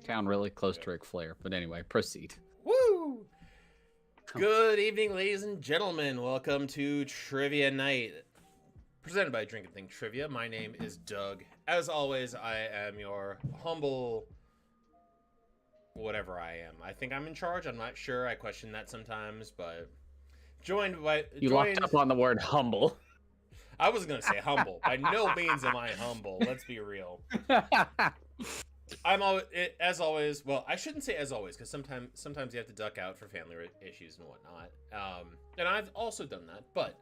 Sound really close to Ric Flair, but anyway, proceed. Woo! Good evening, ladies and gentlemen. Welcome to Trivia Night, presented by Drink and Think Trivia. My name is Doug. As always, I am your humble whatever I am. I think I'm in charge. I'm not sure. I question that sometimes, but Locked up on the word humble. I was gonna say humble. By no means am I humble. Let's be real. I'm always, as always. Well, I shouldn't say as always, because sometimes you have to duck out for family issues and whatnot. And I've also done that. But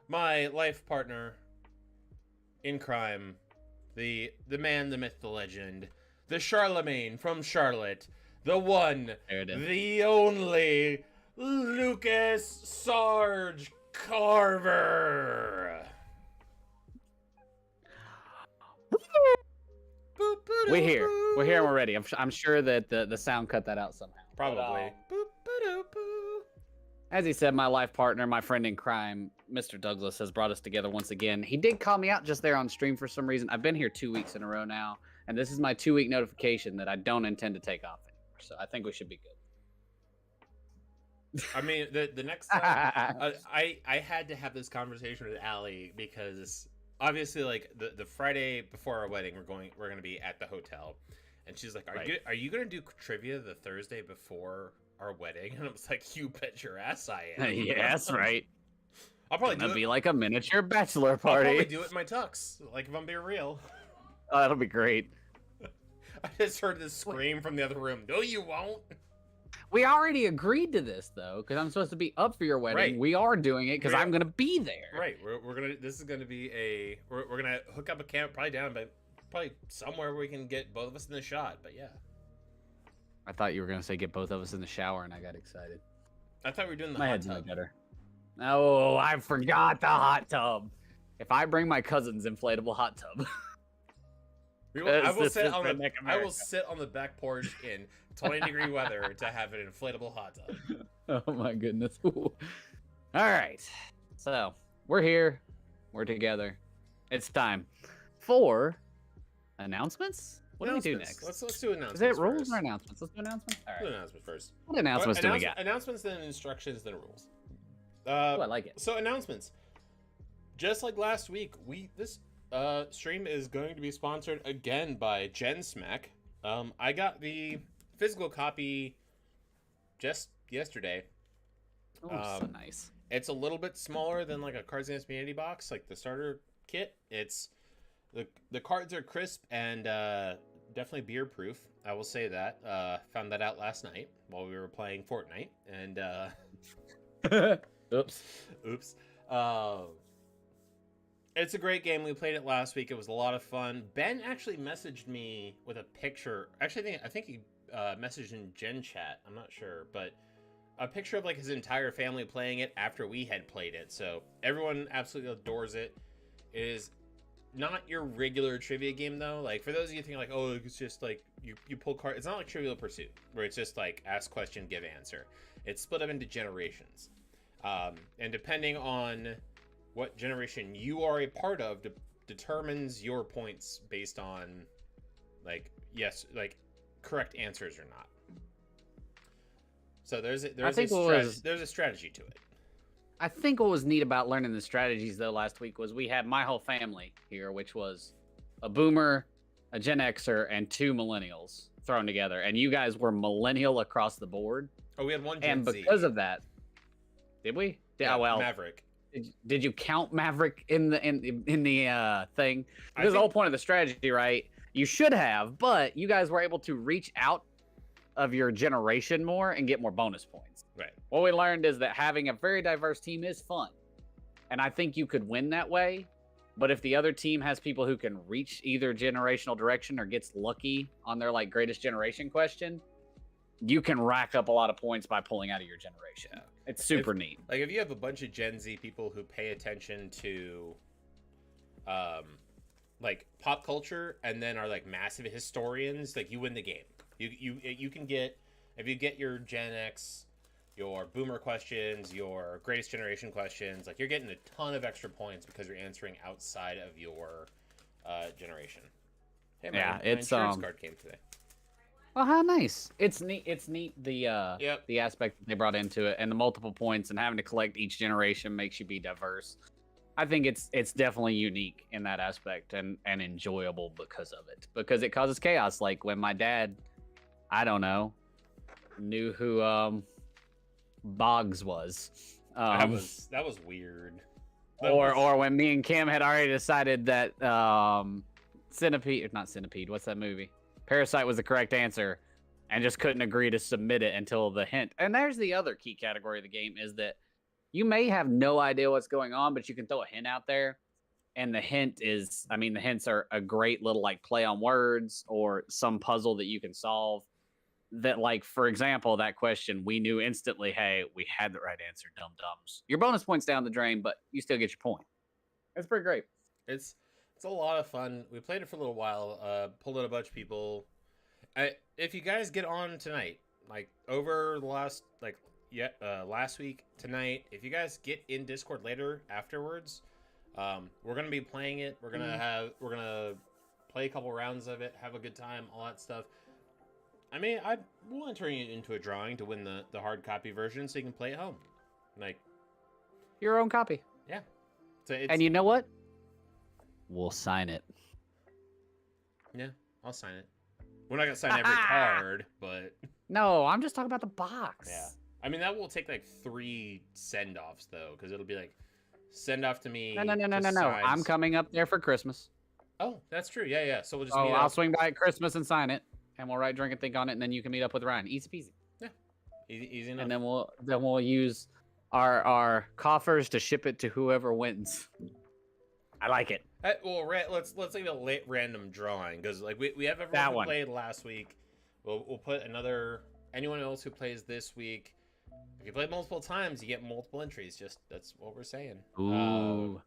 my life partner in crime, the man, the myth, the legend, the Charlemagne from Charlotte, the one, the only, Lucas Sarge Carver. We're here. We're here and we're ready. I'm sure that the sound cut that out somehow. Probably. As he said, my life partner, my friend in crime, Mr. Douglas, has brought us together once again. He did call me out just there on stream for some reason. I've been here 2 weeks in a row now, and this is my 2-week notification that I don't intend to take off anymore. So I think we should be good. I mean, the next time, I had to have this conversation with Allie because obviously, like the Friday before our wedding, we're gonna be at the hotel, and she's like, "Are you gonna do trivia the Thursday before our wedding?" And I was like, "You bet your ass I am." Yes, right. I'll probably do it. Be like a miniature bachelor party. I'll probably do it in my tux, like if I'm being real. Oh, that'll be great. I just heard this scream from the other room. No, you won't. We already agreed to this though, because I'm supposed to be up for your wedding. Right. We are doing it because I'm gonna be there. Right. We're gonna. This is gonna be a. We're gonna hook up a camp probably down, but probably somewhere where we can get both of us in the shot. But yeah. I thought you were gonna say get both of us in the shower, and I got excited. I thought we were doing the My hot head's tub. no better. Oh, I forgot the hot tub. If I bring my cousin's inflatable hot tub. I will sit on the back porch in 20-degree weather to have an inflatable hot tub. Oh my goodness. Ooh. All right. So we're here. We're together. It's time for announcements. What do we do next? Let's do announcements. Is it rules first. or announcements? Let's do announcements. All right. Do announcements first. What announcements do we got? Announcements, then instructions, then rules. I like it. So announcements. Just like last week, this stream is going to be sponsored again by Gensmak. I got the physical copy just yesterday. Oh, so nice. It's a little bit smaller than like a Cards Against Humanity box, like the starter kit. It's the cards are crisp and definitely beer proof. I will say that. Found that out last night while we were playing Fortnite, and Oops. It's a great game. We played it last week. It was a lot of fun. Ben actually messaged me with a picture. Actually, I think he messaged in Gen Chat. I'm not sure, but a picture of like his entire family playing it after we had played it. So everyone absolutely adores it. It is not your regular trivia game though. Like for those of you thinking like, oh, it's just like you pull cards. It's not like Trivial Pursuit where it's just like ask question, give answer. It's split up into generations, and depending on what generation you are a part of determines your points based on like correct answers or not. So there's a strategy to it. I think what was neat about learning the strategies though last week was we had my whole family here, which was a boomer, a Gen Xer, and 2 millennials thrown together, and you guys were millennial across the board. Oh, we had one Gen and Z. Because of that, did we? Yeah, well, Maverick. Did you count Maverick in the thing? Because the whole point of the strategy, right? You should have, but you guys were able to reach out of your generation more and get more bonus points. Right. What we learned is that having a very diverse team is fun, and I think you could win that way. But if the other team has people who can reach either generational direction or gets lucky on their like greatest generation question, you can rack up a lot of points by pulling out of your generation. Yeah. It's super neat. Like if you have a bunch of Gen Z people who pay attention to like pop culture and then are like massive historians, like you win the game. You can get, if you get your Gen X, your boomer questions, your greatest generation questions, like you're getting a ton of extra points because you're answering outside of your generation. Hey, yeah, my it's insurance card came today. Well, how nice. It's neat. It's neat Yep. the aspect that they brought into it, and the multiple points and having to collect each generation makes you be diverse. I think it's definitely unique in that aspect and enjoyable because of it. Because it causes chaos. Like when my dad, I don't know, knew who Boggs was. That was weird. Or when me and Kim had already decided that Centipede, not Centipede, what's that movie? Parasite was the correct answer, and just couldn't agree to submit it until the hint. And there's the other key category of the game is that you may have no idea what's going on, but you can throw a hint out there. And the hint is, I mean, the hints are a great little like play on words or some puzzle that you can solve. That, like, for example, that question, we knew instantly, hey, we had the right answer, dum dums. Your bonus points down the drain, but you still get your point. It's pretty great. It's a lot of fun. We played it for a little while. Pulled in a bunch of people. If you guys get on tonight, like over the last last week tonight, if you guys get in Discord later afterwards, we're gonna be playing it. We're gonna play a couple rounds of it, have a good time, all that stuff. I mean, we'll enter you into a drawing to win the hard copy version, so you can play at home, like Your own copy. yeah. So And you know what? We'll sign it. Yeah, I'll sign it. We're not gonna sign every card, but No, I'm just talking about the box. yeah. I mean, that will take like 3 send-offs though, because it'll be like send off to me. No. to I'm signs. coming up there for Christmas. Oh, that's true. Yeah. So we'll just. Oh, meet I'll up. swing by at Christmas and sign it, and we'll write, drink, and think on it, and then you can meet up with Ryan. Easy peasy. Easy enough. And then we'll use our coffers to ship it to whoever wins. I like it. Well, let's leave a late random drawing because like we have everyone That who one. played last week. We'll put anyone else who plays this week. If you play multiple times, you get multiple entries. Just that's what we're saying. Ooh.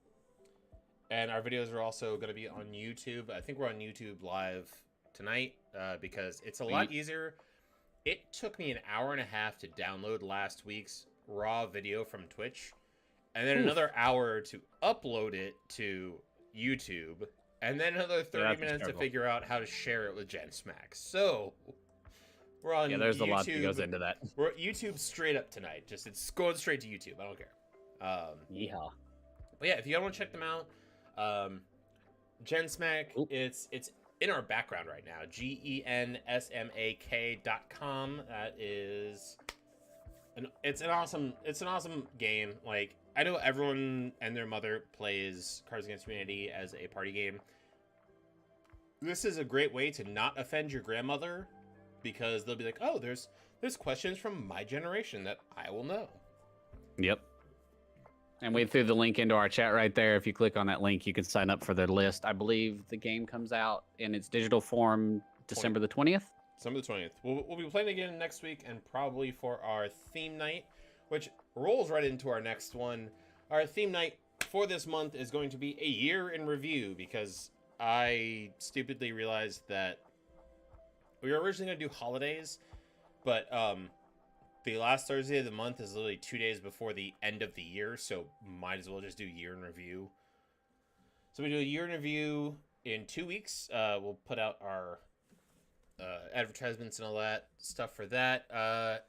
And our videos are also going to be on YouTube. I think we're on YouTube live tonight because it's a lot easier. It took me an hour and a half to download last week's raw video from Twitch, and then another hour to upload it to YouTube, and then another 30 minutes to figure out how to share it with gensmak. So we're on there's YouTube. a lot that goes into that. We're at YouTube straight up tonight. It's going straight to YouTube. I don't care. Yeehaw. But yeah, if you guys want to check them out, gensmak, it's in our background right now. gensmak.com. That is it's an awesome game. Like, I know everyone and their mother plays Cards Against Humanity as a party game. This is a great way to not offend your grandmother, because they'll be like, oh, there's questions from my generation that I will know. Yep. And we threw the link into our chat right there. If you click on that link, you can sign up for their list. I believe the game comes out in its digital form December the 20th. December the 20th. We'll be playing again next week, and probably for our theme night, which rolls right into our next one. Our theme night for this month is going to be a year in review, because I stupidly realized that we were originally going to do holidays, but the last Thursday of the month is literally 2 days before the end of the year, so might as well just do year in review. So we do a year in review in 2 weeks. We'll put out our advertisements and all that stuff for that. I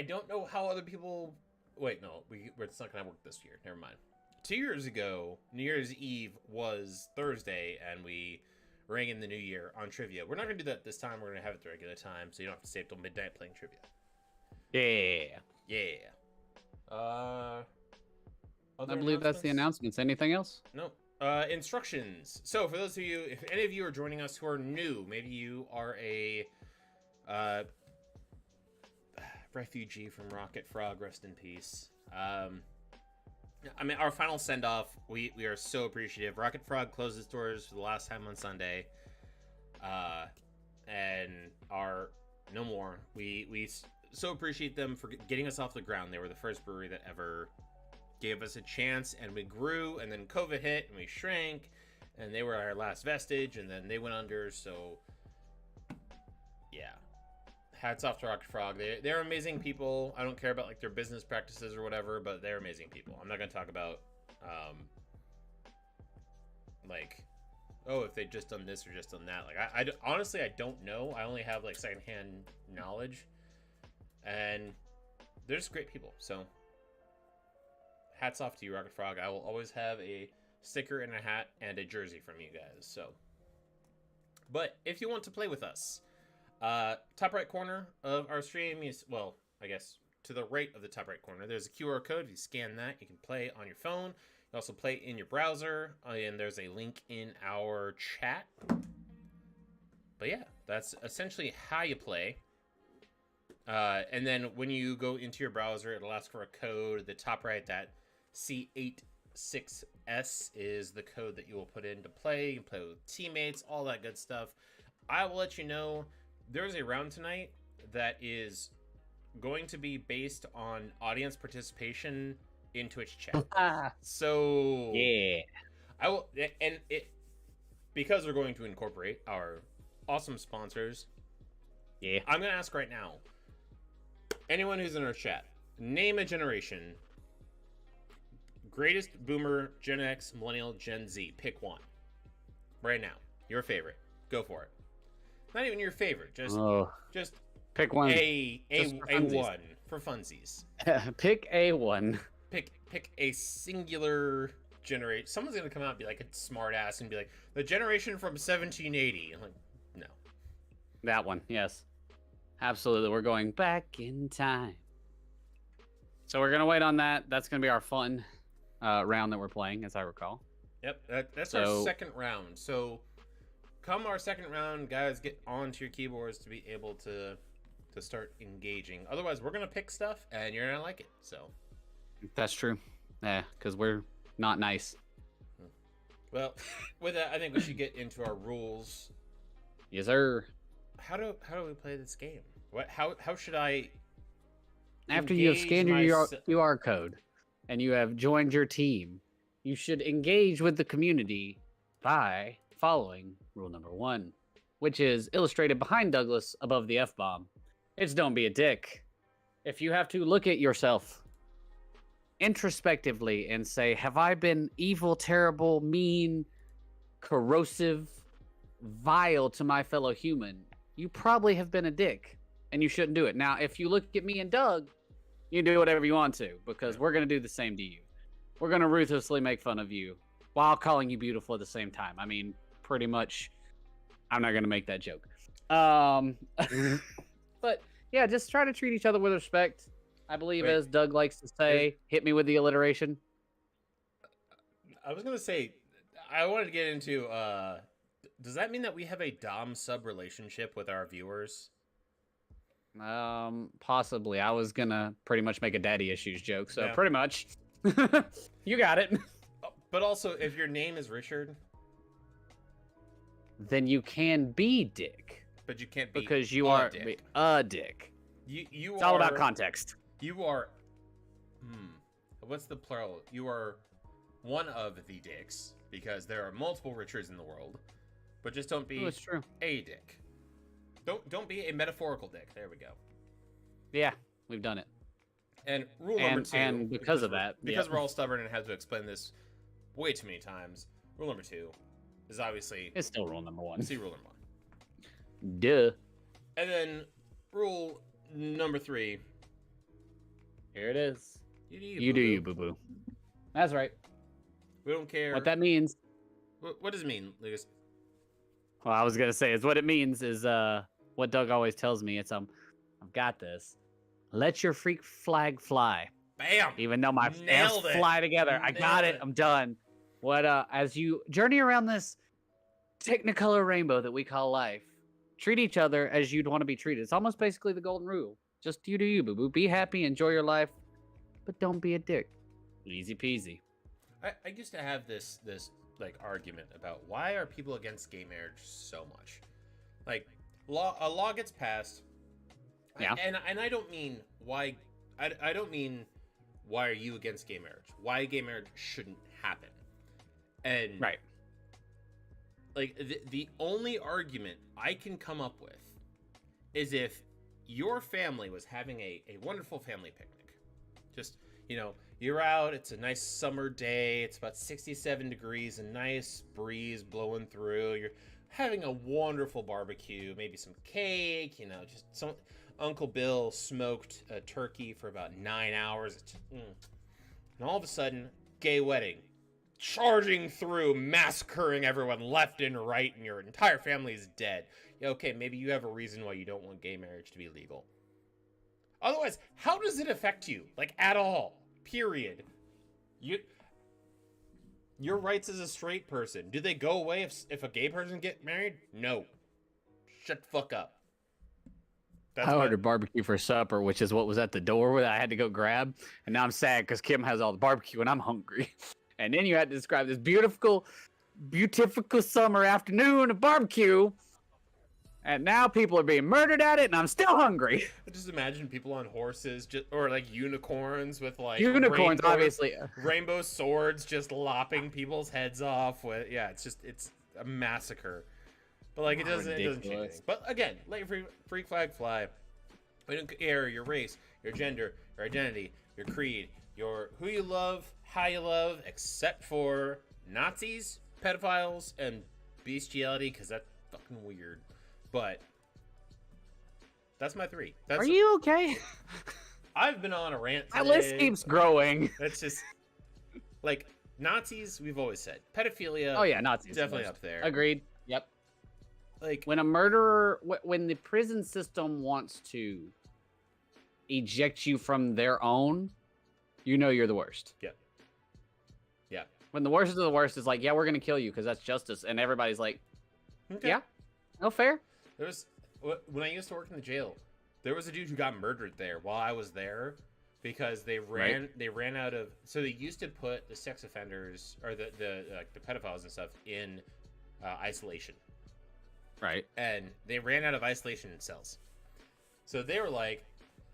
don't know how other people. Wait, no, it's not gonna work this year. Never mind. 2 years ago, New Year's Eve was Thursday, and we rang in the new year on trivia. We're not gonna do that this time. We're gonna have it the regular time, so you don't have to stay up till midnight playing trivia. Yeah. I believe that's the announcements. Anything else? No. Instructions. So for those of you, if any of you are joining us who are new, maybe you are a refugee from Rocket Frog, rest in peace. I mean, our final send-off, we are so appreciative. Rocket Frog closed its doors for the last time on Sunday, and are no more. We so appreciate them for getting us off the ground. They were the first brewery that ever gave us a chance, and we grew, and then COVID hit, and we shrank, and they were our last vestige, and then they went under. So yeah, hats off to Rocket Frog. They're amazing people. I don't care about like their business practices or whatever, but they're amazing people. I'm not going to talk about like oh, if they'd just done this or just done that. Like, honestly, I don't know. I only have like secondhand knowledge, and they're just great people. So, hats off to you, Rocket Frog. I will always have a sticker and a hat and a jersey from you guys. So, but if you want to play with us, top right corner of our stream is, well, I guess to the right of the top right corner, there's a QR code. If you scan that, you can play on your phone. You also play in your browser, and there's a link in our chat. But yeah, that's essentially how you play. And then when you go into your browser, it'll ask for a code. At the top right, that C86S is the code that you will put in to play. You can play with teammates, all that good stuff. I will let you know there's a round tonight that is going to be based on audience participation in Twitch chat. So yeah, I will, and it, because we're going to incorporate our awesome sponsors. Yeah, I'm gonna ask right now, anyone who's in our chat, name a generation. Greatest boomer, Gen X, millennial, Gen Z. Pick one right now. Your favorite. Go for it. Not even your favorite. Just pick one. A one for funsies. Pick a one. Pick a singular generation. Someone's gonna come out and be like a smart ass and be like, the generation from 1780. I'm like, no. That one, yes. Absolutely. We're going back in time. So we're gonna wait on that. That's gonna be our fun round that we're playing, as I recall. Yep, that's our second round. So come our second round, guys, get onto your keyboards to be able to start engaging. Otherwise, we're gonna pick stuff and you're gonna like it. So that's true. Yeah, because we're not nice. Well, with that, I think we should get into our rules. Yes, sir. How do we play this game? How should I? After you have scanned your QR code and you have joined your team, you should engage with the community by following rule number 1, which is illustrated behind Douglas above the F-bomb. It's don't be a dick. If you have to look at yourself introspectively and say, have I been evil, terrible, mean, corrosive, vile to my fellow human? You probably have been a dick and you shouldn't do it. Now, if you look at me and Doug, you can do whatever you want to, because we're going to do the same to you. We're going to ruthlessly make fun of you while calling you beautiful at the same time. I mean, pretty much, I'm not going to make that joke. But yeah, just try to treat each other with respect. I believe, as Doug likes to say, hit me with the alliteration. I was going to say, I wanted to get into, does that mean that we have a Dom-sub relationship with our viewers? Possibly. I was gonna pretty much make a daddy issues joke, so pretty much. You got it. But also, if your name is Richard, then you can be Dick. But you can't be because you are dick. A dick. It's all about context. You are. What's the plural? You are one of the dicks, because there are multiple Richards in the world. But just don't be a dick. Don't be a metaphorical dick. There we go. Yeah, we've done it. And rule number 2. And because of that, because we're all stubborn and have to explain this way too many times. Rule number 2 is obviously. It's still rule number 1. See rule number 1. Duh. And then rule number 3. Here it is. You do you, boo boo. That's right. We don't care what that means. What does it mean, Lucas? Well, I was gonna say is what it means is what Doug always tells me. It's I've got this. Let your freak flag fly. Bam. Even though my hands fly together, I got it. I'm done. What as you journey around this Technicolor rainbow that we call life, treat each other as you'd want to be treated. It's almost basically the golden rule. Just you do you, boo boo. Be happy, enjoy your life, but don't be a dick. Easy peasy. I used to have this like argument about why are people against gay marriage so much. Like a law gets passed. Yeah. And I don't mean why. I don't mean why are you against gay marriage? Why gay marriage shouldn't happen. And right. Like the only argument I can come up with is if your family was having a wonderful family picnic. Just, You know, you're out, it's a nice summer day, it's about 67 degrees, a nice breeze blowing through. You're having a wonderful barbecue, maybe some cake, you know, just some Uncle Bill smoked a turkey for about 9 hours. It's just, And all of a sudden, gay wedding. Charging through, massacring everyone left and right, and your entire family is dead. Yeah, okay, maybe you have a reason why you don't want gay marriage to be legal. Otherwise, how does it affect you? Like, at all. Period. Your rights as a straight person, do they go away if a gay person get married? No. Shut the fuck up. I ordered barbecue for supper, which is what was at the door that I had to go grab. And now I'm sad because Kim has all the barbecue and I'm hungry. And then you had to describe this beautiful summer afternoon of barbecue. And now people are being murdered at it, and I'm still hungry. I just imagine people on horses, or like unicorns with like obviously rainbow swords, just lopping people's heads off. It's a massacre. But like it doesn't change anything. But again, like freak flag fly. We don't care your race, your gender, your identity, your creed, your who you love, how you love, except for Nazis, pedophiles, and bestiality, because that's fucking weird. But that's my 3. Are you okay? I've been on a rant today. My list keeps growing. That's just like Nazis. We've always said pedophilia. Oh yeah, Nazis definitely up there. Agreed. Yep. Like when a murderer, when the prison system wants to eject you from their own, you know you're the worst. Yeah. Yeah. When the worst of the worst is like, yeah, we're gonna kill you because that's justice, and everybody's like, okay. Yeah, no fair. There was when I used to work in the jail, there was a dude who got murdered there while I was there because they ran out of. So they used to put the sex offenders or the pedophiles and stuff in isolation. Right. And they ran out of isolation cells. So they were like,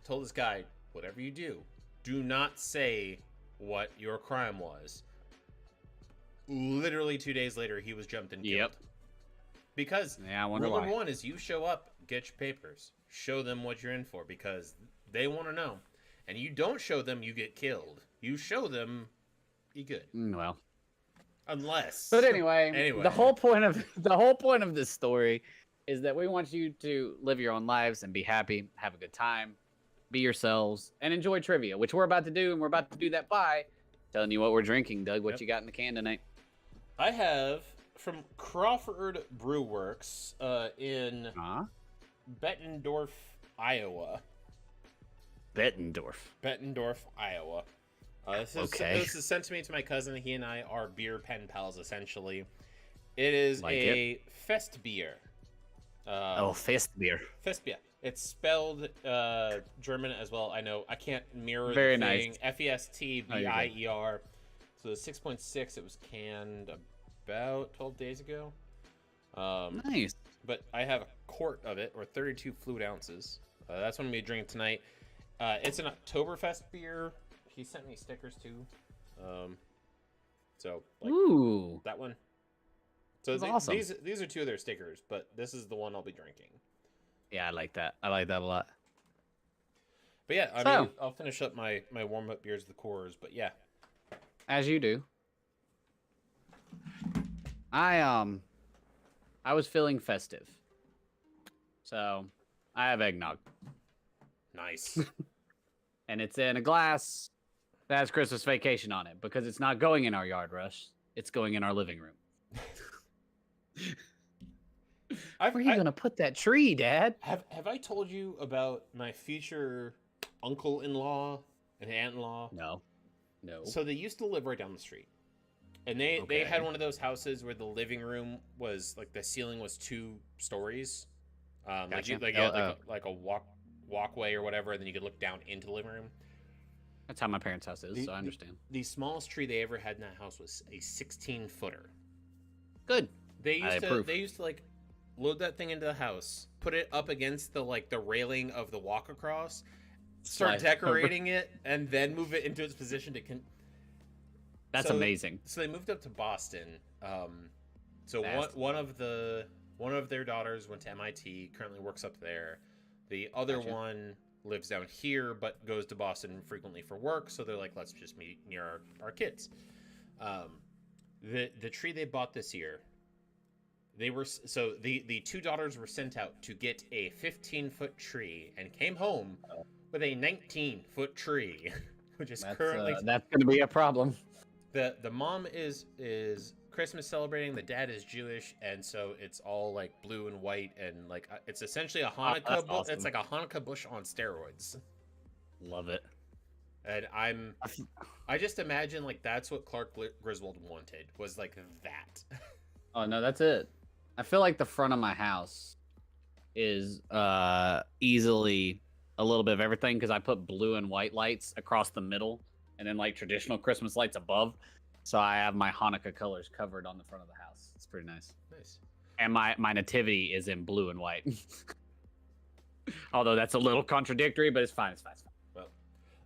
told this guy, whatever you do not say what your crime was. Literally 2 days later, he was jumped and killed. Yep. Because rule number 1 is you show up, get your papers, show them what you're in for, because they want to know. And you don't show them, you get killed. You show them, you good. Well. Unless. But anyway, the whole point of this story is that we want you to live your own lives and be happy, have a good time, be yourselves, and enjoy trivia, which we're about to do, and we're about to do that by telling you what we're drinking. Doug, what you got in the can tonight? I have from Crawford Brew Works in Bettendorf, Iowa. Bettendorf, Iowa. This is sent to me to my cousin. He and I are beer pen pals, essentially. It is Fest beer. Fest beer. Fest beer. It's spelled German as well. I know I can't mirror Very the thing. nice. FESTBIER. So the 6.6, it was canned about 12 days ago. Nice. But I have a quart of it, or 32 fluid ounces. That's what I'm going to be drinking tonight. It's an Oktoberfest beer. He sent me stickers too. So like, ooh, that one. So awesome. These are 2 of their stickers, but this is the one I'll be drinking. Yeah, I like that. I like that a lot. But yeah, I mean, I'll finish up my warm-up beers, the Coors, but yeah. As you do. I was feeling festive. So, I have eggnog. Nice. And it's in a glass that has Christmas Vacation on it because it's not going in our yard, Rush. It's going in our living room. Where are you going to put that tree, Dad? Have I told you about my future uncle-in-law and aunt-in-law? No. So they used to live right down the street. And they had one of those houses where the living room was, like, the ceiling was 2 stories. Gotcha. Like a walkway or whatever, and then you could look down into the living room. That's how my parents' house is, so I understand. The smallest tree they ever had in that house was a 16-footer. Good. They used to like load that thing into the house, put it up against the railing of the walk across, start decorating it, and then move it into its position to That's amazing. So they moved up to Boston. One of their daughters went to MIT, currently works up there. The other one lives down here but goes to Boston frequently for work. So they're like, let's just meet near our kids. The tree they bought this year, the two daughters were sent out to get a 15-foot tree and came home with a 19-foot tree, which is currently that's going to be a problem. The mom is Christmas celebrating. The dad is Jewish, and so it's all like blue and white, and like it's essentially a Hanukkah. Awesome. It's like a Hanukkah bush on steroids. Love it. And I just imagine like that's what Clark Griswold wanted, was like that. Oh no, that's it. I feel like the front of my house is easily a little bit of everything because I put blue and white lights across the middle, and then like traditional Christmas lights above. So I have my Hanukkah colors covered on the front of the house. It's pretty nice. Nice. And my nativity is in blue and white. Although that's a little contradictory, but it's fine. It's fine. Well,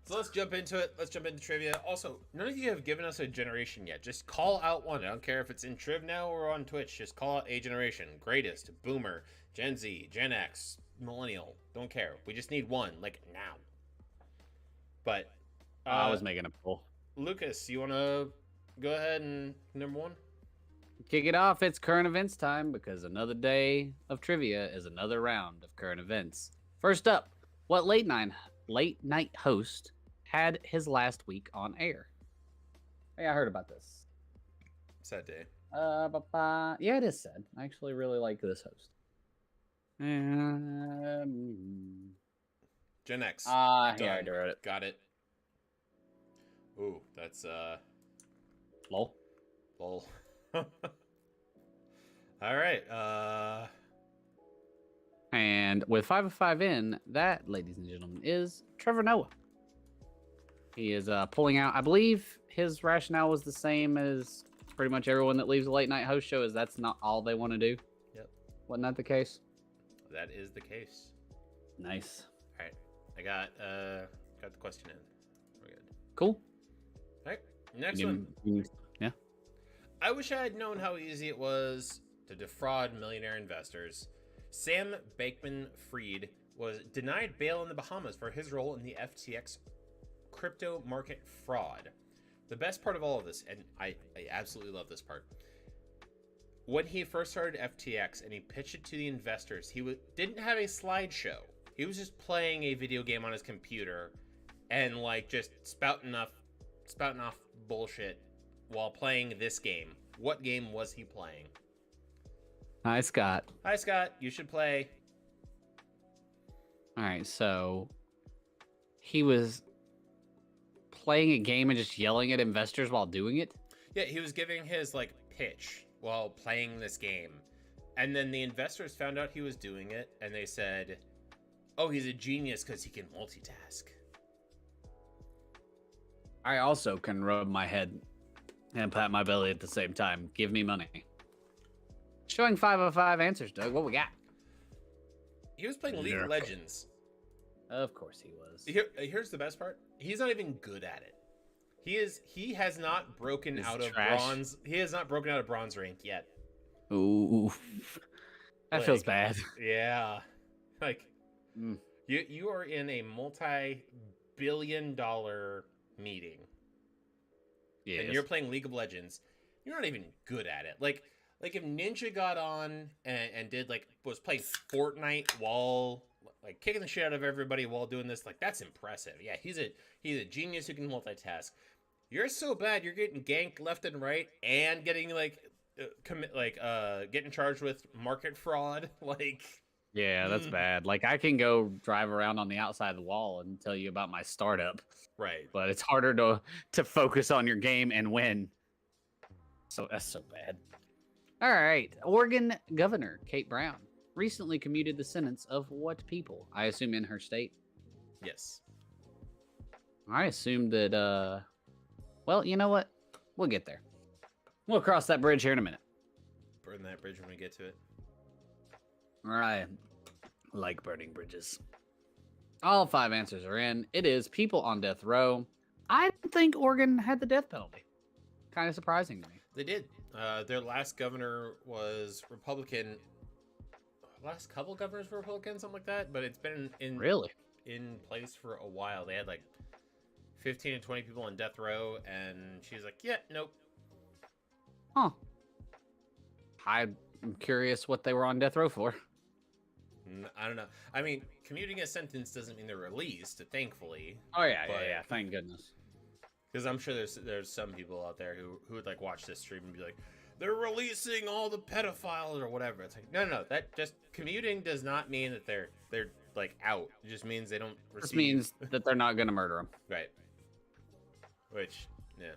so let's jump into it. Let's jump into trivia. Also, none of you have given us a generation yet. Just call out one. I don't care if it's in Triv now or on Twitch. Just call out a generation. Greatest, Boomer, Gen Z, Gen X, Millennial. Don't care. We just need one, like now. But I was making a poll. Lucas, you want to go ahead and number one? Kick it off. It's current events time because another day of trivia is another round of current events. First up, what late night host had his last week on air? Hey, I heard about this. Sad day. Yeah, it is sad. I actually really like this host. Gen X. Yeah, I wrote it. Got it. Ooh, that's Lol. lol. All right. And with 5 of 5 in, that, ladies and gentlemen, is Trevor Noah. He is pulling out. I believe his rationale was the same as pretty much everyone that leaves a late night host show, is that's not all they want to do. Yep. Wasn't that the case? That is the case. Nice. All right. I got the question in. We're good. Cool. All right. Next You one. didn't- yeah. I wish I had known how easy it was to defraud millionaire investors. Sam Bankman-Fried was denied bail in the Bahamas for his role in the FTX crypto market fraud. The best part of all of this, and I absolutely love this part, when he first started FTX and he pitched it to the investors, he didn't have a slideshow. He was just playing a video game on his computer and like just spouting off bullshit while playing this game. What game was he playing? Hi, Scott. Hi, Scott. You should play. All right, so he was playing a game and just yelling at investors while doing it? Yeah, he was giving his like pitch while playing this game. And then the investors found out he was doing it and they said, "Oh, he's a genius because he can multitask." I also can rub my head and pat my belly at the same time. Give me money. Showing 5 of 5 answers, Doug. What we got? He was playing League of Legends. Of course he was. Here's the best part. He's not even good at it. He has not broken out of trash. bronze. He has not broken out of bronze rank yet. Ooh. That feels Like, bad. Yeah. Like Mm. you are in a multi-billion-dollar meeting. Yeah. And you're playing League of Legends. You're not even good at it. Like if Ninja got on and did was playing Fortnite while like kicking the shit out of everybody while doing this, like that's impressive. Yeah, he's a genius who can multitask. You're so bad, you're getting ganked left and right and getting getting charged with market fraud. Yeah, that's bad. Like I can go drive around on the outside of the wall and tell you about my startup. Right. But it's harder to focus on your game and win. So that's so bad. All right. Oregon Governor Kate Brown recently commuted the sentence of what people? I assume in her state. Yes. I assume that well, you know what? We'll get there. We'll cross that bridge here in a minute. Burn that bridge when we get to it. All right. Like burning bridges. All 5 answers are in. It is people on death row. I didn't think Oregon had the death penalty. Kind of surprising to me. They did. Their last governor was Republican. Last couple governors were Republican, something like that. But it's been in Really? in place for a while. They had like 15 to 20 people on death row, and she's like, yeah, nope. Huh. I'm curious what they were on death row for. I don't know. I mean, commuting a sentence doesn't mean they're released, thankfully. Oh yeah, yeah. Thank goodness. Because I'm sure there's some people out there who would like watch this stream and be like, they're releasing all the pedophiles or whatever. It's like, no. That just commuting does not mean that they're like out. It just means they don't receive. This means that they're not gonna murder them. Right. Which, yeah.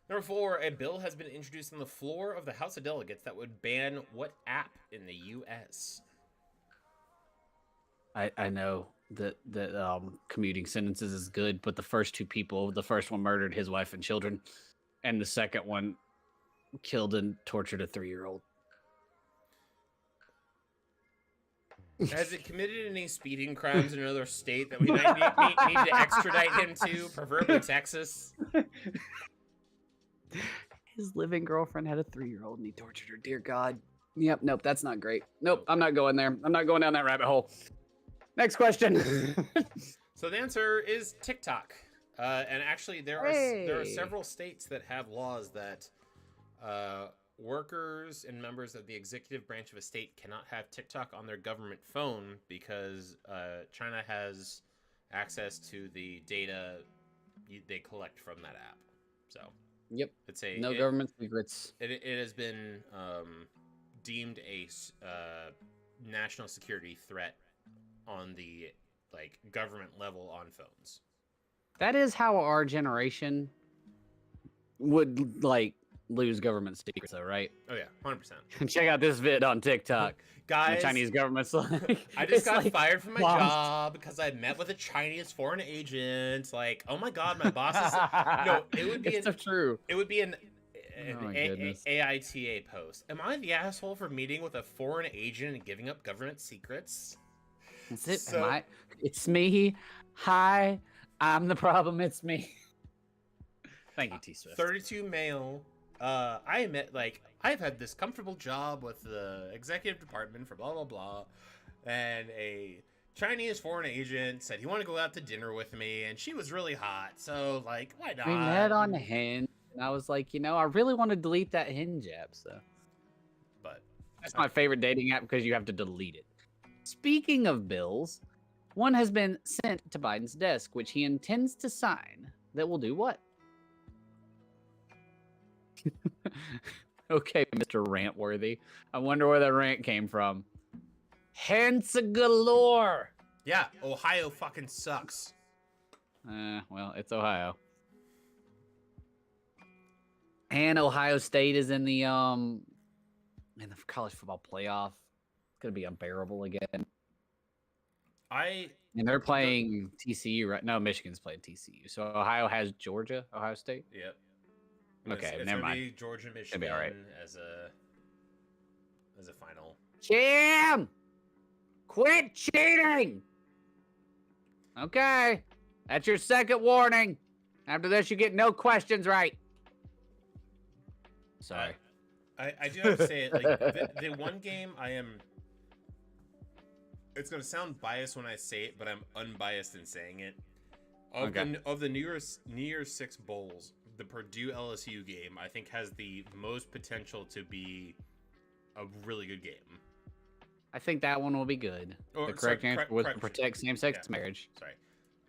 Number 4, a bill has been introduced on the floor of the House of Delegates that would ban what app in the U.S.? I know that commuting sentences is good, but the first two people, the first one murdered his wife and children, and the second one killed and tortured a 3-year-old. Has it committed any speeding crimes in another state that we need to extradite him to, preferably Texas? His living girlfriend had a 3-year-old and he tortured her. Dear God. Yep, nope, that's not great. Nope, I'm not going there. I'm not going down that rabbit hole. Next question. So the answer is TikTok. And actually, there are several states that have laws that workers and members of the executive branch of a state cannot have TikTok on their government phone because China has access to the data they collect from that app. So yep, it's government secrets. It has been deemed a national security threat on the like government level on phones. That is how our generation would like lose government secrets, though, right? Oh yeah, 100%. Check out this vid on TikTok. Guys, the Chinese government's like, I just got fired from my job because I met with a Chinese foreign agent. Like, oh my God, my boss is no. It would be so true. It would be an AITA post. Am I the asshole for meeting with a foreign agent and giving up government secrets? Is it? So, it's me. Hi, I'm the problem. It's me. Thank you, T Swift. 32 male. I met I've had this comfortable job with the executive department for blah blah blah, and a Chinese foreign agent said he wanted to go out to dinner with me, and she was really hot. So like, why not? We met on Hinge, and I was like, I really want to delete that Hinge app. So, but that's my favorite dating app because you have to delete it. Speaking of bills, one has been sent to Biden's desk, which he intends to sign. That will do what? Okay, Mr. Rantworthy. I wonder where that rant came from. Hence galore. Yeah, Ohio fucking sucks. Well, it's Ohio. And Ohio State is in the college football playoff. It's gonna be unbearable again. And they're playing TCU right? No, Michigan's playing TCU. So Ohio has Georgia, Ohio State. Yep. Okay, it's never mind. Be Georgia, Michigan be all right. as a final. Cam, quit cheating. Okay, that's your second warning. After this, you get no questions right. Sorry. I do have to say it. Like the one game I am. It's gonna sound biased when I say it, but I'm unbiased in saying it. Of the New Year's 6 bowls, the Purdue LSU game I think has the most potential to be a really good game. I think that one will be good. The correct answer was to protect same-sex marriage. Sorry.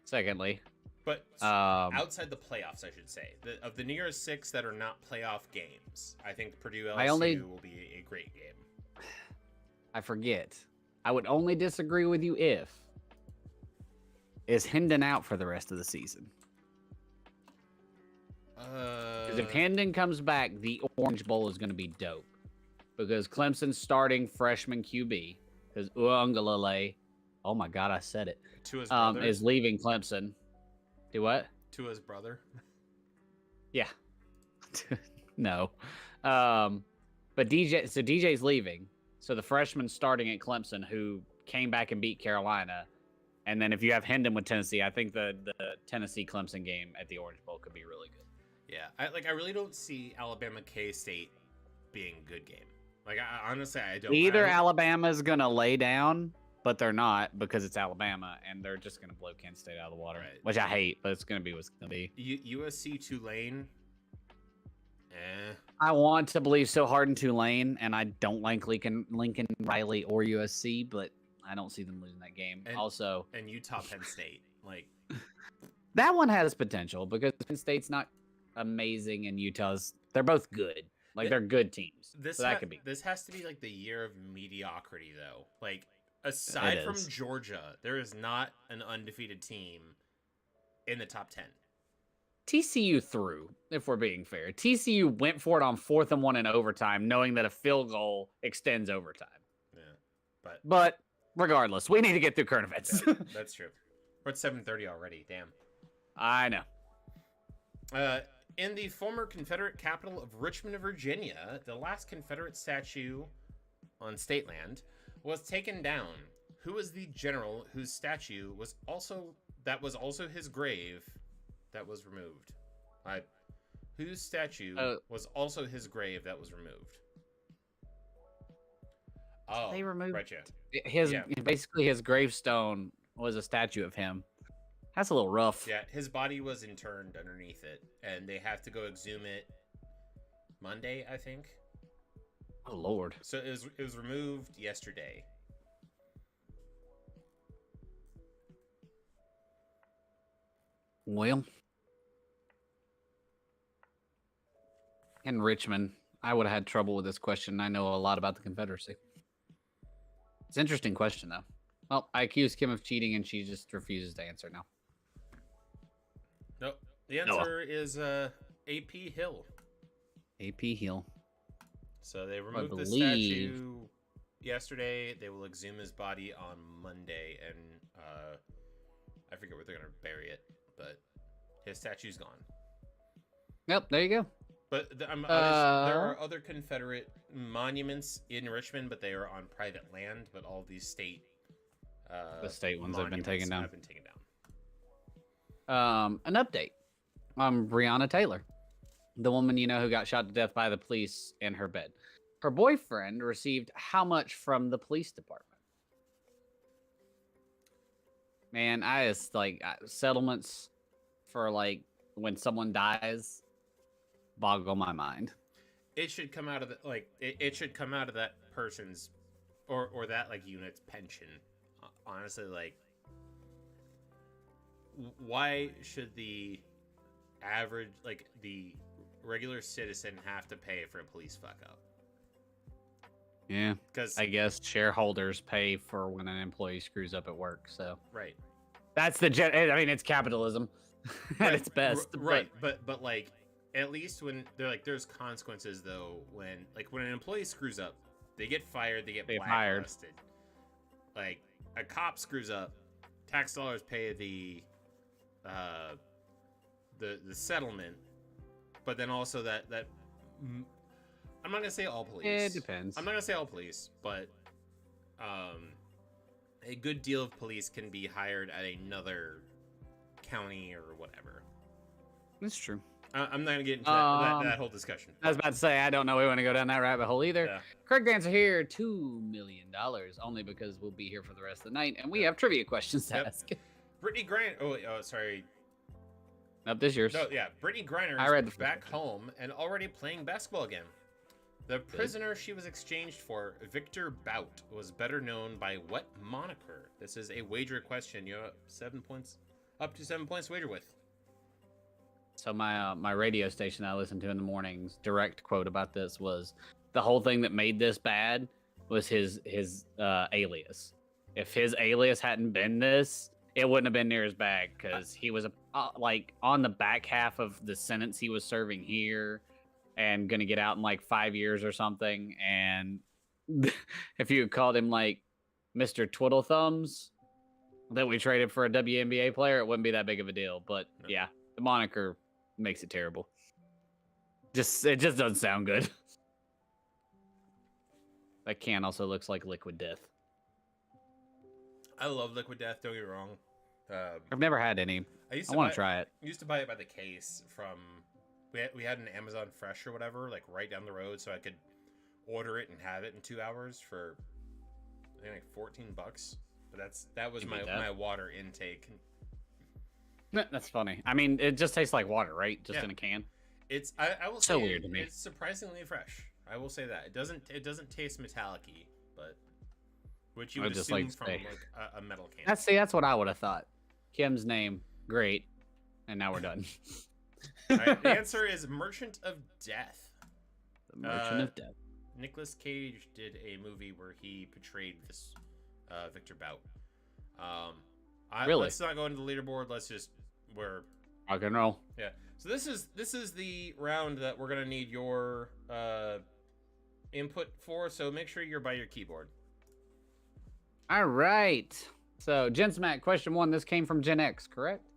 Secondly. But outside the playoffs, I should say, of the New Year's 6 that are not playoff games, I think Purdue LSU will be a great game. I forget. I would only disagree with you if is Hendon out for the rest of the season. Because if Hendon comes back, the Orange Bowl is going to be dope. Because Clemson's starting freshman QB, because Uungalale, oh my God, I said it, Tua's brother is leaving Clemson. Do what? Tua's brother. Yeah. No. But DJ's leaving. So the freshman starting at Clemson, who came back and beat Carolina. And then if you have Hendon with Tennessee, I think the Tennessee-Clemson game at the Orange Bowl could be really good. Yeah, I really don't see Alabama K-State being a good game. Like, honestly, I don't. Alabama's going to lay down but they're not because it's Alabama, and they're just going to blow Kent State out of the water, Right. which I hate, but it's going to be what's going to be. USC Tulane. I want to believe so hard in Tulane, and I don't like Lincoln Riley, or USC, but I don't see them losing that game. And, also, and Utah Penn State, like that one has potential because Penn State's not amazing, and they're both good. Like they're good teams. So that could be. This has to be like the year of mediocrity, though. Like aside from Georgia, there is not an undefeated team in the top 10. TCU threw, if we're being fair. TCU went for it on 4th and 1 in overtime, knowing that a field goal extends overtime. Yeah, but regardless, we need to get through current events. Yeah, that's true. We're at 7:30 already. Damn. I know. In the former Confederate capital of Richmond, Virginia, the last Confederate statue on state land was taken down. Who was the general whose statue was also his grave that was removed? Whose statue was also his grave that was removed? Oh, they removed right, yeah. Basically his gravestone was a statue of him. That's a little rough. Yeah, his body was interned underneath it, and they have to go exhume it Monday, I think. Oh Lord! So it was removed yesterday. Well, in Richmond, I would have had trouble with this question. I know a lot about the Confederacy. It's an interesting question, though. Well, I accused Kim of cheating, and she just refuses to answer now. Nope. The answer is AP Hill. AP Hill. So they removed the statue yesterday. They will exhume his body on Monday, and I forget where they're going to bury it, but his statue's gone. Yep, there you go. But there are other Confederate monuments in Richmond, but they are on private land. But all these the state ones have been taken down. An update on Breonna Taylor, the woman who got shot to death by the police in her bed. Her boyfriend received how much from the police department? Man, I just settlements for when someone dies boggle my mind. It should come out of it should come out of that person's or that unit's pension. Honestly, why should the average the regular citizen have to pay for a police fuck up? Yeah, because I guess shareholders pay for when an employee screws up at work. So right, that's it's capitalism at its best. Right, but at least when they're there's consequences though. When an employee screws up, they get fired, they get blacklisted. A cop screws up, tax dollars pay the settlement, but then also that I'm not gonna say all police. It depends. I'm not gonna say all police, but a good deal of police can be hired at another county or whatever. That's true. I'm not gonna get into that whole discussion. I was about to say I don't know we want to go down that rabbit hole either. Yeah. Craig Grants are here, $2 million, only because we'll be here for the rest of the night, and we have trivia questions to ask. Brittany Griner. Oh, sorry. Nope, this yours. No, yeah, Brittany Griner is back home and already playing basketball again. The prisoner she was exchanged for, Victor Bout, was better known by what moniker? This is a wager question. You have 7 points, up to 7 points to wager with. So my radio station that I listen to in the mornings, direct quote about this was, the whole thing that made this bad was his alias. If his alias hadn't been this, it wouldn't have been near as bad because he was on the back half of the sentence he was serving here and gonna get out in 5 years or something. And if you called him Mr. Twiddle Thumbs that we traded for a WNBA player, it wouldn't be that big of a deal. But yeah, the moniker makes it terrible. It just doesn't sound good. That can also looks like Liquid Death. I love Liquid Death, don't get me wrong. I've never had any. I want to try it. I used to buy it by the case from... We had an Amazon Fresh or whatever, right down the road, so I could order it and have it in 2 hours for, I think, $14. But that was Give me my water intake. That's funny. I mean, it just tastes like water, right? Just in a can. It's I will So say weird to me. It's surprisingly fresh. I will say that it doesn't taste metallic-y, but which you would just assume like from say. like a metal can. That's what I would have thought. Kim's name, great, and now we're done. All right, the answer is Merchant of Death. The Merchant of Death. Nicolas Cage did a movie where he portrayed this Victor Bout. Really? Let's not go into the leaderboard. Let's just Rock and roll. Yeah. So this is the round that we're gonna need your input for. So make sure you're by your keyboard. All right. So gensmak question 1. This came from Gen X, correct?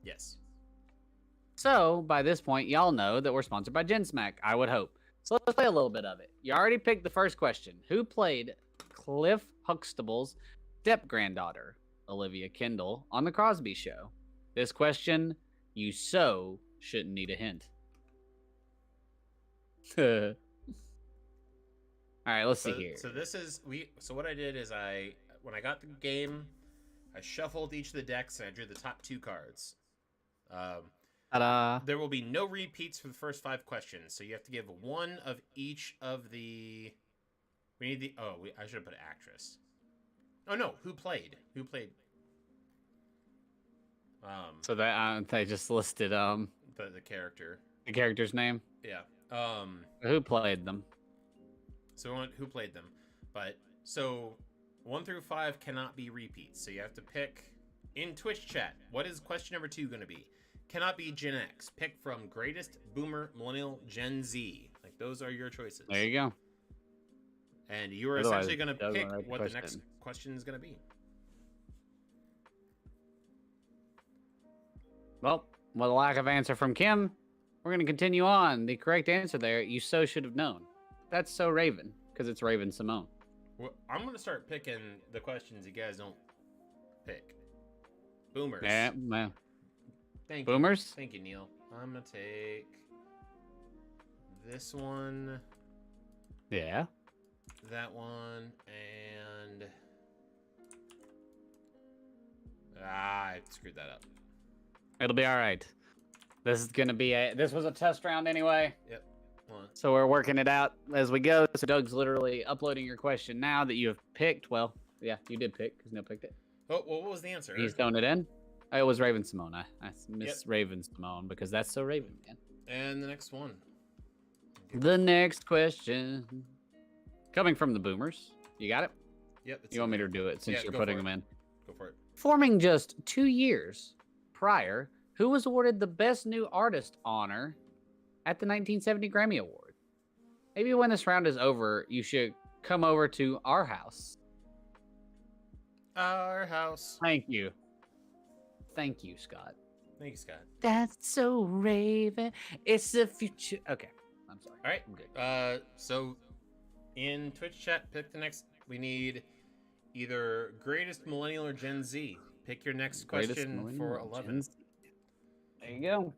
Yes. So by this point, y'all know that we're sponsored by gensmak. I would hope. So let's play a little bit of it. You already picked the first question. Who played Cliff Huxtable's step-granddaughter, Olivia Kendall, on The Crosby Show? This question, you so shouldn't need a hint. All right, let's see here. So this is So what I did is when I got the game, I shuffled each of the decks and I drew the top 2 cards. Ta-da. There will be no repeats for the first 5 questions, so you have to give one of each of the. We need the. I should have put actress. Oh no, who played? So that they just listed the character. the character's name. Yeah. Who played them? So who played them? But so 1 through 5 cannot be repeats. So you have to pick in Twitch chat. What is question number 2 going to be? Cannot be Gen X. Pick from greatest, boomer, millennial, Gen Z. Like those are your choices. There you go. And you are Otherwise, essentially going to pick doesn't what question. the next question is going to be. Well, with a lack of answer from Kim, we're going to continue on. The correct answer there, you so should have known. That's so Raven, because it's Raven Simone. Well, I'm going to start picking the questions you guys don't pick. Boomers. Yeah, man. Thank Boomers? You. Thank you, Neil. I'm going to take this one. Yeah. That one, and I screwed that up. It'll be all right. This is gonna be this was a test round anyway. Yep. So we're working it out as we go. So Doug's literally uploading your question now that you have picked. Well, yeah, you did pick because Neil picked it. Oh, well, what was the answer? He's throwing it in. It was Raven Simone. I miss Raven Simone because that's so Raven, man. And the next one. The next question. Coming from the Boomers. You got it? Yep. You want me to do it since you're putting them in? Go for it. Forming just 2 years prior, who was awarded the Best New Artist honor at the 1970 Grammy Award? Maybe when this round is over, you should come over to our house. Our house. Thank you. Thank you, Scott. Thank you, Scott. That's so Raven. It's the future. Okay. I'm sorry. All right. I'm good. So in Twitch chat, pick the next. We need either greatest millennial or Gen Z. Pick your next question for 11. There you go.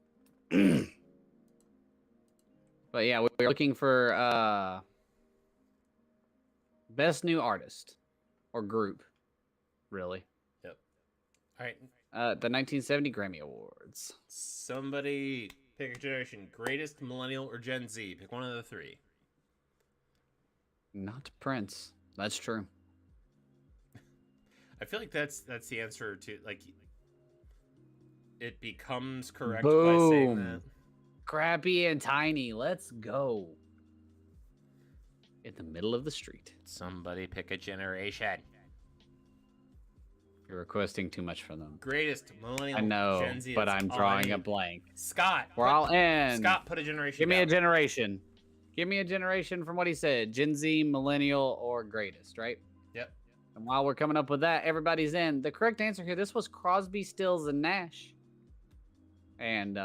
But yeah, we're looking for best new artist or group, really. Yep. All right. The 1970 Grammy Awards. Somebody pick a generation. Greatest millennial or Gen Z. Pick one of the 3. Not Prince. That's true. I feel like that's the answer to like. It becomes correct Boom. by saying that. Crappy and Tiny. Let's go. In the middle of the street. Somebody pick a generation. You're requesting too much from them. Greatest millennial. I know, Gen Z, but I'm drawing a blank. Scott. We're all in. Scott, put a generation. Give me down. a generation. Give me a generation from what he said. Gen Z, millennial, or greatest, right? Yep. And while we're coming up with that, everybody's in. The correct answer here, this was Crosby, Stills, and Nash. And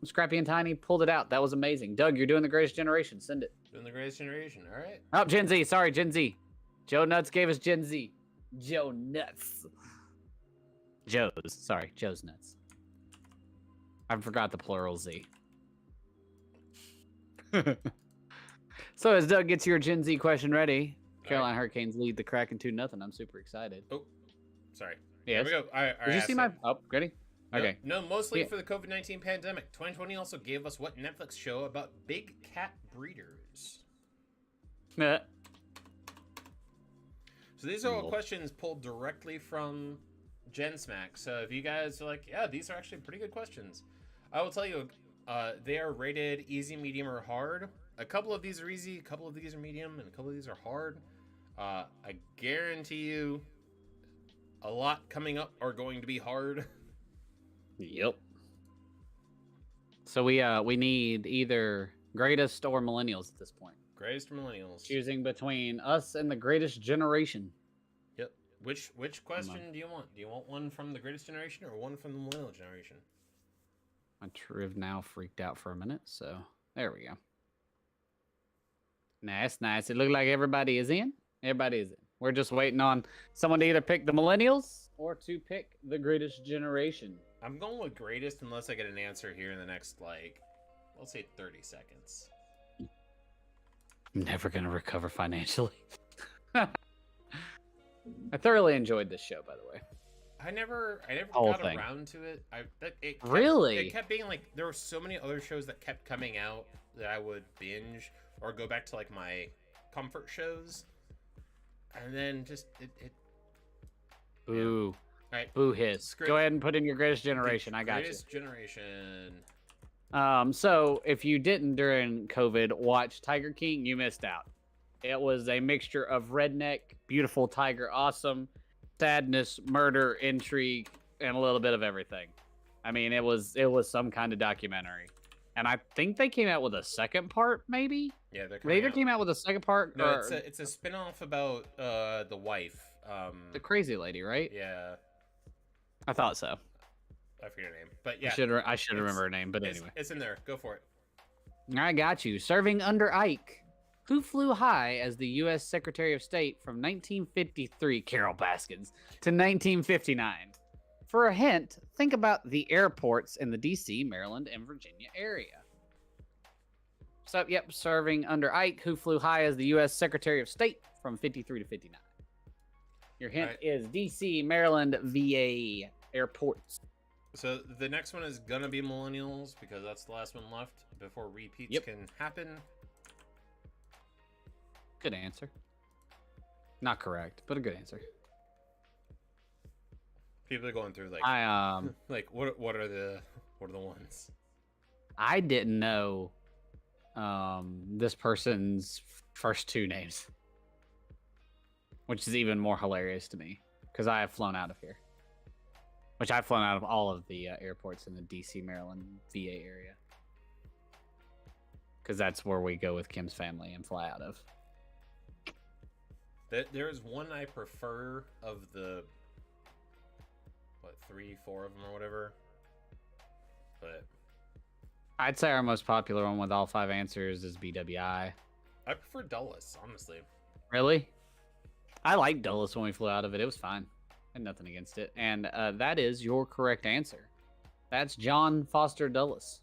Scrappy and Tiny pulled it out. That was amazing. Doug, you're doing the greatest generation. Send it. Doing the greatest generation. All right. Oh, Gen Z. Sorry, Gen Z. Joe Nuts gave us Gen Z. Joe Nuts. Joe's. Sorry, Joe's Nuts. I forgot the plural Z. So as Doug gets your Gen Z question ready, Carolina Hurricanes lead the Kraken 2-0. I'm super excited. Oh, sorry. Yes. Here we go. All right. Did you see my? Oh, ready? Okay. No, mostly Yeah. for the COVID-19 pandemic. 2020 also gave us what Netflix show about big cat breeders. Nah. So these are all Cool. questions pulled directly from gensmak. So if you guys are like, yeah, these are actually pretty good questions, I will tell you, they are rated easy, medium, or hard. A couple of these are easy, a couple of these are medium, and a couple of these are hard. I guarantee you, a lot coming up are going to be hard. Yep. So we need either greatest or millennials at this point. Greatest millennials. Choosing between us and the greatest generation. Yep. Which question do you want? Do you want one from the greatest generation or one from the millennial generation? My Triv now freaked out for a minute, so there we go. Nice, nice. It looked like everybody is in. Everybody is in. We're just waiting on someone to either pick the millennials or to pick the greatest generation. I'm going with greatest unless I get an answer here in the next, like, let's say 30 seconds. I'm never going to recover financially. I thoroughly enjoyed this show, by the way. I never Whole got thing. around to it. Really? It kept being like there were so many other shows that kept coming out that I would binge or go back to like my comfort shows, and then just it Boo. All right. Boo hiss. Go ahead and put in your greatest generation. I got you. Greatest generation. So if you didn't during COVID watch Tiger King, you missed out. It was a mixture of redneck, beautiful tiger, awesome, sadness, murder, intrigue, and a little bit of everything. I mean, it was some kind of documentary. And I think they came out with a second part, maybe? Yeah, they either came out with a second part No, or it's a spin-off about the wife. the crazy lady, right? Yeah. I thought so. I forget her name. But yeah. I should remember her name, but anyway. It's in there. Go for it. I got you. Serving under Ike, who flew high as the U.S. Secretary of State from 1953, Carol Baskins, to 1959? For a hint, think about the airports in the D.C., Maryland, and Virginia area. So, yep, serving under Ike, who flew high as the U.S. Secretary of State from 53 to 59. Your hint is D.C., Maryland, VA airports. So the next one is gonna be millennials because that's the last one left before repeats can happen. Good answer. Not correct, but a good answer. People are going through like like what are the ones? I didn't know this person's first two names, which is even more hilarious to me because I have flown out of here. Which I've flown out of all of the airports in the DC, Maryland, VA area. Because that's where we go with Kim's family and fly out of. There is one I prefer of the, 3, 4 of them or whatever. But I'd say our most popular one with all 5 answers is BWI. I prefer Dulles, honestly. Really? I liked Dulles when we flew out of it. It was fine. And nothing against it. And that is your correct answer. That's John Foster Dulles.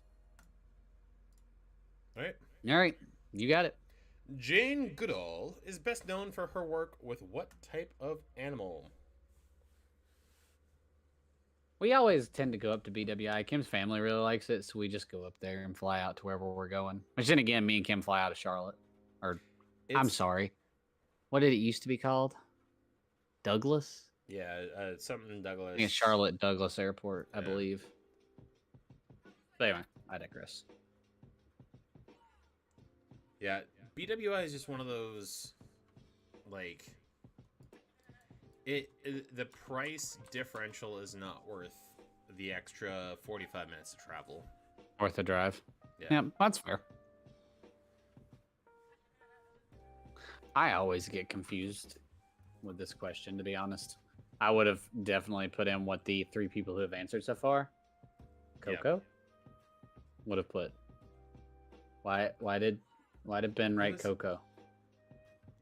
All right. All right. You got it. Jane Goodall is best known for her work with what type of animal? We always tend to go up to BWI. Kim's family really likes it, so we just go up there and fly out to wherever we're going. Which then again, me and Kim fly out of Charlotte. I'm sorry. What did it used to be called? Douglas? Yeah, something Douglas. I think it's Charlotte Douglas Airport, I believe. But anyway, I digress. Yeah, BWI is just one of those, like, the price differential is not worth the extra 45 minutes of travel. Worth the drive. Yeah, that's fair. I always get confused with this question, to be honest. I would have definitely put in what the 3 people who have answered so far. Coco would have put. Why did Ben write Coco?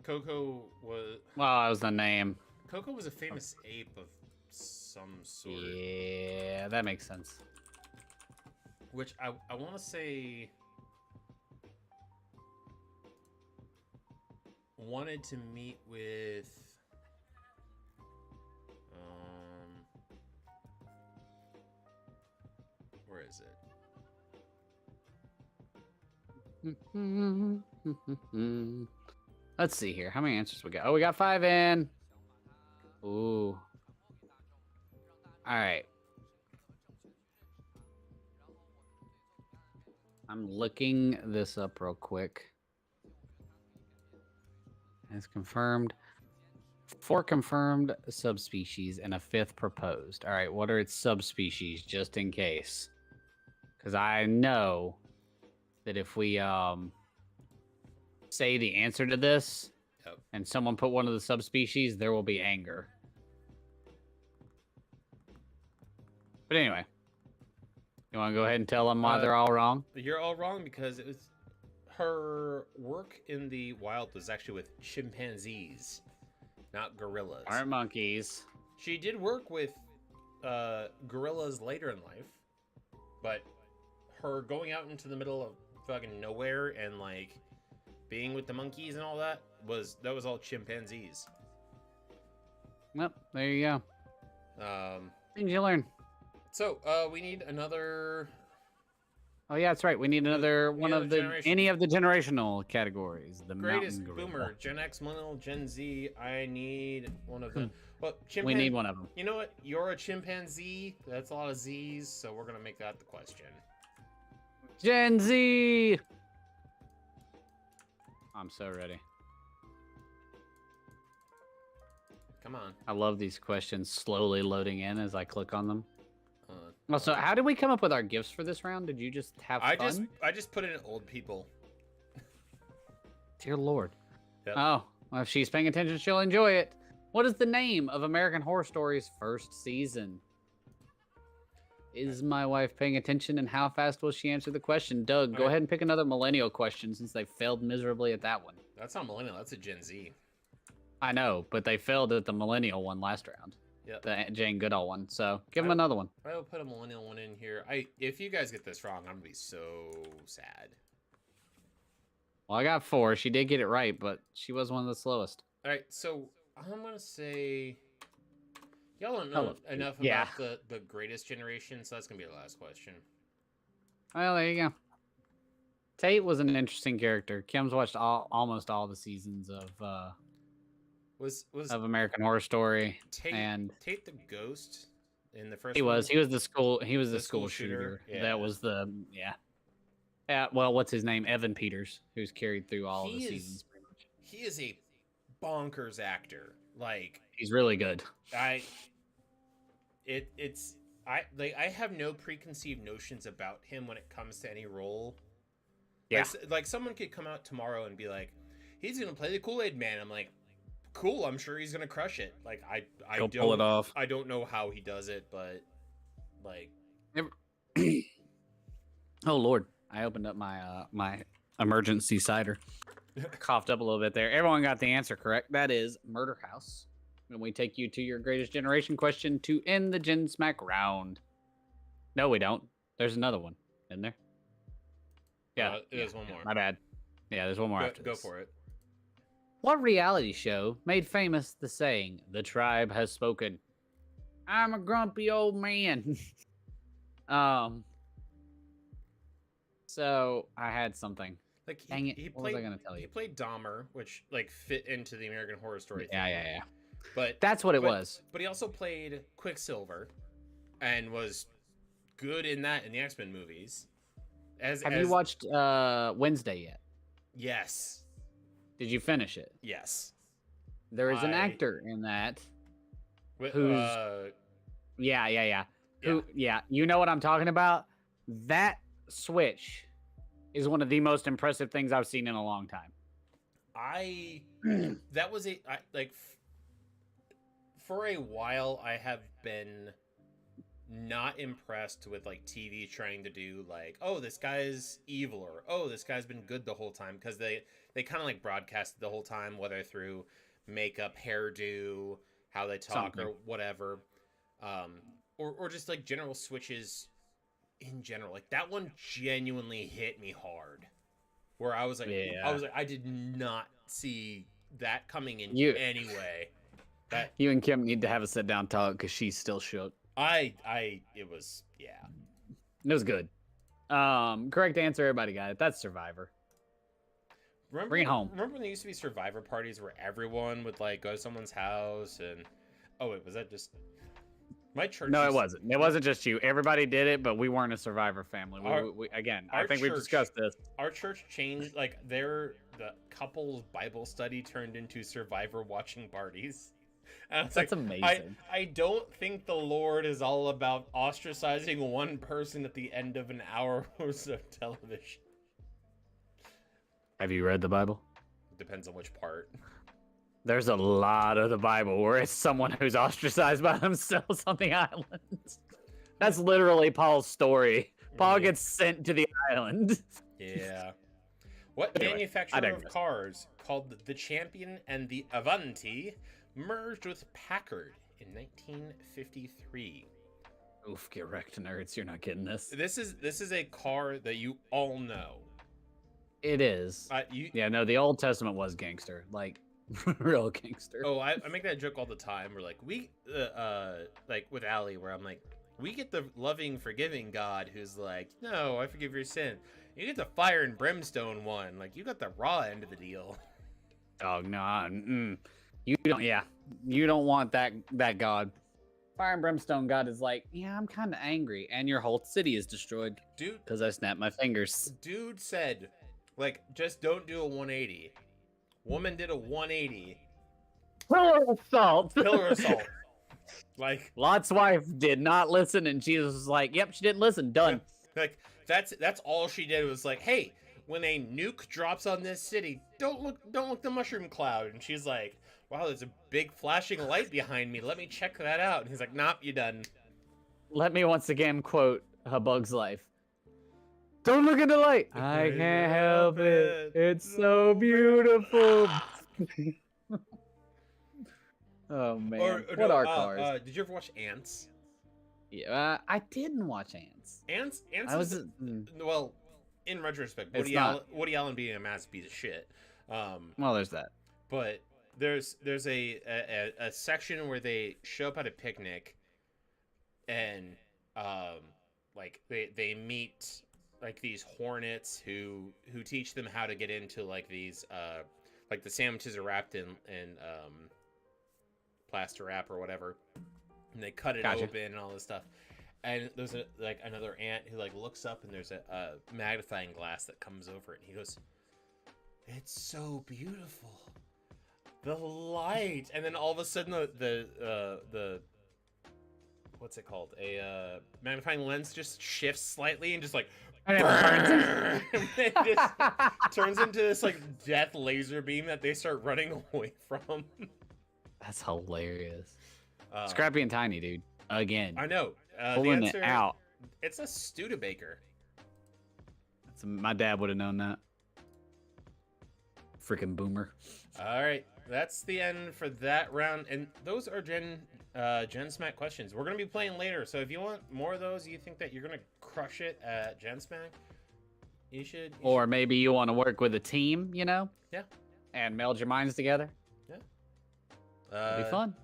Coco was. Well, that was the name. Coco was a famous ape of some sort. Yeah, that makes sense. Which I want to say wanted to meet with where is it? Let's see here. How many answers we got? Oh, we got 5 in. Ooh. All right. I'm looking this up real quick. As confirmed. 4 confirmed subspecies and a 5th proposed. All right, what are its subspecies, just in case? Because I know that if we say the answer to this, Yep. and someone put one of the subspecies, there will be anger. But anyway, you want to go ahead and tell them why they're all wrong? You're all wrong because it was her work in the wild was actually with chimpanzees, not gorillas. Aren't monkeys. She did work with gorillas later in life, but her going out into the middle of fucking nowhere and like being with the monkeys and all that was all chimpanzees. Yep, there you go. Things you learn. So we need another. Oh yeah, that's right. We need another one of the any of the generational categories. The greatest boomer, Gen X, Millennial, Gen Z. I need one of them. Well, we need one of them. You know what? You're a chimpanzee. That's a lot of Z's, so we're gonna make that the question. Gen Z. I'm so ready. Come on. I love these questions slowly loading in as I click on them. Also, how did we come up with our gifts for this round? Did you just have fun? I just put in old people. Dear Lord. Yep. Oh, well, if she's paying attention, she'll enjoy it. What is the name of American Horror Story's first season? Is my wife paying attention, and how fast will she answer the question? Doug, go ahead and pick another millennial question since they failed miserably at that one. That's not millennial. That's a Gen Z. I know, but they failed at the millennial one last round. Yep. The Jane Goodall one. So give them another one. I will put a millennial one in here. If you guys get this wrong, I'm gonna be so sad. Well, I got 4. She did get it right, but she was one of the slowest. All right, so I'm gonna say y'all don't know enough about the greatest generation, so that's gonna be the last question. Well, there you go. Tate was an interesting character. Kim's watched almost all the seasons of American Horror Story. Tate the ghost in the first he one? was the school shooter. Yeah. That was the well, what's his name? Evan Peters, who's carried through all of the seasons pretty much. He is a bonkers actor. Like, he's really good. I have no preconceived notions about him when it comes to any role. Yeah. Like someone could come out tomorrow and be like, he's gonna play the Kool-Aid Man. I'm like, cool, I'm sure he's gonna crush it. Like He'll pull it off. I don't know how he does it, but like oh Lord, I opened up my my emergency cider. Coughed up a little bit there. Everyone got the answer correct. That is Murder House. And we take you to your greatest generation question to end the Gen Smack round. No, we don't. There's another one, isn't there? Yeah, there's one more. My bad. Yeah, there's one more after this. Go for it. What reality show made famous the saying, "The tribe has spoken"? I'm a grumpy old man. So I had something. Like Dang it! What was I gonna tell you? He played Dahmer, which like fit into the American Horror Story. Yeah. But that's what it was. But he also played Quicksilver, and was good in that in the X-Men movies. Have you watched Wednesday yet? Yes. Did you finish it? Yes. There is an actor in that. Who's? Yeah. You know what I'm talking about? That switch is one of the most impressive things I've seen in a long time. That was for a while I have been not impressed with like TV trying to do like, oh, this guy's evil, or oh, this guy's been good the whole time, because they kind of like broadcast the whole time, whether through makeup, hairdo, how they talk, or whatever, or just like general switches in general. Like that one genuinely hit me hard, where I was like, I did not see that coming in You- anyway. That You and Kim need to have a sit down talk because she's still shook. it was, yeah. It was good. Correct answer. Everybody got it. That's Survivor. Bring it home. Remember when there used to be Survivor parties where everyone would like go to someone's house and oh wait, was that just my church? No, it wasn't. It wasn't just you. Everybody did it, but we weren't a Survivor family. Again, I think we've discussed this. Our church changed, like the couple's Bible study turned into Survivor watching parties. And That's amazing. I don't think the Lord is all about ostracizing one person at the end of an hour worth of television. Have you read the Bible? Depends on which part. There's a lot of the Bible where it's someone who's ostracized by themselves on the island. That's literally Paul's story. Paul gets sent to the island. Yeah. What Anyway, manufacturer of cars called the Champion and the Avanti merged with Packard in 1953? Oof, get wrecked, nerds. You're not getting this. This is a car that you all know. It is. Yeah, no, the Old Testament was gangster. Like, real gangster. Oh, I make that joke all the time. We're like, like with Allie, where I'm like, we get the loving, forgiving God who's like, no, I forgive your sin. You get the fire and brimstone one. Like, you got the raw end of the deal. Oh, no. You don't, yeah. You don't want that God. Fire and brimstone God is like, yeah, I'm kind of angry. And your whole city is destroyed. Dude. Because I snapped my fingers. Dude said, like, just don't do a 180. Woman did a 180. Pillar of salt. Pillar of salt. Like, Lot's wife did not listen, and Jesus was like, yep, she didn't listen. Done. Like, that's all she did was like, hey, when a nuke drops on this city, don't look the mushroom cloud. And she's like, wow, there's a big flashing light behind me. Let me check that out. And he's like, nope, you done. Let me once again quote A Bug's Life. Don't look at the light. I can't help it. It's so beautiful. Oh man, what are cars? Did you ever watch Ants? Yeah, I didn't watch Ants. Ants I was. Well, in retrospect, It's Woody Allen being a massive piece of shit. Well, there's that. But there's a section where they show up at a picnic, and like they meet like these hornets who teach them how to get into like these like the sandwiches are wrapped in plaster wrap or whatever, and they cut it open and all this stuff. And there's another ant who like looks up, and there's a magnifying glass that comes over it, and he goes, "It's so beautiful, the light." And then all of a sudden the what's it called? A magnifying lens just shifts slightly and just like it just turns into this like death laser beam that they start running away from. That's hilarious. Scrappy and Tiny, dude. Again. I know. Pulling it out. It's a Studebaker. My dad would have known that. Freaking boomer. All right. That's the end for that round. And those are GenSmack questions. We're going to be playing later. So if you want more of those, you think that you're going to crush it at GenSmack, you should. Or maybe you want to work with a team, you know? Yeah. And meld your minds together. Yeah. It'll be fun.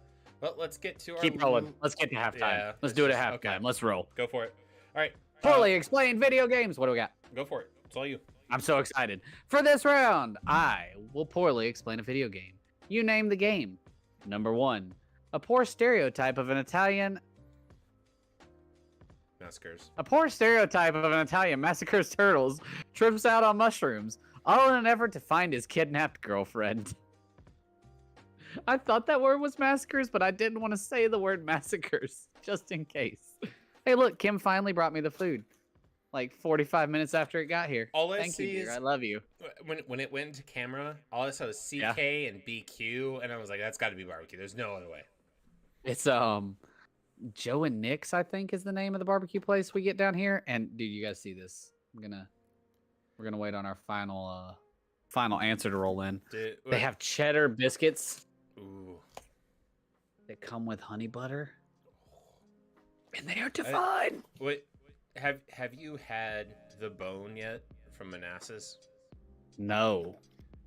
Well, let's get to Keep rolling. Let's get to halftime. Yeah, let's do it at halftime. okay. Let's roll. Go for it. All right. Poorly explained video games. What do we got? Go for it. It's all you. I'm so excited. For this round, I will poorly explain a video game. You name the game. Number 1. A poor stereotype of an Italian... Massacres. A poor stereotype of an Italian massacres turtles, trips out on mushrooms, all in an effort to find his kidnapped girlfriend. I thought that word was massacres, but I didn't want to say the word massacres, just in case. Hey, look, Kim finally brought me the food. Like 45 minutes after it got here. All I Thank see you, dear. is I love you. When it went into camera, all I saw was CK and BQ, and I was like, that's got to be barbecue. There's no other way. It's Joe and Nick's, I think, is the name of the barbecue place we get down here. And dude, you guys see this? We're gonna wait on our final answer to roll in. They have cheddar biscuits. Ooh. That come with honey butter. And they are divine. Wait, have you had the bone yet from Manassas? No.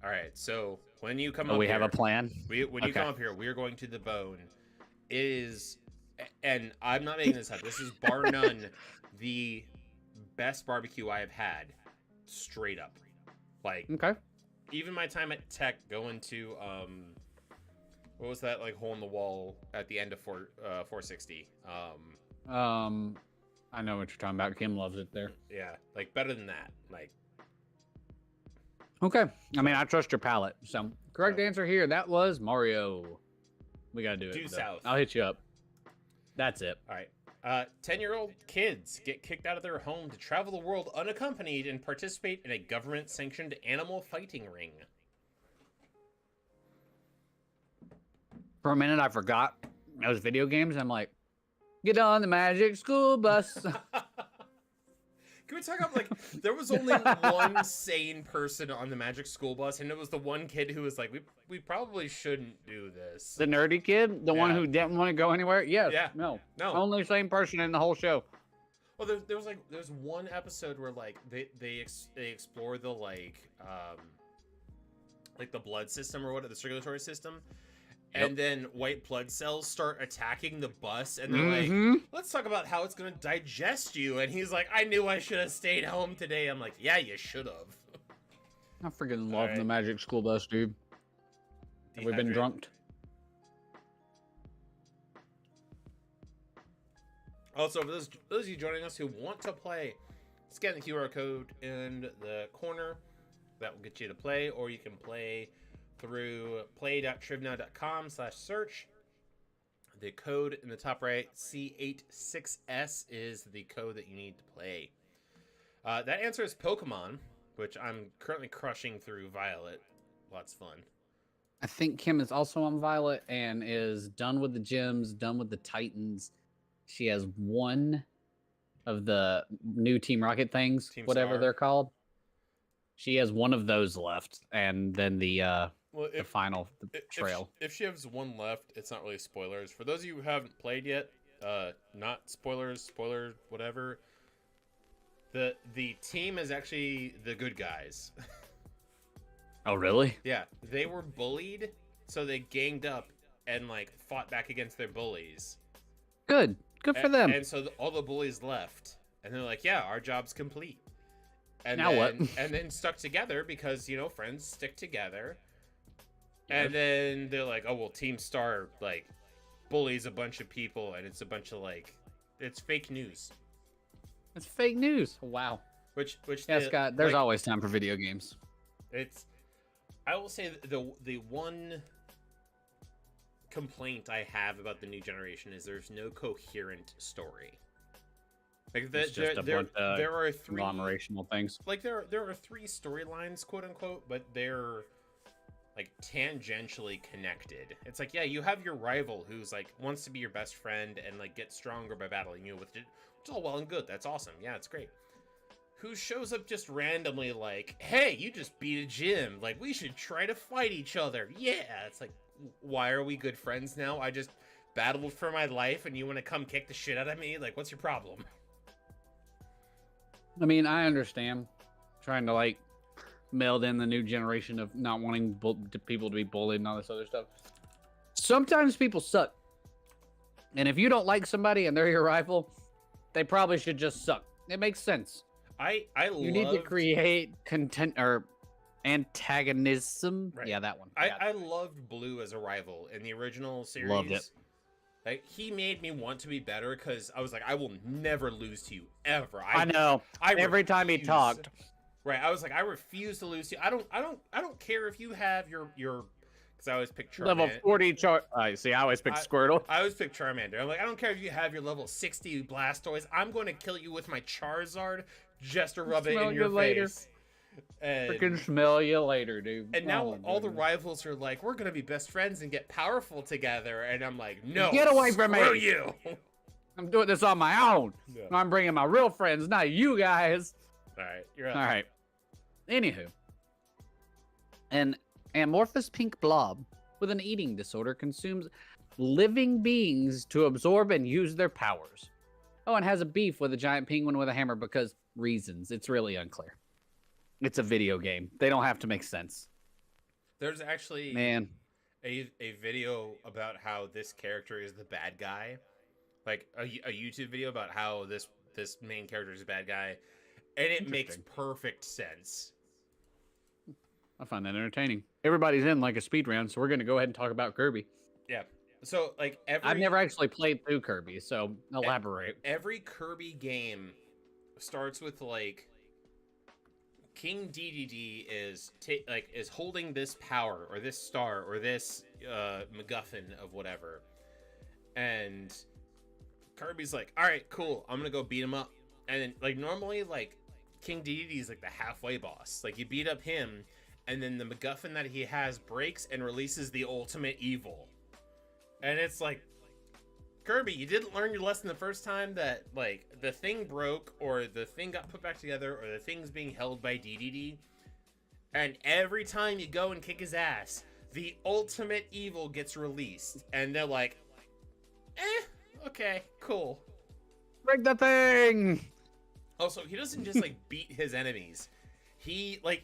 All right. So when you come Oh, up we here, have a plan. when you Okay. come up here, we are going to the Bone. It is, and I'm not making this up. This is bar none the best barbecue I have had, straight up. Like Okay. even my time at Tech going to what was that like hole in the wall at the end of 460? I know what you're talking about. Kim loves it there. Yeah, like better than that. Like Okay. I mean, I trust your palate. So, correct Okay. answer here. That was Mario. We gotta do it. Due though. south. I'll hit you up. That's it. all right. 10-year-old kids get kicked out of their home to travel the world unaccompanied and participate in a government-sanctioned animal fighting ring. For a minute, I forgot it was video games. I'm like, get on the magic school bus. Can we talk about like there was only one sane person on the Magic School Bus, and it was the one kid who was like, we probably shouldn't do this. The nerdy kid, the one Yeah. who didn't want to go anywhere. Yes. Yeah. No. No. Only same person in the whole show. Well, there's one episode where like they explore the like the blood system or what, the circulatory system. And then white blood cells start attacking the bus, and they're like, let's talk about how it's going to digest you. And he's like, I knew I should have stayed home today. I'm like, yeah, you should have. I freaking love the right. magic school bus, dude. Have we been Dehydrate. drunked? Also, for those of you joining us who want to play, scan the QR code in the corner. That will get you to play, or you can play through play.trivnow.com/search. The code in the top right, C86S, is the code that you need to play. That answer is Pokemon, which I'm currently crushing through Violet. Lots of fun. I think Kim is also on Violet and is done with the gyms, done with the Titans. She has one of the new Team Rocket things, Team whatever Star. they're called. She has one of those left, and then the Well, final trail. If she has one left, it's not really spoilers. For those of you who haven't played yet, not spoilers, whatever. The team is actually the good guys. Oh, really? Yeah, they were bullied, so they ganged up and like fought back against their bullies. Good. Good for them. And so all the bullies left, and they're like, "Yeah, our job's complete." And Now then, what? And then stuck together because friends stick together. And then they're like, "Oh well, Team Star like bullies a bunch of people, and it's a bunch of like, it's fake news." It's fake news. Wow. Which Yeah, the- Scott, there's like, always time for video games. It's, I will say the one complaint I have about the new generation is there's no coherent story. Like It's just a bunch of there are three conglomerational things. like there are three storylines, quote unquote, but they're like tangentially connected. It's like, yeah, you have your rival who's like wants to be your best friend and like get stronger by battling you with it. It's all well and good. That's awesome. Yeah, it's great. Who shows up just randomly like, hey, you just beat a gym. Like, we should try to fight each other. Yeah. It's like, why are we good friends now? I just battled for my life and you want to come kick the shit out of me? Like, what's your problem? I mean, I understand trying to like meld in the new generation of not wanting people to be bullied and all this other stuff. Sometimes people suck. And if you don't like somebody and they're your rival, they probably should just suck. It makes sense. You need to create content or antagonism. Right. Yeah, that one. I loved Blue as a rival in the original series. Loved it. Like, he made me want to be better because I was like, I will never lose to you ever. I know. Every time he refuse. talked. Right, I was like, I refuse to lose to you. I don't care if you have your because I always pick Charmander. Level 40 see, I always pick Squirtle. I always pick Charmander. I'm like, I don't care if you have your level 60 Blastoise. I'm going to kill you with my Charizard just to rub it Smell in you your later. face. And, Freaking smell you later, dude. and now Oh, all the goodness. rivals are like, we're gonna be best friends and get powerful together. And I'm like, no, Get away from me. screw you. I'm doing this on my own. Yeah. I'm bringing my real friends, not you guys. All right, you're up. All right. Anywho, an amorphous pink blob with an eating disorder consumes living beings to absorb and use their powers. Oh, and has a beef with a giant penguin with a hammer because reasons. It's really unclear. It's a video game. They don't have to make sense. There's actually Man, a video about how this character is the bad guy, like a YouTube video about how this main character is a bad guy, and it makes interesting. perfect sense. I find that entertaining. Everybody's in like a speed round, so we're going to go ahead and talk about Kirby. Yeah. So like I've never actually played through Kirby, so elaborate. every Kirby game starts with like King DDD is holding this power or this star or this MacGuffin of whatever, and Kirby's like, all right, cool, I'm gonna go beat him up. And then like normally like King DDD is like the halfway boss. Like you beat up him, and then the MacGuffin that he has breaks and releases the ultimate evil. And it's like, Kirby, you didn't learn your lesson the first time that like the thing broke or the thing got put back together or the thing's being held by DDD. And every time you go and kick his ass, the ultimate evil gets released. And they're like, okay, cool. Break the thing! Also, he doesn't just like beat his enemies. He like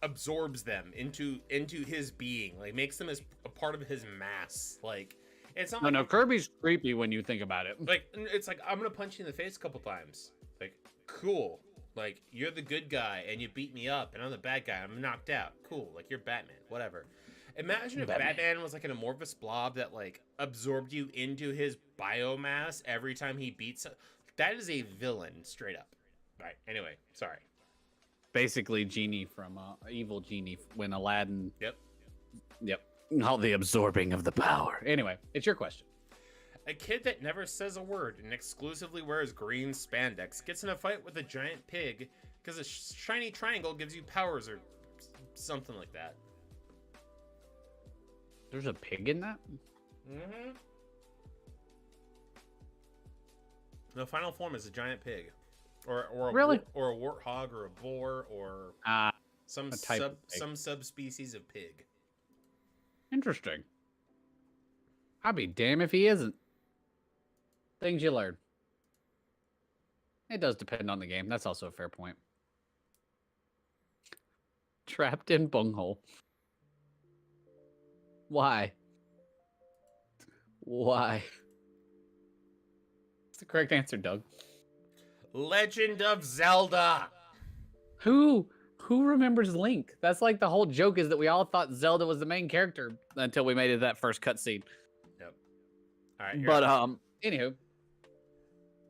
absorbs them into his being, like makes them as a part of his mass. Like it's not No, Kirby's creepy when you think about it. like it's like I'm gonna punch you in the face a couple times. Like cool. Like you're the good guy and you beat me up and I'm the bad guy. I'm knocked out. Cool. Like you're Batman. Whatever. Imagine if Batman was like an amorphous blob that like absorbed you into his biomass every time he beats. That is a villain, straight up. Right. Anyway, sorry. Basically, Genie from Evil Genie when Aladdin. Yep. All the absorbing of the power. Anyway, it's your question. A kid that never says a word and exclusively wears green spandex gets in a fight with a giant pig because a shiny triangle gives you powers or something like that. There's a pig in that? Mm-hmm. The final form is a giant pig. Or a Really? or a warthog or a boar or some subspecies of pig. Interesting. I'd be damned if he isn't. Things you learn. It does depend on the game. That's also a fair point. Trapped in bunghole. Why? Why? What's the correct answer, Doug? Legend of Zelda. Who remembers Link? That's like the whole joke is that we all thought Zelda was the main character until we made it that first cutscene. Yep. All right. But anywho,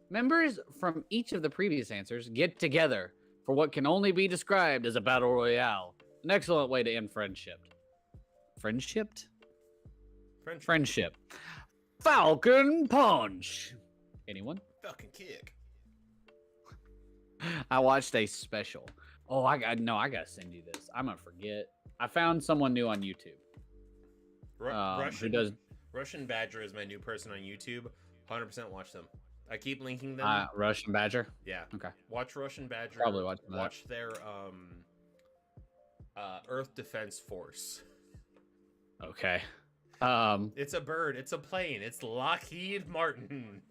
members from each of the previous answers get together for what can only be described as a battle royale. An excellent way to end friendship. Friendship. Falcon Punch. Anyone? Falcon Kick. I watched a special. Oh, I gotta send you this. I'm gonna forget. I found someone new on YouTube. Russian Badger is my new person on YouTube. 100% watch them. I keep linking them. Russian Badger. Yeah. Okay. Watch Russian Badger. Probably watch that. Watch their Earth Defense Force. Okay. It's a bird. It's a plane. It's Lockheed Martin.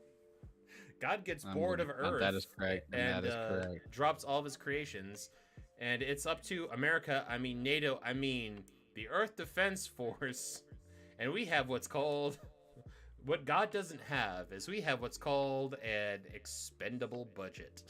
God gets bored of Earth. That is correct. And that is correct. drops all of his creations. And it's up to America, I mean NATO, I mean the Earth Defense Force. And we have what's called... What God doesn't have is we have what's called an expendable budget.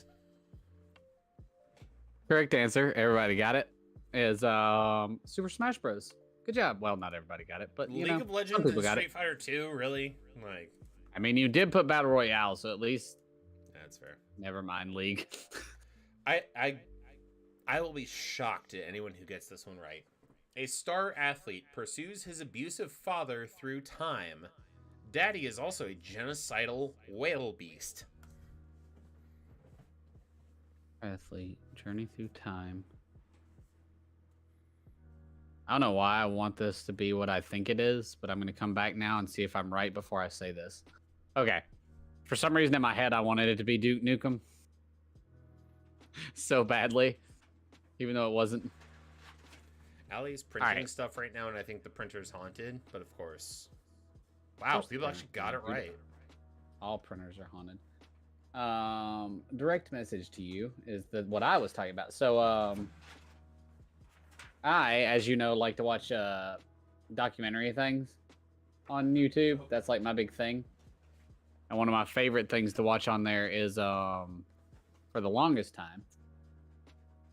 Correct answer. Everybody got it. Is Super Smash Bros. Good job. Well, not everybody got it, but League of Legends and Street Fighter 2, really? Like, I mean, you did put Battle Royale, so at least that's fair. Never mind, League. I will be shocked at anyone who gets this one right. A star athlete pursues his abusive father through time. Daddy is also a genocidal whale beast. Athlete, journey through time. I don't know why I want this to be what I think it is, but I'm going to come back now and see if I'm right before I say this. Okay. For some reason in my head, I wanted it to be Duke Nukem. So badly. Even though it wasn't. Allie's printing stuff right now, and I think the printer's haunted, but of course... Wow, people actually got it right. All printers are haunted. Direct message to you is what I was talking about. So, I, as you know, like to watch documentary things on YouTube. That's like my big thing. And one of my favorite things to watch on there is for the longest time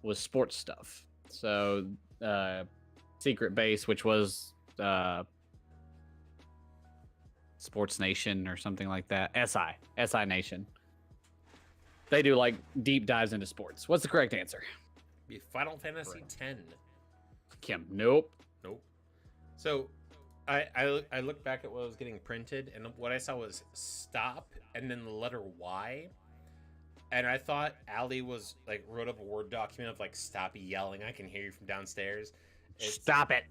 was sports stuff. So Secret Base, which was Sports Nation or something like that. SI Nation. They do like deep dives into sports. What's the correct answer? Be Final Fantasy X. Kim. Nope. Nope. So I looked back at what was getting printed, and what I saw was stop and then the letter Y. And I thought Allie was like wrote up a Word document of like stop yelling, I can hear you from downstairs. Stop it.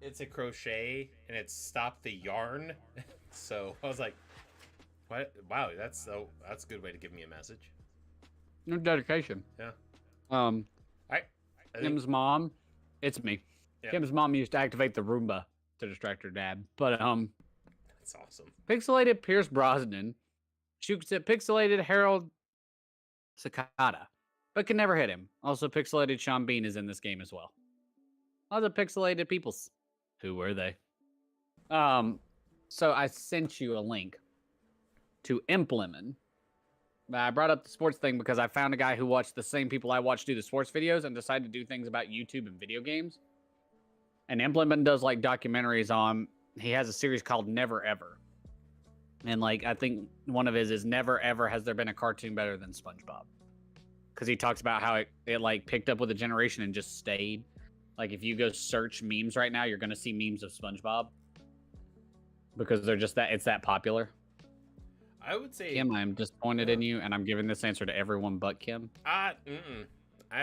It's a crochet and it's stop the yarn. So I was like, what? Wow, that's a good way to give me a message. No dedication. Yeah. I Kim's mom, it's me. Yeah. Kim's mom used to activate the Roomba to distract her dad. But that's awesome. Pixelated Pierce Brosnan shoots at pixelated Harold Sakata, but can never hit him. Also, pixelated Sean Bean is in this game as well. Other pixelated peoples. Who were they? So I sent you a link to Implement. I brought up the sports thing because I found a guy who watched the same people I watch do the sports videos and decided to do things about YouTube and video games. And Implement does like documentaries on. He has a series called Never Ever. And like I think one of his is Never Ever Has There Been a Cartoon Better Than SpongeBob. Because he talks about how it like picked up with a generation and just stayed. Like if you go search memes right now, you're gonna see memes of SpongeBob. Because they're just it's that popular. I would say Kim, I'm disappointed in you, and I'm giving this answer to everyone but Kim. I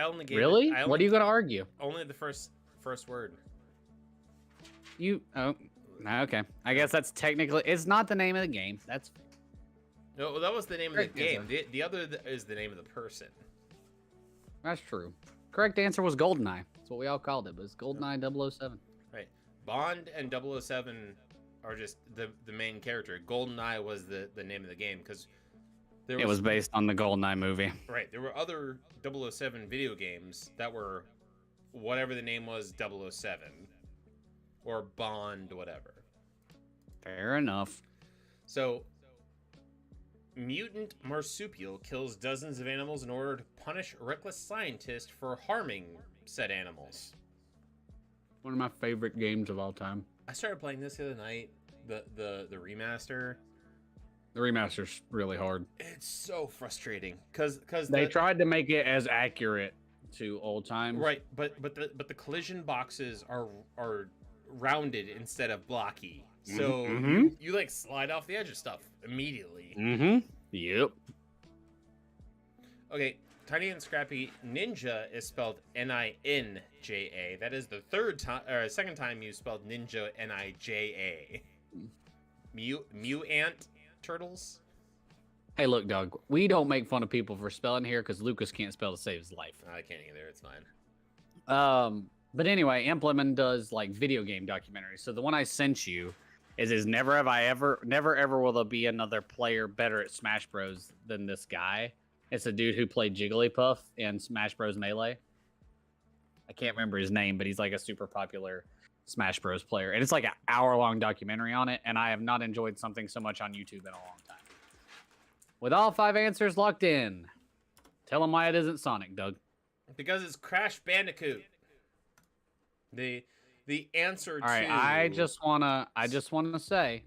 only gave Really? It, What are you gonna argue? Only the first word. Okay. I guess that's technically it's not the name of the game. That's No, well, that was the name of the game. The other is the name of the person. That's true. Correct answer was GoldenEye. That's what we all called it. But it's GoldenEye 007. Right. Bond and 007 are just the main character. GoldenEye was the name of the game because it was based on the GoldenEye movie. Right. There were other 007 video games that were whatever the name was 007 or Bond, whatever. Fair enough. So, mutant marsupial kills dozens of animals in order to punish a reckless scientist for harming said animals. One of my favorite games of all time. I started playing this the other night, the remaster. The remaster's really hard. It's so frustrating because they tried to make it as accurate to old times. Right, but the collision boxes are rounded instead of blocky. So you like slide off the edge of stuff immediately. Yep. Okay, Tiny and Scrappy Ninja is spelled Ninja. That is the second time you spelled ninja Nija. Ant turtles. Hey, look, Doug. We don't make fun of people for spelling here because Lucas can't spell to save his life. I can't either. It's fine. But anyway, Implement does like video game documentaries. So the one I sent you is never ever will there be another player better at Smash Bros than this guy. It's a dude who played Jigglypuff in Smash Bros Melee. I can't remember his name, but he's like a super popular Smash Bros player. And it's like an hour-long documentary on it, and I have not enjoyed something so much on YouTube in a long time. With all 5 answers locked in, tell them why it isn't Sonic, Doug. Because it's Crash Bandicoot. The answer all right, to... I just wanna say,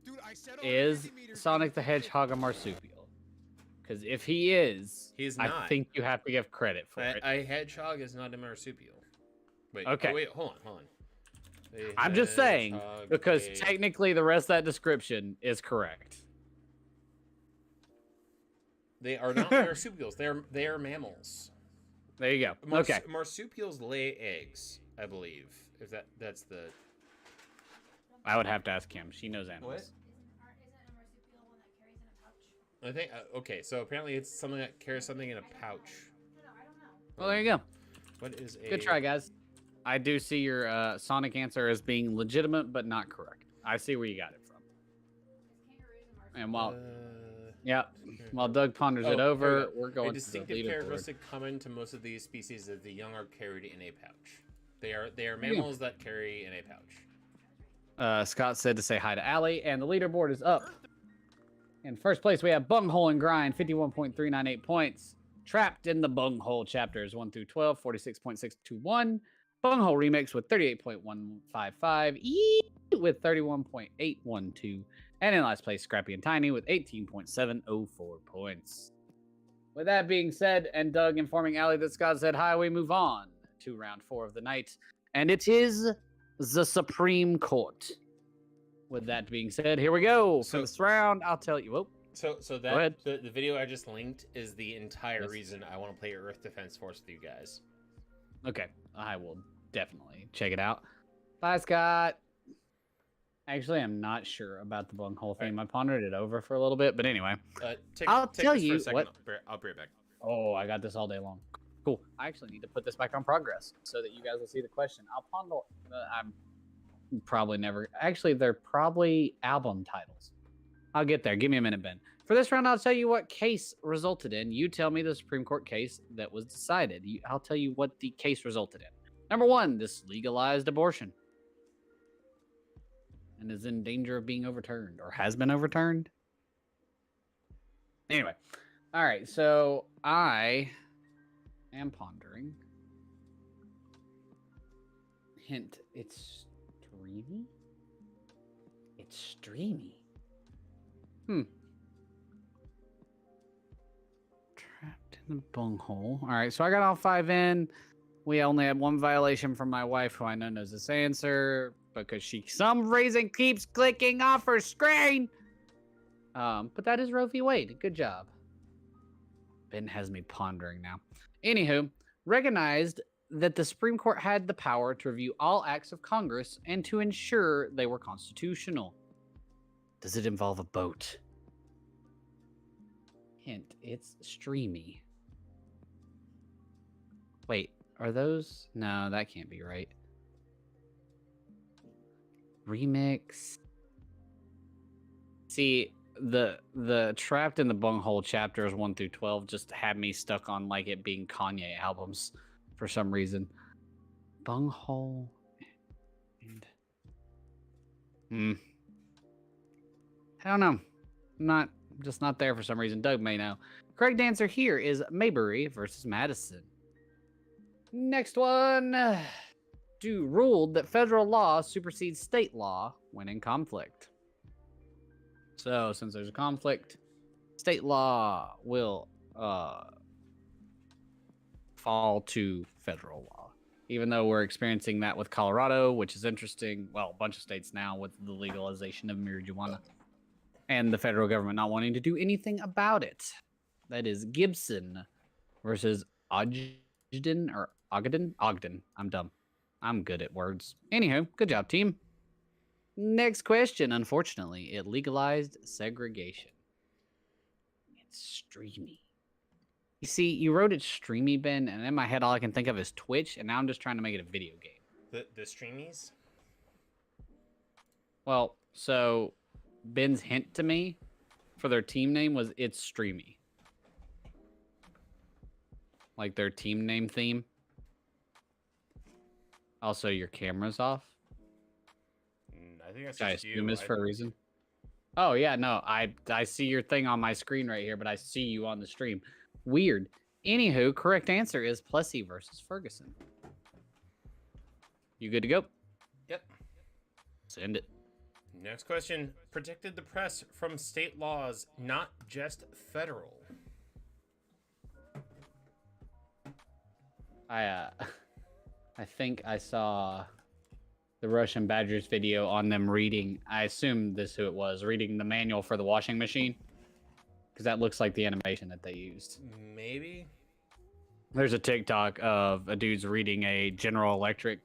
Dude, I said is Sonic the Hedgehog a marsupial? Because if he is, he's not. I think you have to give credit for it. A hedgehog is not a marsupial. Wait. Okay. Oh, wait. Hold on. I'm just saying because technically the rest of that description is correct. They are not marsupials. They are mammals. There you go. Okay. Marsupials lay eggs, I believe. If that's the. I would have to ask Kim. She knows animals. What? I think okay. So apparently it's something that carries something in a pouch. Well, there you go. What is a? Good try, guys. I do see your Sonic answer as being legitimate, but not correct. I see where you got it from. And while, yeah, While Doug ponders it here we over, go. we're A going to the distinctive leaderboard. characteristic common to most of these species is the young are carried in a pouch. They are mammals that carry in a pouch. Scott said to say hi to Allie, and the leaderboard is up. In first place, we have Bunghole and Grind, 51.398 points. Trapped in the Bunghole chapters 1 through 12, 46.621. Bunghole Remix with 38.155. With 31.812. And in last place, Scrappy and Tiny with 18.704 points. With that being said, and Doug informing Allie that Scott said hi, we move on to round 4 of the night. And it is the Supreme Court. With that being said, here we go. For this round, I'll tell you. Whoa. So that the video I just linked is the entire reason I want to play Earth Defense Force with you guys. Okay, I will definitely check it out. Bye, Scott. Actually, I'm not sure about the bunghole theme. I pondered it over for a little bit, but anyway, I'll tell you what. I'll be right back. Oh, I got this all day long. Cool. I actually need to put this back on progress so that you guys will see the question. I'll ponder. I'm probably never. Actually, they're probably album titles. I'll get there. Give me a minute, Ben. For this round, I'll tell you what case resulted in. You tell me the Supreme Court case that was decided. I'll tell you what the case resulted in. Number 1, this legalized abortion and is in danger of being overturned or has been overturned. Anyway, all right, so I am pondering. Hint, it's streamy? It's streamy. Trapped in the bunghole. All right, so I got all 5 in. We only had 1 violation from my wife, who I know knows this answer, because she, some reason, keeps clicking off her screen. But that is Roe v. Wade. Good job. Ben has me pondering now. Anywho, recognized that the Supreme Court had the power to review all acts of Congress and to ensure they were constitutional. Does it involve a boat? Hint, it's streamy. Wait, are those? No, that can't be right. Remix. See, the Trapped in the Bunghole chapters 1 through 12 just had me stuck on like it being Kanye albums for some reason. Bunghole and I don't know. Just not there for some reason. Doug may know. Correct answer here is Maybury versus Madison. Next one. Ruled that federal law supersedes state law when in conflict. So, since there's a conflict, state law will fall to federal law. Even though we're experiencing that with Colorado, which is interesting. Well, a bunch of states now with the legalization of marijuana. And the federal government not wanting to do anything about it. That is Gibson versus Ogden or Ogden? Ogden. I'm dumb. I'm good at words. Anywho, good job, team. Next question. Unfortunately, it legalized segregation. It's streamy. You see, you wrote it streamy, Ben, and in my head, all I can think of is Twitch, and now I'm just trying to make it a video game. The streamies? Well, so Ben's hint to me for their team name was It's Streamy. Like their team name theme. Also, your camera's off. I think that's I just assume you. is for a reason. Oh, yeah, no. I see your thing on my screen right here, but I see you on the stream. Weird. Anywho, correct answer is Plessy versus Ferguson. You good to go? Yep. Send it. Next question. Protected the press from state laws, not just federal. I think I saw the Russian Badgers video on them reading, I assume this is who it was, reading the manual for the washing machine. Because that looks like the animation that they used. Maybe? There's a TikTok of a dude's reading a General Electric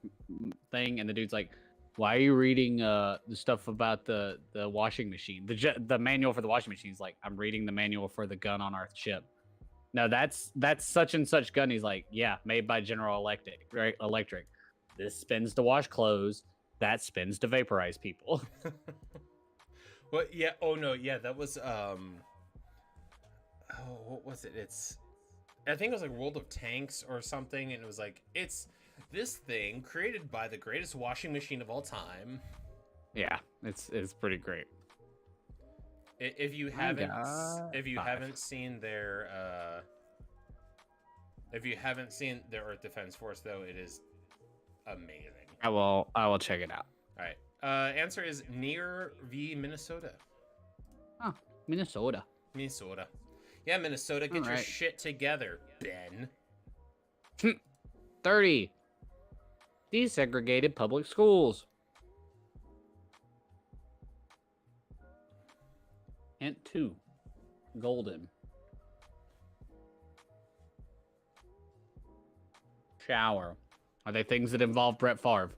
thing, and the dude's like, why are you reading the stuff about the washing machine? The manual for the washing machine. He's like, I'm reading the manual for the gun on our ship. No, that's such and such gun. He's like, yeah, made by General Electric. Right? Electric. This spins to wash clothes. That spins to vaporize people. Well, yeah. Oh no, yeah. That was oh, what was it? I think it was like World of Tanks or something, and it was like, it's this thing created by the greatest washing machine of all time. Yeah, it's pretty great. If you I haven't, got if you 5. haven't seen their, if you haven't seen their Earth Defense Force, though, it is amazing. I will check it out. All right. Answer is near v Minnesota. Oh, Minnesota. Minnesota. Yeah, Minnesota, get All your right. shit together, Ben. 30. Desegregated public schools. Hint 2. Golden. Shower. Are they things that involve Brett Favre?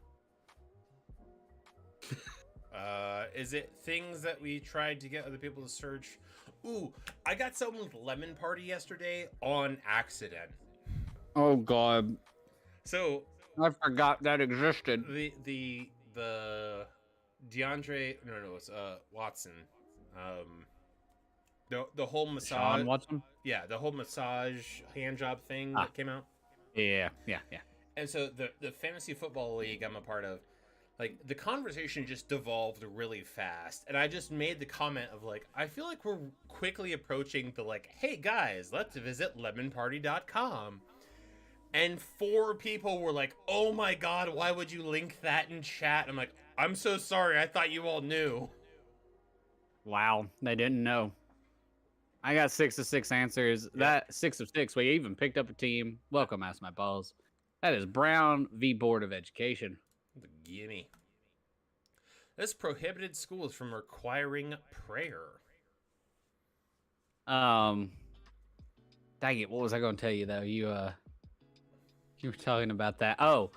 Is it things that we tried to get other people to search? Ooh, I got someone's lemon party yesterday on accident. Oh God, So I forgot that existed. the DeAndre it's Watson. The whole massage, Sean Watson? yeah, the whole massage hand job thing that came out. Yeah. And so the fantasy football league I'm a part of, like, the conversation just devolved really fast, and I just made the comment of, like, I feel like we're quickly approaching the, like, hey guys, let's visit lemonparty.com. And 4 people were like, oh my god, why would you link that in chat? I'm like, I'm so sorry, I thought you all knew. Wow, they didn't know. I got 6 of 6 answers. Yeah. That 6 of 6. We even picked up a team. Welcome, Ask My Balls. That is Brown v. Board of Education. Gimme. This prohibited schools from requiring prayer. Dang it, what was I going to tell you though? You were talking about that. Oh,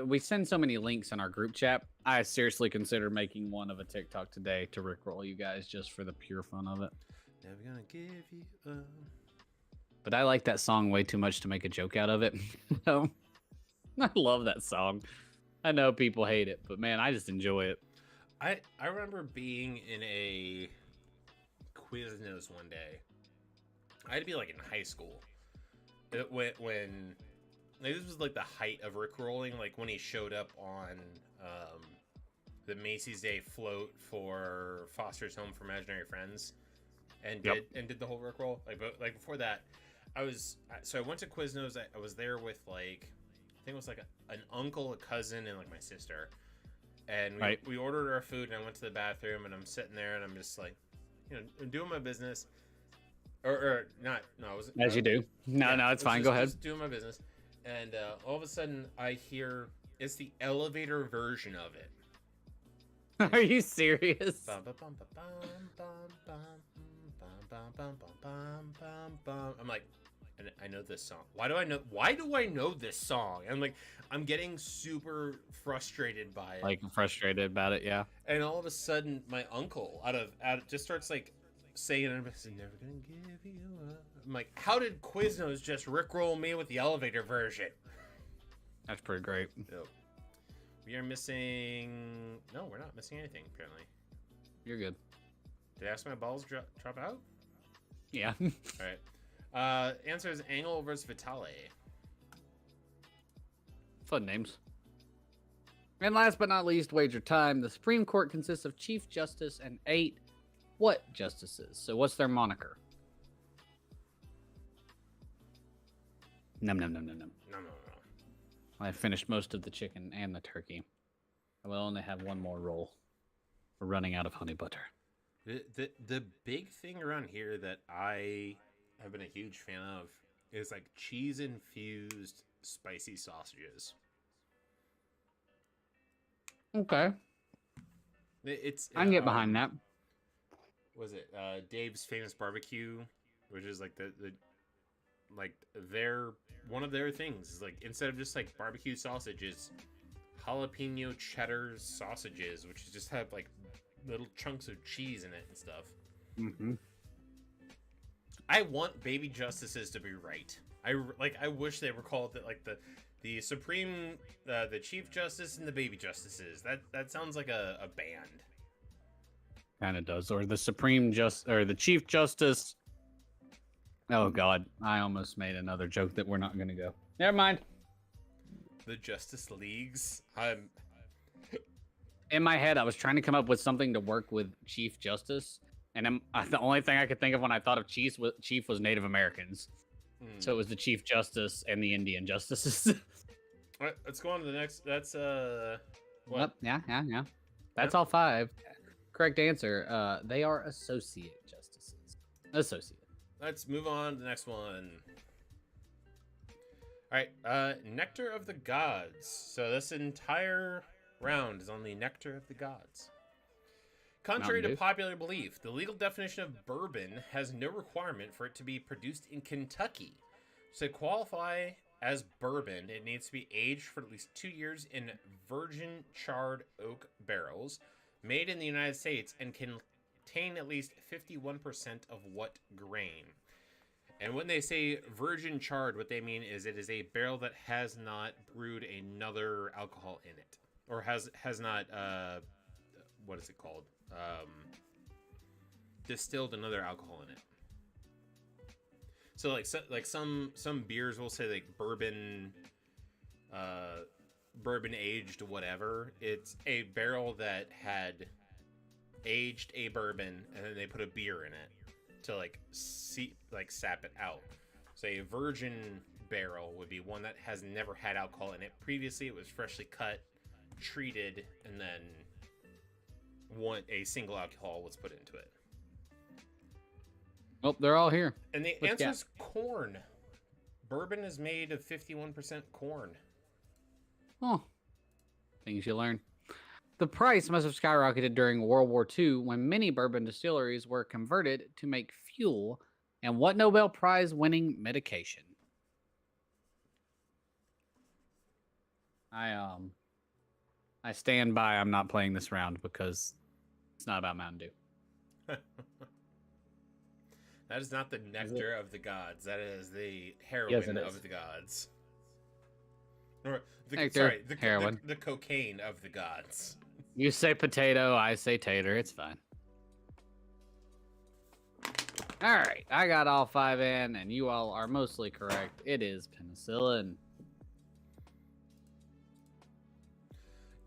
we send so many links in our group chat. I seriously consider making one of a TikTok today to rickroll you guys just for the pure fun of it. Never gonna give you up. But I like that song way too much to make a joke out of it. So, I love that song. I know people hate it, but man, I just enjoy it. I remember being in a Quiznos one day. I had to be like in high school. When like, this was like the height of rickrolling, like when he showed up on the Macy's Day float for Foster's Home for Imaginary Friends, and did the whole rickroll. But before that, I went to Quiznos. I was there with, like, I think it was like an uncle, a cousin, and like my sister. And we ordered our food, and I went to the bathroom, and I'm sitting there, and I'm just like, doing my business. Or not, no, I wasn't. As you do. No, it's fine. Go ahead. Just doing my business. And all of a sudden, I hear, it's the elevator version of it. Are you serious? Bum, bum, bum, bum, bum, bum, bum, bum, bum, bum, bum, bum. I'm like, I know this song. Why do I know this song? And I'm like, I'm getting super frustrated by it. Like, frustrated about it, yeah. And all of a sudden, my uncle out of just starts like saying, "I'm never gonna give you up." I'm like, how did Quiznos just rickroll me with the elevator version? That's pretty great. Yep. We are missing. No, we're not missing anything. Apparently, You're good. did I ask my balls drop out? Yeah. All right. Answer is Angle versus Vitale. Fun names. And last but not least, wager time. The Supreme Court consists of Chief Justice and 8 what justices? So what's their moniker? Num. No. I finished most of the chicken and the turkey. I will only have one more roll. We're running out of honey butter. The big thing around here that I have been a huge fan of is like cheese infused spicy sausages. Okay. It's I can get behind that. Was it Dave's Famous Barbecue, which is like the like their one of their things is like, instead of just like barbecue sausages, jalapeno cheddar sausages, which just have like little chunks of cheese in it and stuff. Mm-hmm. I want baby justices to be right. I wish they were called like the supreme, the chief justice and the baby justices. That sounds like a band. Kind of does. Or the Supreme Just or the Chief Justice Oh God, I almost made another joke that we're not gonna go. Never mind. The Justice Leagues. I'm In my head, I was trying to come up with something to work with Chief Justice, and the only thing I could think of when I thought of Chief was Native Americans. So it was the Chief Justice and the Indian Justices. All right, let's go on to the next. That's Yep, yeah. That's all 5. Correct answer. They are associate justices. Associate. Let's move on to the next one. All right, Nectar of the Gods. So this entire round is on the Nectar of the Gods. Contrary to popular belief, the legal definition of bourbon has no requirement for it to be produced in Kentucky. To qualify as bourbon, it needs to be aged for at least 2 years in virgin charred oak barrels, made in the United States, and contain at least 51% of what grain. And when they say virgin charred, what they mean is it is a barrel that has not brewed another alcohol in it, or has not what is it called? Distilled another alcohol in it. So like some beers will say like bourbon aged whatever. It's a barrel that had aged a bourbon and then they put a beer in it to sap it out. So a virgin barrel would be one that has never had alcohol in it previously. It was freshly cut, treated, and then a single alcohol was put into it. Oh, they're all here. And the answer is corn. Bourbon is made of 51% corn. Oh, things you learn. The price must have skyrocketed during World War II when many bourbon distilleries were converted to make fuel and what Nobel Prize winning medication? I stand by I'm not playing this round because it's not about Mountain Dew. That is not the nectar of the gods. That is the heroin of the gods. Or heroin. The cocaine of the gods. You say potato, I say tater. It's fine. All right, I got all 5 in, and you all are mostly correct. It is penicillin.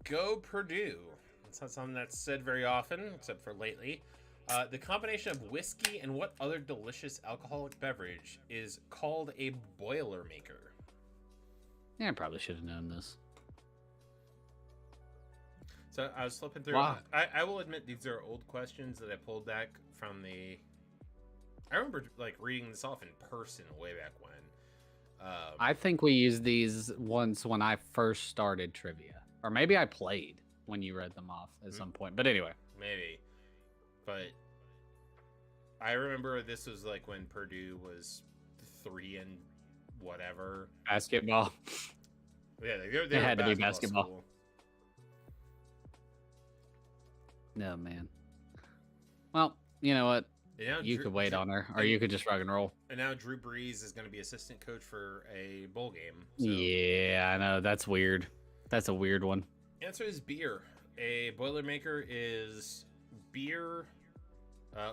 Go Purdue. That's not something that's said very often, except for lately. The combination of whiskey and what other delicious alcoholic beverage is called a Boilermaker? Yeah, I probably should have known this. So I was flipping through. Wow. I will admit these are old questions that I pulled back from the. I remember reading this off in person way back when. I think we used these once when I first started trivia, or maybe I played when you read them off at some point. But anyway, maybe. But I remember this was when Purdue was 3 and whatever. Basketball. Yeah, they had to be basketball. School. No, man. Well, you know what? You could wait on her, or you could just rock and roll. And now Drew Brees is going to be assistant coach for a bowl game. So. Yeah, I know. That's weird. That's a weird one. Answer is beer. A Boilermaker is beer,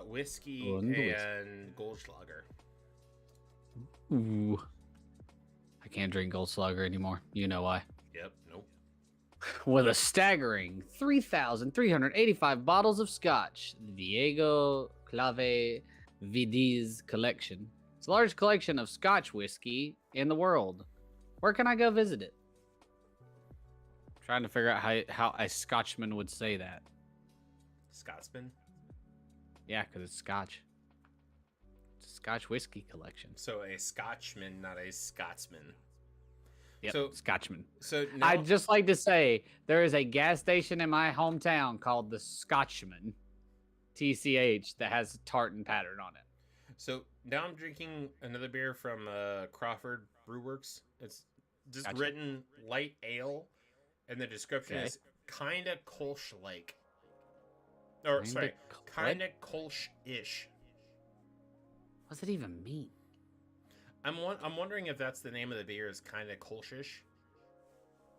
whiskey, and Goldschlager. Ooh. I can't drink Goldschlager anymore. You know why. Yep, nope. With a staggering 3,385 bottles of scotch, the Diego Clave Vidiz collection. It's the largest collection of scotch whiskey in the world. Where can I go visit it? I'm trying to figure out how a Scotchman would say that. Scotsman? Yeah, because it's scotch. It's a scotch whiskey collection. So a Scotchman, not a Scotsman. Yep, so, Scotchman. So now... I'd just like to say there is a gas station in my hometown called the Scotchman, TCH, that has a tartan pattern on it. So now I'm drinking another beer from Crawford Brewworks. It's just written light ale, and the description is kind of Kolsch-like. Or, sorry, kind of Kolsch-ish. What does it even mean? I'm wondering if that's the name of the beer is kind of Kolsch-ish.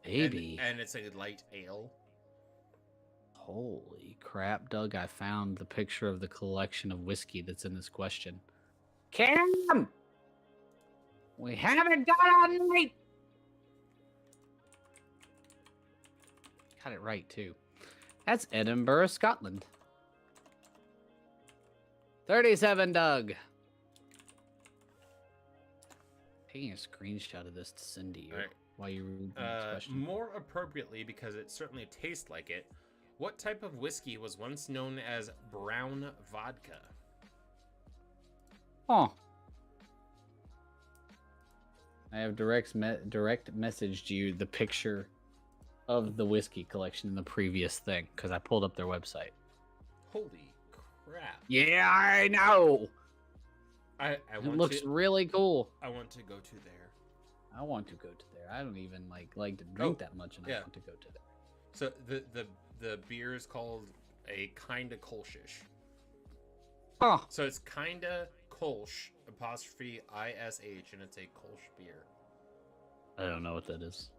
Maybe. And it's a light ale. Holy crap, Doug. I found the picture of the collection of whiskey that's in this question. Cam! We haven't got on right. Got it right too. That's Edinburgh, Scotland. 37, Doug. Taking a screenshot of this to send to you while you read the next question. More appropriately, because it certainly tastes like it, what type of whiskey was once known as brown vodka? Oh. I have direct messaged you the picture of the whiskey collection in the previous thing because I pulled up their website. Holy crap! Yeah, I know. It looks really cool. I want to go to there. I want to go to there. I don't even like to drink that much, and I want to go to there. So the beer is called a kinda Kolshish. Oh. So it's kinda Kolsch apostrophe ISH, and it's a Kolsch beer. I don't know what that is.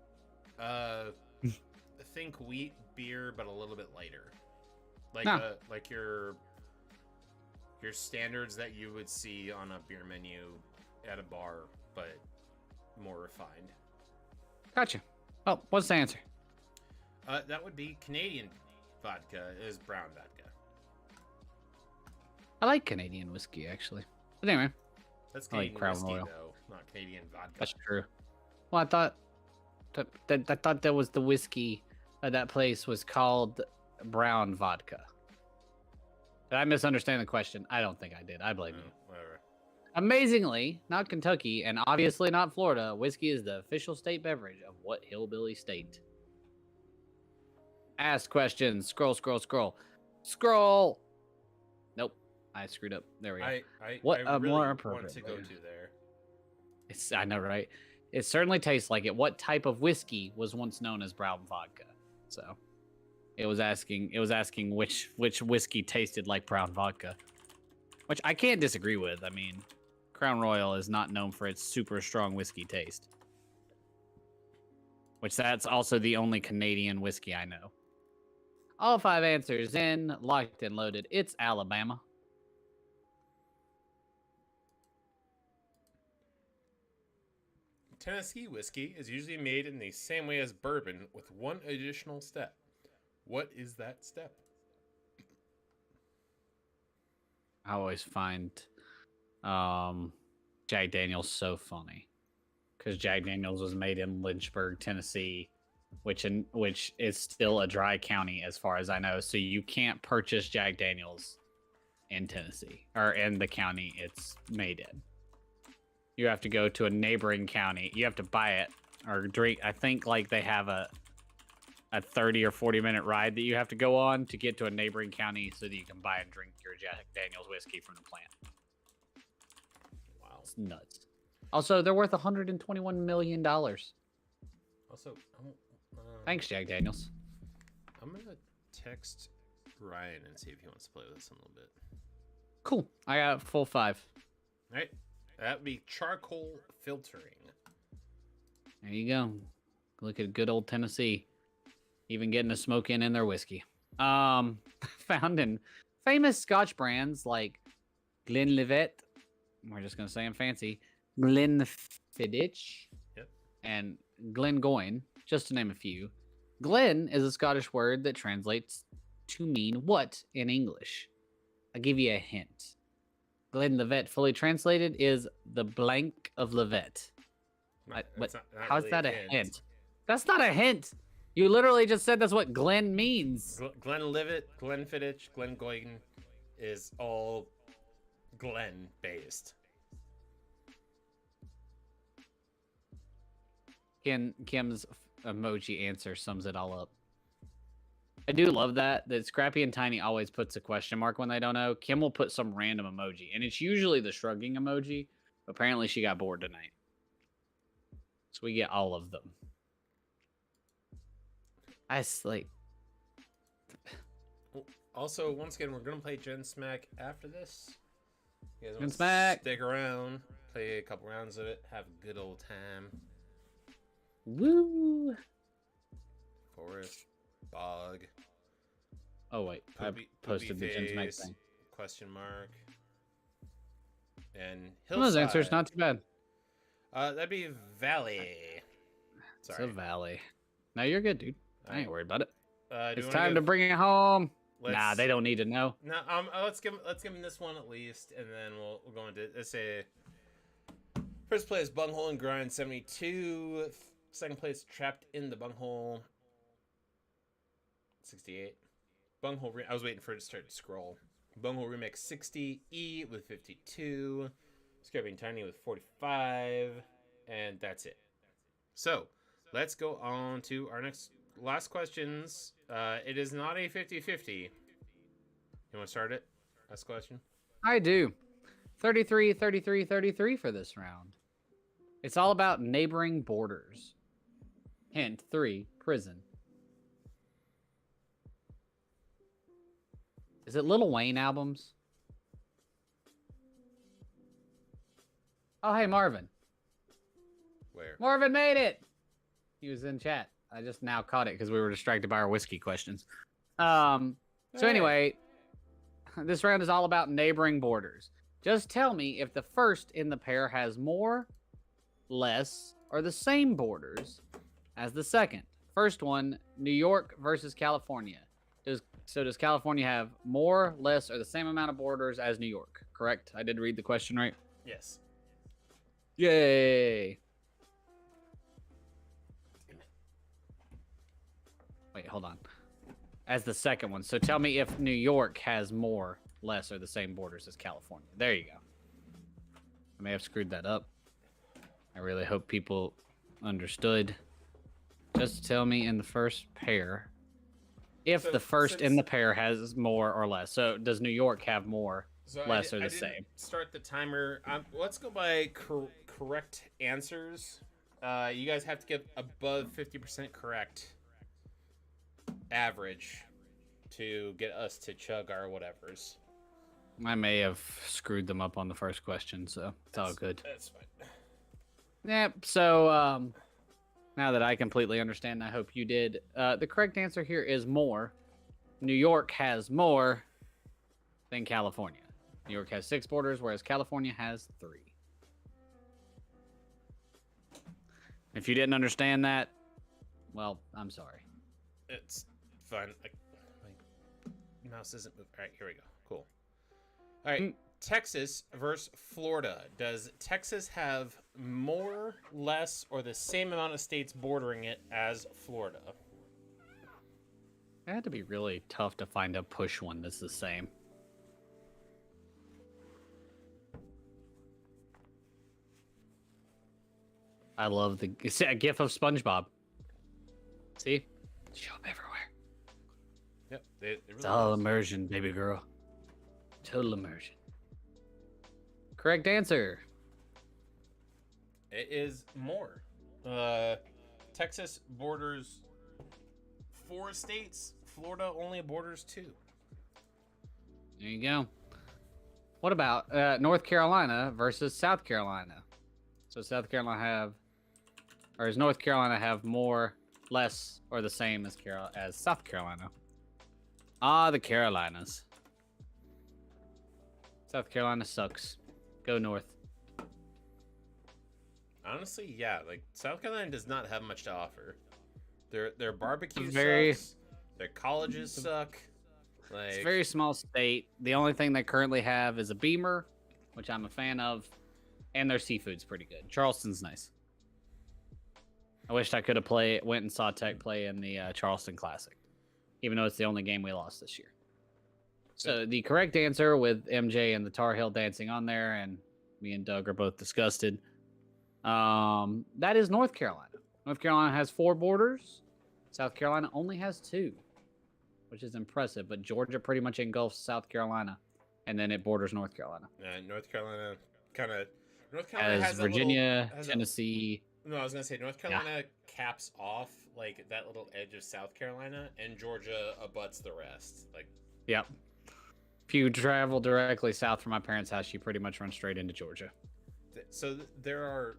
Think wheat beer, but a little bit lighter, like your standards that you would see on a beer menu at a bar, but more refined. Gotcha. Oh, what's the answer? That would be Canadian vodka is brown vodka. I like Canadian whiskey actually. But anyway, that's Canadian Crown whiskey Royal. though, not Canadian vodka. That's true. Well, I thought that was the whiskey at that place was called brown vodka. Did I misunderstand the question? I don't think I did. I blame you. Whatever. Amazingly, not Kentucky, and obviously not Florida, whiskey is the official state beverage of what hillbilly state? Ask questions. Scroll. Scroll. Nope. I screwed up. There we go. I what I really more want to go appropriate? to there. I know, right? It certainly tastes like it. What type of whiskey was once known as brown vodka? So, it was asking which whiskey tasted like brown vodka, which I can't disagree with. I mean, Crown Royal is not known for its super strong whiskey taste, which that's also the only Canadian whiskey I know. All 5 answers in, locked and loaded. It's Alabama. Tennessee whiskey is usually made in the same way as bourbon with one additional step. What is that step? I always find Jack Daniels so funny because Jack Daniels was made in Lynchburg, Tennessee, which is still a dry county as far as I know. So you can't purchase Jack Daniels in Tennessee or in the county it's made in. You have to go to a neighboring county. You have to buy it or drink. I think like they have a 30 or 40-minute ride that you have to go on to get to a neighboring county so that you can buy and drink your Jack Daniels whiskey from the plant. Wow. It's nuts. Also, they're worth $121 million. Also, Thanks, Jack Daniels. I'm going to text Ryan and see if he wants to play with us a little bit. Cool. I got full 5. All right. That would be charcoal filtering. There you go. Look at good old Tennessee. Even getting a smoke in their whiskey. Found in famous Scotch brands like Glenlivet. We're just going to say them fancy. Glenfiddich. Yep. And Glengoyne, just to name a few. Glen is a Scottish word that translates to mean what in English? I'll give you a hint. Glenlivet, fully translated, is the blank of Levet. How's really that a hint? That's not a hint. You literally just said that's what Glen means. Glenlivet, Glenfiddich, Glengoyne is all Glen based. Kim's emoji answer sums it all up. I do love that Scrappy and Tiny always puts a question mark when they don't know. Kim will put some random emoji, and it's usually the shrugging emoji. Apparently, she got bored tonight. So we get all of them. Also, once again, we're going to play Gensmak after this. You guys want Gensmak. to stick around, play a couple rounds of it, have a good old time. Woo! Forest, bog. Oh, wait. I posted the Gensmak thing. Question mark. And Those answers hillside. not too bad. That'd be Valley. It's a Sorry. valley. No, you're good, dude. I ain't worried about it. Do It's you wanna time to give- bring it home. Nah, let's- they don't need to know. No, let's give him this one at least, and then we'll go into. Let's say first place Bunghole and Grind 72. Second place Trapped in the Bunghole 68. Bunghole. I was waiting for it to start to scroll. Bunghole Remix 60. E with 52. Scrubbing Tiny with 45, and that's it. So let's go on to our last questions. It is not a 50-50. You want to start it? Last question. I do. 33, 33, 33 for this round. It's all about neighboring borders. Hint 3, prison. Is it Lil Wayne albums? Oh, hey, Marvin. Where? Marvin made it. He was in chat. I just now caught it because we were distracted by our whiskey questions. So anyway, this round is all about neighboring borders. Just tell me if the first in the pair has more, less, or the same borders as the second. First one, New York versus California. Does California have more, less, or the same amount of borders as New York? Correct? I did read the question right. Yes. Yay! Wait, hold on. As the second one. So tell me if New York has more, less, or the same borders as California. There you go. I may have screwed that up. I really hope people understood. Just tell me in the first pair if So the first in since- the pair has more or less. So does New York have more, So less, or I the didn't same? Start the timer. Let's go by correct answers. You guys have to get above 50% correct average to get us to chug our whatevers. I may have screwed them up on the first question, so it's all good. That's fine. Yep. So now that I completely understand, I hope you did. The correct answer here is more. New York has more than California. New York has 6 borders, whereas California has 3. If you didn't understand that, well, I'm sorry. It's fun. My mouse isn't moving. All right, here we go. Cool. All right, Texas versus Florida. Does Texas have more, less, or the same amount of states bordering it as Florida? It had to be really tough to find a push one that's the same. I love it's a gif of SpongeBob. See? Show up everywhere. Yep, it really It's all is. immersion, baby girl. Total immersion. Correct answer. It is more. Texas borders 4 states. Florida only borders 2. There you go. What about North Carolina versus South Carolina? So South Carolina does North Carolina have more, less, or the same as South Carolina? Ah, the Carolinas. South Carolina sucks. Go north. Honestly, yeah. Like South Carolina does not have much to offer. Their barbecue Very- sucks. Their colleges suck. Like It's a very small state. The only thing they currently have is a Beamer, which I'm a fan of, and their seafood's pretty good. Charleston's nice. I wished I could have went and saw Tech play in the Charleston Classic, even though it's the only game we lost this year. So the correct answer, with MJ and the Tar Heel dancing on there, and me and Doug are both disgusted, that is North Carolina. North Carolina has 4 borders. South Carolina only has 2, which is impressive. But Georgia pretty much engulfs South Carolina, and then it borders North Carolina. North Carolina kind of. North Carolina As has that Virginia, little, has that- Tennessee. No, I was gonna say North Carolina caps off like that little edge of South Carolina, and Georgia abuts the rest. Like, Yep. If you travel directly south from my parents' house, you pretty much run straight into Georgia. there are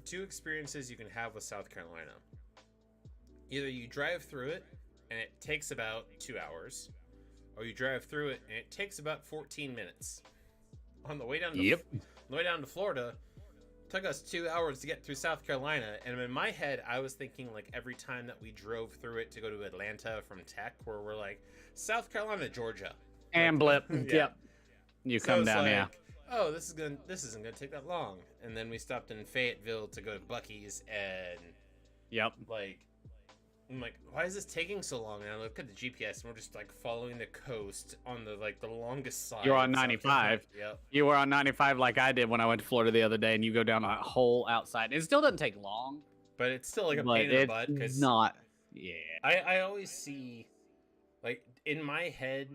2 experiences you can have with South Carolina. Either you drive through it and it takes about 2 hours, or you drive through it and it takes about 14 minutes. On the way down to Yep. on the way down to Florida, took us 2 hours to get through South Carolina, and in my head, I was thinking like every time that we drove through it to go to Atlanta from Tech, where we're like South Carolina, Georgia, And like, blip. yeah. Yep. You So come it's down, like, yeah. oh, this isn't gonna take that long, and then we stopped in Fayetteville to go to Buc-ee's, and Yep. like, I'm like, why is this taking so long? And I look at the GPS, and we're just like following the coast on the longest side. You're on of South 95. Carolina. Yep. You were on 95 like I did when I went to Florida the other day, and you go down a whole outside. It still doesn't take long. But it's still like a but pain in the it's butt because not. Yeah. I always see, like, in my head,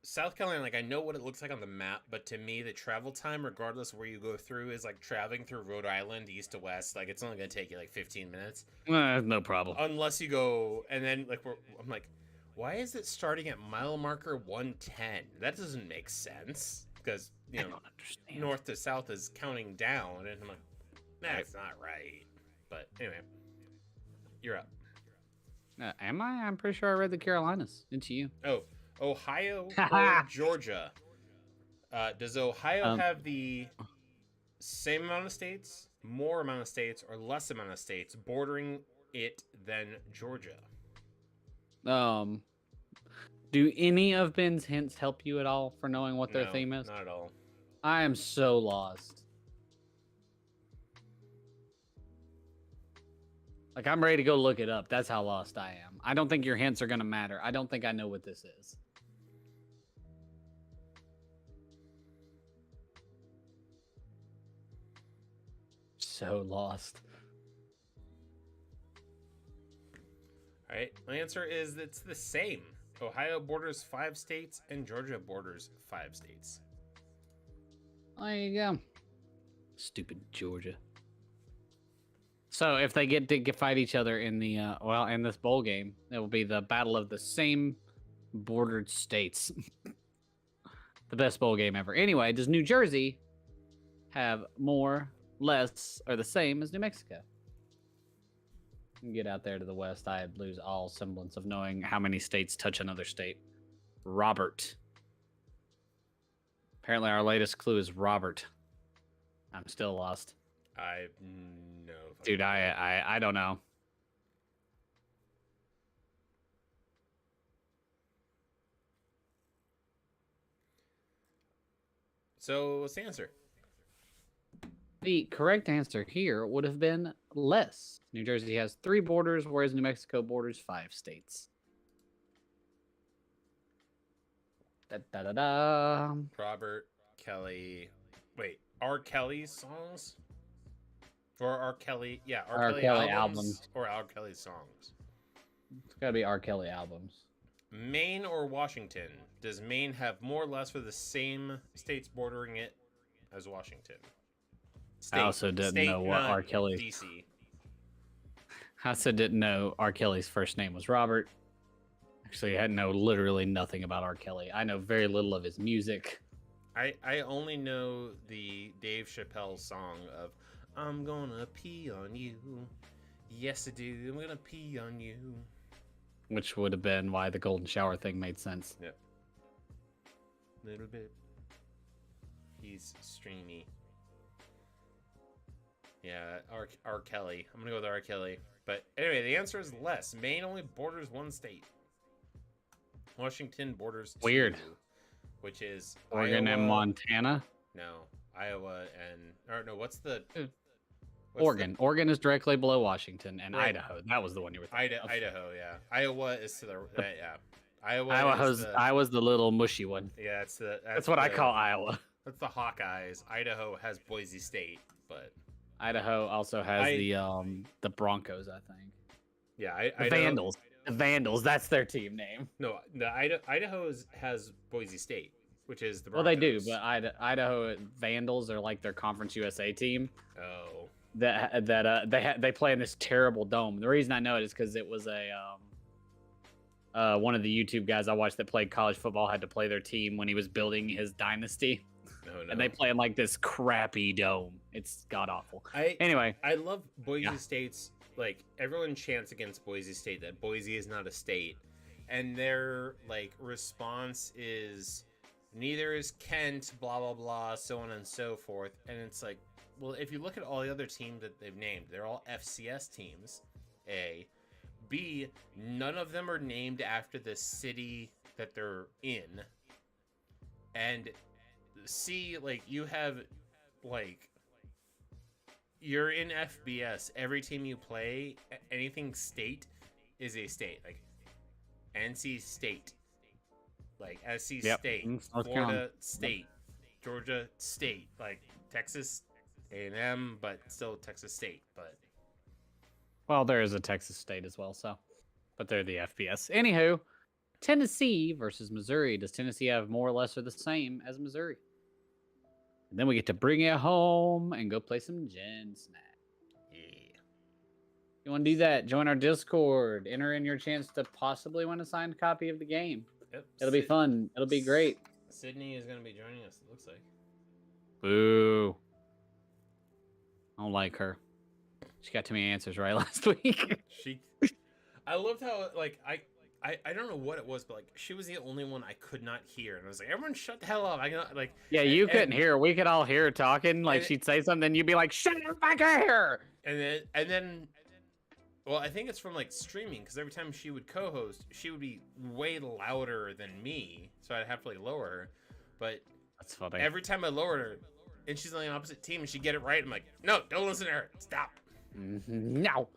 South Carolina, like, I know what it looks like on the map, but to me, the travel time, regardless of where you go through, is like traveling through Rhode Island, east to west. Like, it's only going to take you like 15 minutes. No problem. Unless you go, and then, like, I'm like, why is it starting at mile marker 110? That doesn't make sense. Because, you I know, don't understand. north to south is counting down, and I'm like, that's not right. But anyway, you're up. Am I? I'm pretty sure I read the Carolinas. Into you. Oh, Ohio or Georgia? Does Ohio have the same amount of states, more amount of states, or less amount of states bordering it than Georgia? Do any of Ben's hints help you at all for knowing what their No, theme is? not at all. I am so lost. Like, I'm ready to go look it up. That's how lost I am. I don't think your hints are going to matter. I don't think I know what this is. So lost. All right, my answer is it's the same. Ohio borders 5 states and Georgia borders 5 states. There you go. Stupid Georgia. So if they get to fight each other in the in this bowl game, it will be the battle of the same bordered states. The best bowl game ever. Anyway, does New Jersey have more, less, or the same as New Mexico? Get out there to the west. I lose all semblance of knowing how many states touch another state. Robert. Apparently, our latest clue is Robert. I'm still lost. I know. Dude, I don't know. So what's the answer? The correct answer here would have been less. New Jersey has 3 borders, whereas New Mexico borders 5 states. Da da da da. Robert Kelly. Wait, R. Kelly's songs? Or R. Kelly? Yeah, R. Kelly albums. Or R. Kelly songs. It's got to be R. Kelly albums. Maine or Washington? Does Maine have more or less for the same states bordering it as Washington? I also didn't know what R. Kelly. DC. I also didn't know R. Kelly's first name was Robert. Actually, I know literally nothing about R. Kelly. I know very little of his music. I only know the Dave Chappelle song of I'm gonna pee on you. Yes, I do. I'm gonna pee on you. Which would have been why the golden shower thing made sense. Yep. Little bit. He's streamy. Yeah, R. Kelly. I'm gonna go with R. Kelly. But anyway, the answer is less. Maine only borders 1 state. Washington borders 2. Weird. Which is Oregon Iowa, and Montana. No, Iowa and what's the Oregon. Oregon is directly below Washington, and Right. Idaho. That was the one you were thinking of. Idaho, yeah. Iowa is to the yeah. Iowa's the little mushy one. Yeah, it's That's what I call Iowa. That's the Hawkeyes. Idaho has Boise State, but Idaho also has the Broncos, I think. yeah, The Vandals. The Vandals. That's their team name. No, the Idaho has Boise State, which is the Well, Broncos. they do, but Idaho Vandals are like their Conference USA team. Oh, They play in this terrible dome. The reason I know it is because it was one of the YouTube guys I watched that played college football had to play their team when he was building his dynasty, no. and they play in like this crappy dome. It's god awful. I Anyway, love Boise Yeah. State's, like, everyone chants against Boise State that Boise is not a state, and their like response is neither is Kent, blah blah blah, so on and so forth, and it's like, well, if you look at all the other teams that they've named, they're all FCS teams. A, B, none of them are named after the city that they're in, and C, like you have, like, you're in FBS. Every team you play, anything state, is a state. Like NC State, like SC State, North Florida Carolina. State, Georgia State, like Texas A&M, but still Texas State. But Well, there is a Texas State as well, so, but they're the FBS. Anywho, Tennessee versus Missouri. Does Tennessee have more or less or the same as Missouri? And then we get to bring it home and go play some gensmak. yeah, You want to do that? Join our Discord. Enter in your chance to possibly win a signed copy of the game. yep. It'll be fun. It'll be great. Sydney is going to be joining us. It looks like. Boo. I don't like her. She got too many answers right last week. I loved how, like, I don't know what it was, but like she was the only one I could not hear, and I was like, everyone shut the hell up. I cannot, like. Yeah, you couldn't and, hear her. We could all hear her talking. Like and- she'd say something, and you'd be like, "Shut up, I can hear." And then, well, I think it's from like streaming, because every time she would co-host, she would be way louder than me, so I'd have to like lower her. But That's funny. every time I lowered her, and she's on the opposite team, and she'd get it right, I'm like, no, don't listen to her. Stop. No.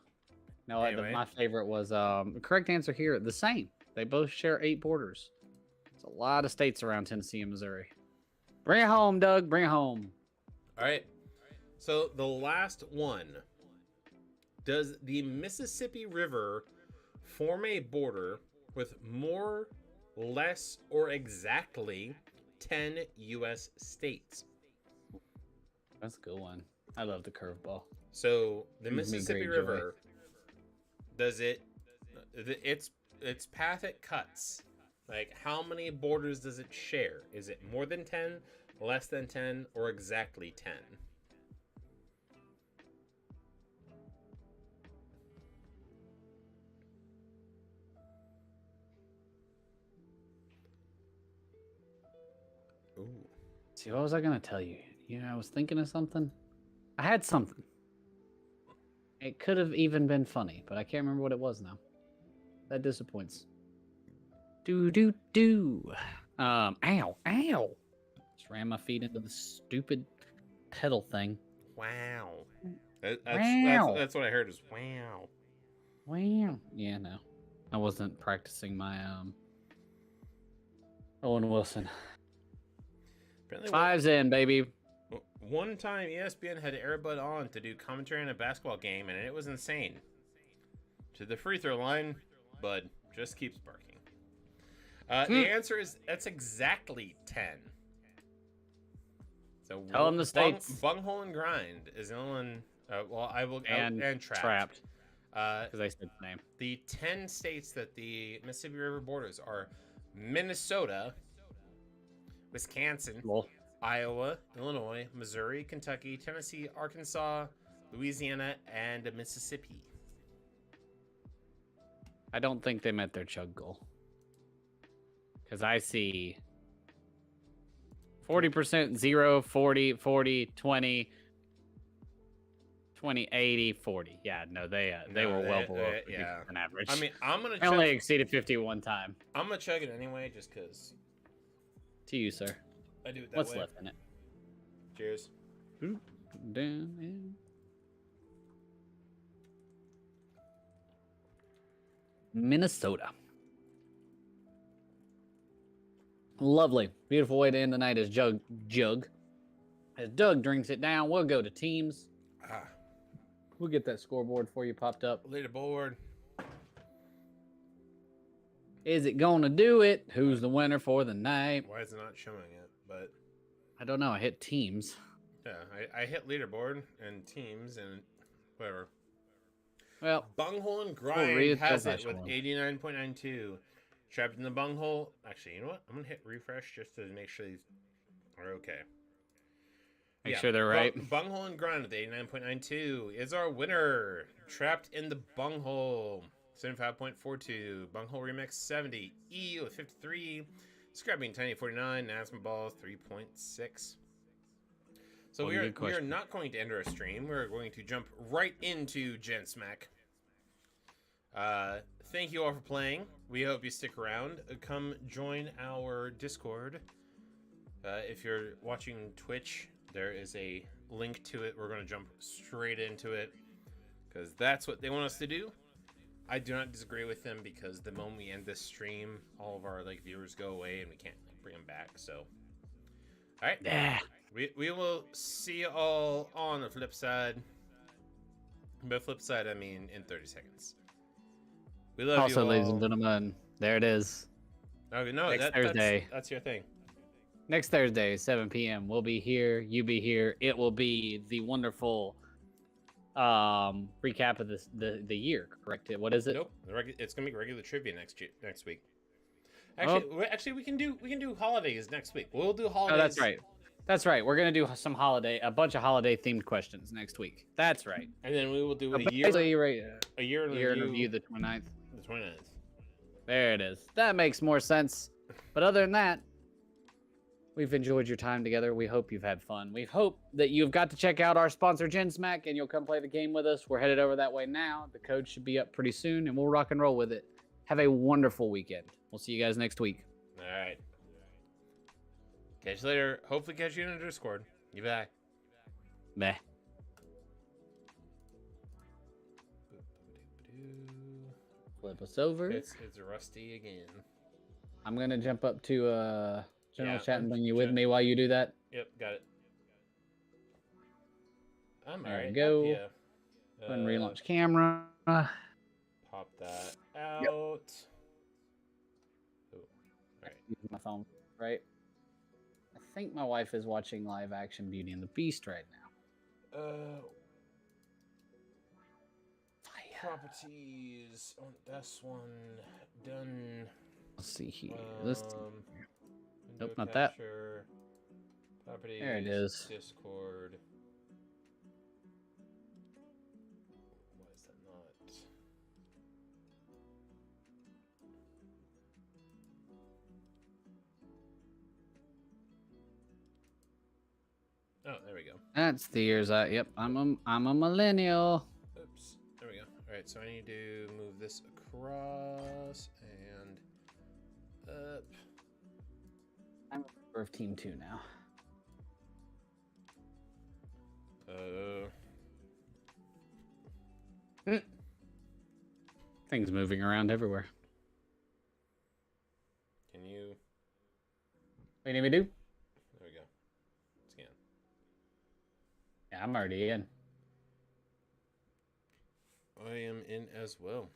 No, Anyway. my favorite was the correct answer here. The same. They both share 8 borders. It's a lot of states around Tennessee and Missouri. Bring it home, Doug. Bring it home. All right. So the last one. Does the Mississippi River form a border with more, less, or exactly 10 U.S. states? That's a good one. I love the curveball. So the Brings me Mississippi great joy. River, does its path it cuts, like how many borders does it share? Is it more than 10, less than 10, or exactly 10? Ooh. See, what was I gonna tell you? You know, I was thinking of something. I had something. It could have even been funny, but I can't remember what it was now. That disappoints. Do. Ow. Just ran my feet into the stupid pedal thing. Wow. Wow. That's what I heard is wow. Wow. Yeah, no. I wasn't practicing my Owen Wilson. Apparently, 5's in, baby. one time ESPN had Airbud on to do commentary on a basketball game, and it was insane. To the free throw line, Bud just keeps barking. The answer is that's exactly 10. So Tell 'em the states. Bunghole and Grind is the only one. Well, I will And Trapped. Because I said the name. The 10 states that the Mississippi River borders are Minnesota, Wisconsin, Well, Iowa, Illinois, Missouri, Kentucky, Tennessee, Arkansas, Louisiana, and Mississippi. I don't think they met their chug goal. Because I see 40%, 0, 40, 40, 20, 20, 80, 40. Yeah, no, they were well below 50% yeah. average. I mean, I'm gonna I only chug, exceeded 50 one time. I'm gonna chug it anyway, just cause To you, sir. I do it that What's way. left in it? Cheers. Down. Minnesota. Lovely. Beautiful way to end the night as Jug. As Doug drinks it down, we'll go to teams. We'll get that scoreboard for you popped up. Leaderboard. Is it going to do it? Who's the winner for the night? Why is it not showing it? But I don't know. I hit teams. yeah, I hit leaderboard and teams and whatever. Well, Bunghole and read Grind the has it last with one. 89.92. Trapped in the bunghole. Actually, you know what? I'm gonna hit refresh just to make sure these are okay. make sure they're right. Bunghole and Grind with 89.92 is our winner. Trapped in the bunghole. 75.42. Bunghole Remix 70. E with 53. Scrapping Tiny 49. Asthma Balls 3.6. So Well, we good are question. not going to end our stream. We're going to jump right into gensmak. Thank you all for playing. We hope you stick around. Come join our Discord. If you're watching Twitch, there is a link to it. We're going to jump straight into it because that's what they want us to do. I do not disagree with them because the moment we end this stream, all of our viewers go away and we can't bring them back. So, all right. Yeah. We will see you all on the flip side. By flip side, I mean in 30 seconds. We love Also, you all. ladies and gentlemen, there it is. Okay, no, Next Thursday. That's your thing. Next Thursday, 7 p.m. We'll be here. You be here. It will be the wonderful recap of the year. Correct? What is it? Nope. It's gonna be regular trivia next week. Actually, we can do holidays next week. We'll do holidays. Oh, that's right. That's right. We're gonna do a bunch of holiday themed questions next week. That's right. And then we will do a Basically, year in review the 29th. The 29th. There it is. That makes more sense. But other than that, we've enjoyed your time together. We hope you've had fun. We hope that you've got to check out our sponsor, gensmak, and you'll come play the game with us. We're headed over that way now. The code should be up pretty soon, and we'll rock and roll with it. Have a wonderful weekend. We'll see you guys next week. All right. Catch you later. Hopefully catch you in the Discord. You back. Meh. Flip us over. It's Rusty again. I'm going to jump up to general Yeah, chat and bring you with chat. me while you do that. Yep, got it. I'm There we alright. go. Yeah. Go ahead and relaunch camera. Pop that out. Yep. Oh, alright. Use my phone, right? I think my wife is watching live action Beauty and the Beast right now. Properties on this one done. Let's see here. Let's see. Nope, Window not that. capture, Properties. There it is. Discord. Why is that not? Oh, there we go. That's the years I. Yep, I'm a millennial. Oops. There we go. All right, so I need to move this across and up. I'm a member of Team 2 now. Things moving around everywhere. Can you? What do you need me to do? There we go. Scan. Yeah, I'm already in. I am in as well.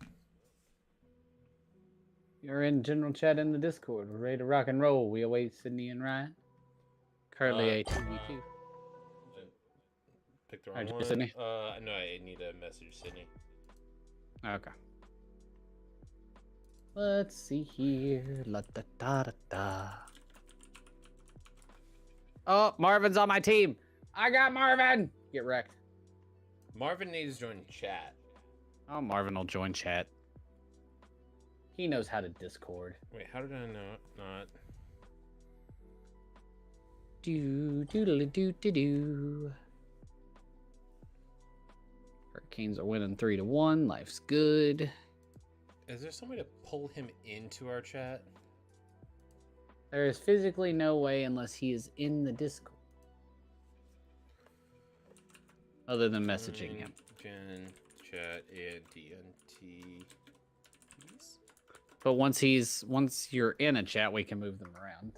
You're in general chat in the Discord. We're ready to rock and roll. We await Sydney and Ryan. Currently a 2v2. Pick the wrong Alright, one. Sydney. No, I need a message, Sydney. Okay. Let's see here. La da da da da. Oh, Marvin's on my team. I got Marvin. Get wrecked. Marvin needs to join chat. Oh, Marvin will join chat. He knows how to Discord. Wait, how did I not? Do doodly doo doo doo. Hurricanes are winning 3-1. Life's good. Is there some way to pull him into our chat? There is physically no way unless he is in the Discord. Other than messaging him. Gen chat and TNT. But once you're in a chat, we can move them around.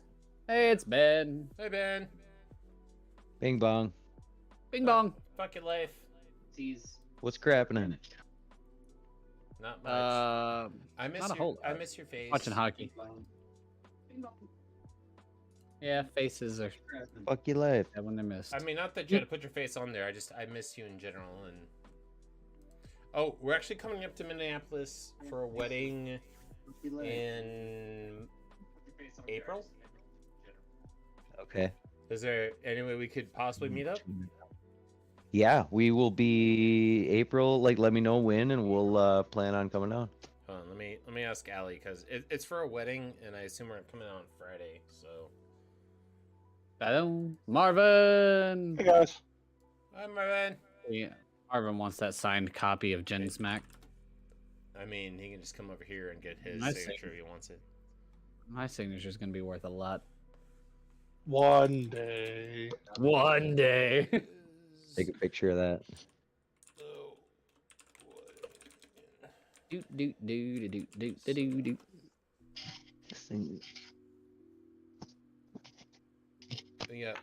Hey, it's Ben. Hey Ben. Bing bong. Bing bong. Fuck your life. What's crapping in it? Not much. I miss not a your, whole I lot. miss your face. Watching hockey. Yeah, faces are Fuck your life. that when they're missed. I mean, not that you had to put your face on there. I miss you in general. And oh, we're actually coming up to Minneapolis for a wedding in April. Okay. Is there any way we could possibly meet up? Yeah, we will be April. Like, let me know when, and we'll plan on coming down. Hold on, let me ask Allie because it's for a wedding, and I assume we're coming out on Friday. So Hello, Marvin. Hey guys. Hi, Marvin. Yeah, Marvin wants that signed copy of gensmak. I mean, he can just come over here and get his My signature if he wants it. My signature's gonna be worth a lot. One day. One day. Take a picture of that. do do do do do do do do. Yeah.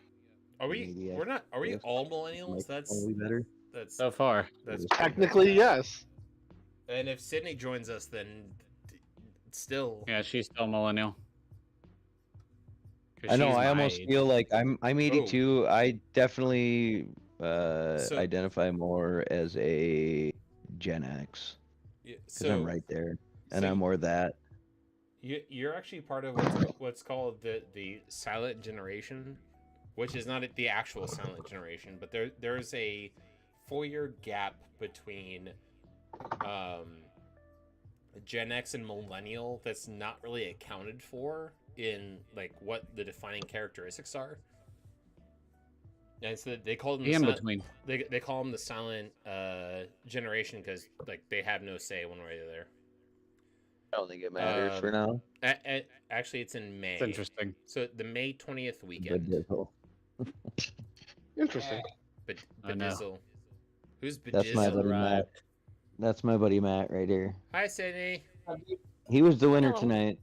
Are we? Maybe I We're not. Are we guess all millennials? Probably better. That's So far. that's Technically, yes. And if Sydney joins us, then still. Yeah, she's still millennial. 'Cause I know. she's I my almost age. feel like I'm 82. I definitely So- identify more as a Gen X Yeah, because so I'm right there, and so I'm more that. you're actually part of what's called the silent generation, which is not the actual silent generation, but there's a 4-year gap between Gen X and millennial that's not really accounted for in like what the defining characteristics are. And so they call them in between. they call them the silent generation because like they have no say one way or the other. I don't think it matters for now. Actually, it's in May. It's interesting. So the May 20th But weekend. dizzle. Interesting. I know. Bedizzle. Who's Bedizzle? That's my buddy right. Matt. That's my buddy Matt right here. Hi, Sydney. He was the winner Hello. tonight.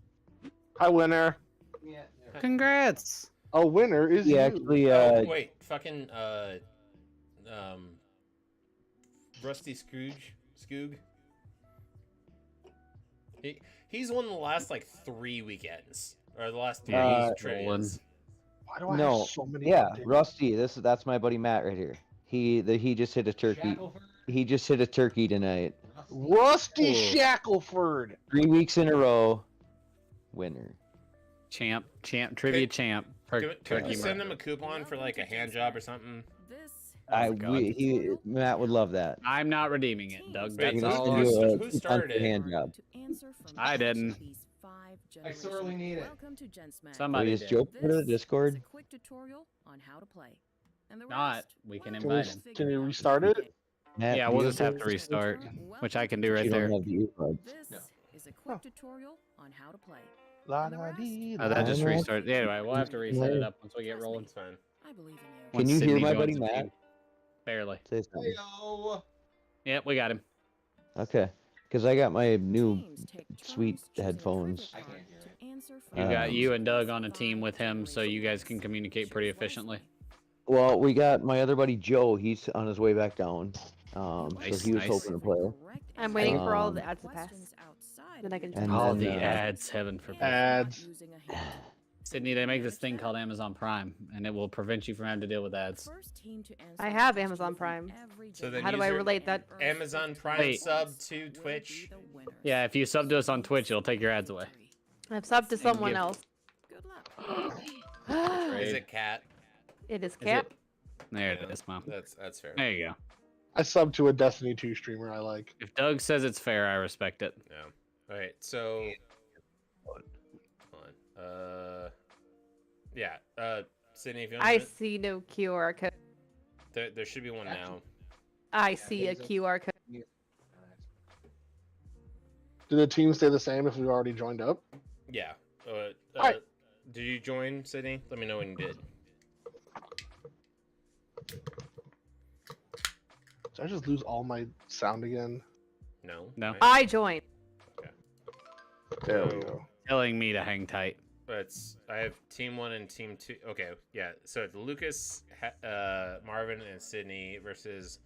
Hi, winner. Congrats. A winner is He you. actually, Oh, wait, fucking Rusty Skoog. He's won the last like 3 weekends or the last 3 Yeah, he's trivias. rolling. Why do I No, have so many? yeah, goddamn- Rusty. That's my buddy Matt right here. He just hit a turkey. He just hit a turkey tonight. Rusty Ooh. Shackleford. 3 weeks in a row. Winner. Champ, trivia champ. Can we Turkey send murder. him a coupon for like a hand job or something? Matt would love that. I'm not redeeming it, Doug. Wait, That's who's- all. who's- I'm- who started it? Hand job. I didn't. I sorely need it. Somebody Is did. Joe part of the Discord? A quick tutorial on how to play. And the Not. rest, We can well, invite we'll him. figure Can you out restart together. it? Matt, Yeah, do we'll you just have to have restart, which I can do You right don't there. have the earbuds. This is a quick tutorial on how to play. La And the la rest, dee, Oh, that la just la. restarted. Anyway, we'll have to reset it up once we get Trust rolling. me, It's fine. I believe in you. Can Once you hear Sydney my joins buddy the Matt? team. Barely. Say something. Heyo. Yep, we got him. Okay, because I got my new Teams take sweet turns choosing a headphones. trivia card to answer from You got Um, you and Doug on a team with him, so you guys can communicate pretty efficiently. Well, we got my other buddy Joe. He's on his way back down. So Nice, he was nice. hoping to play. I'm waiting for all the Um, ads to pass. Then I can And All then, the uh, ads, heaven forbid. Ads. Sydney, they make this thing called Amazon Prime, and it will prevent you from having to deal with ads. I have Amazon Prime. So then How do I user- relate that? Amazon Prime Wait. sub to Twitch. Yeah, if you sub to us on Twitch, it'll take your ads away. I've subbed to someone give- else. Good luck. Is Trade. it cat? It is Is Cap. There it is, Mom. That's fair. There you go. I subbed to a Destiny 2 streamer I like. If Doug says it's fair, I respect it. Yeah. All right. So. Hold on. Yeah. Sydney, if you want I to, see no QR code. there should be one now. I see a QR code. Do the teams stay the same if we've already joined up? Yeah. Alright. Did you join, Sydney? Let me know when you did. Did I just lose all my sound again? No. No. Right? I joined. There we So- go. Telling me to hang tight. I have team 1 and team 2. Okay, yeah. So it's Lucas, Marvin, and Sydney versus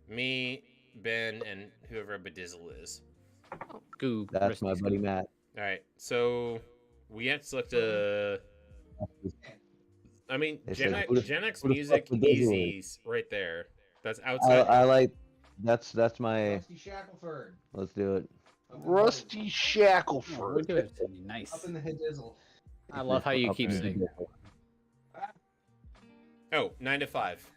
me, Ben, and whoever Bedizzle is. Goo. That's my Risky buddy Scoop. Matt. All right. So we have to select a. I mean, They Gen, said, who the- Gen X who the music fuck Bedizzle is? easy's right there. That's outside. I like. That's my. Rusty Shackleford. Let's do it. Rusty Oh, we're Shackleford. doing it, Sydney. Nice. Up in the Hidizzle. I love how you Up keep in the saying that. Oh, 9 to 5.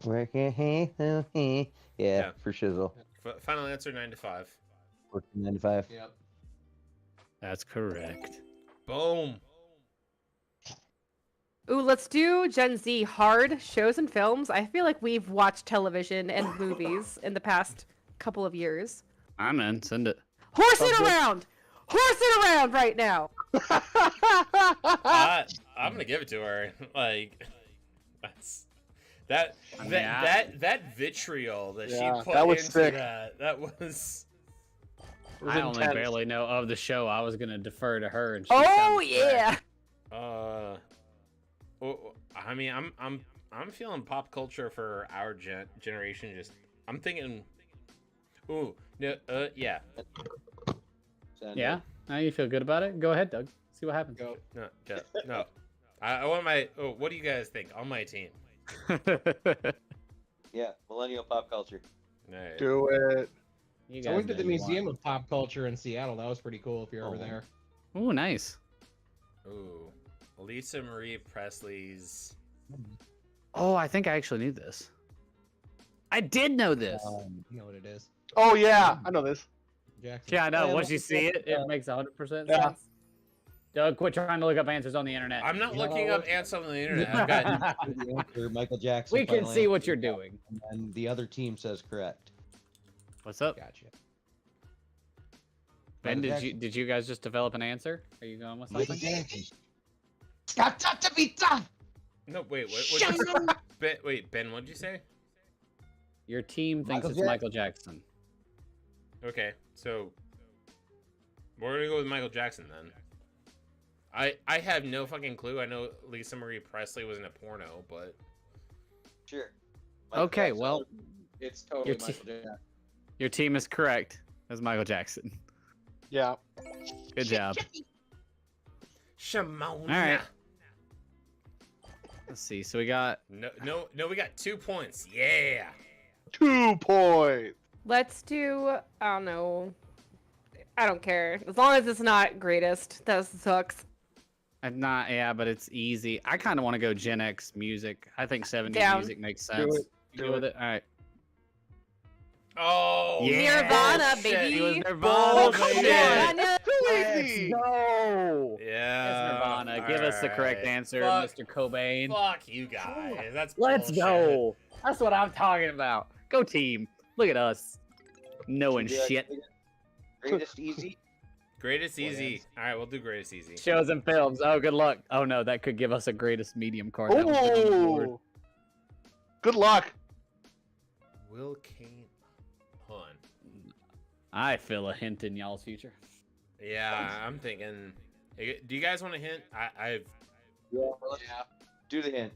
Yeah, Yeah. for shizzle. Final answer 9 to 5. 1495. Yep. That's correct. Boom. Ooh, let's do Gen Z hard shows and films. I feel like we've watched television and movies in the past couple of years. I'm in. Send it. Horse it around! Horse it around right now! I'm gonna give it to her. Like, that I mean, that vitriol that Yeah, she put that was into sick. that was. I only intense. barely know of the show. I was gonna defer to her. And she Oh sounded correct. yeah! I mean, I'm feeling pop culture for our generation. Just, I'm thinking. Ooh, no, yeah. Send Yeah. Now you feel good about it? Go ahead, Doug. See what happens. Go. No, no. I want my. Oh, what do you guys think on my team? it. Yeah, millennial pop culture. Alright. Do it. You I went guys to the know you Museum of Pop Culture in Seattle. That was pretty cool if you're over Oh. there. want. Ooh, nice. Ooh, Lisa Marie Presley's. Oh, I think I actually knew this. I did know this. You know what it is. Oh yeah, I know this. Jackson. Yeah, I know. Yeah, Once look you at see that. it, it makes 100% Yeah. sense. Doug, quit trying to look up answers on the internet. I'm not You know looking what? up answers on the internet. I've got. The answer, Michael Jackson. We can final see what answer, you're doing. And the other team says correct. What's up, Gotcha. Ben? Michael Did you guys just develop an answer? Are you going with Michael something? Jackson. No, wait. What? Ben, what'd you say? Your team thinks Michael it's Jackson. Michael Jackson. Okay, so we're gonna go with Michael Jackson then. I have no fucking clue. I know Lisa Marie Presley was in a porno, but Sure. Okay, well, It's totally Your te- Michael Jackson. your team is correct. It's Michael Jackson. Yeah. Good job. Shimona. All right. Let's see. So we got No. We got 2 points. Yeah. 2 points. Let's do, I don't know. I don't care. As long as it's not greatest. That sucks. not but it's easy. I kind of want to go Gen X music. I think 70s Down. music makes sense. it. You Do go with it. All right. Oh. Yeah. Nirvana, Bullshit. baby. It was Nirvana. Bullshit. baby. Easy. go. Yeah. It's Nirvana. Give us the correct Alright. answer, Fuck- Mr. Cobain. Fuck you guys. That's Let's bullshit. go. That's what I'm talking about. Go team. Look at us. Knowing Should we shit. do that? Greatest easy. Greatest What easy. else? All right, we'll do greatest easy. Shows and films. Oh, good luck. Oh no, that could give us a greatest medium card. That was good on the board. Oh. Good luck. Will Kane. Hold on. I feel a hint in y'all's future. Yeah, I'm thinking. Hey, do you guys want a hint? I've. Yeah. Do the hint.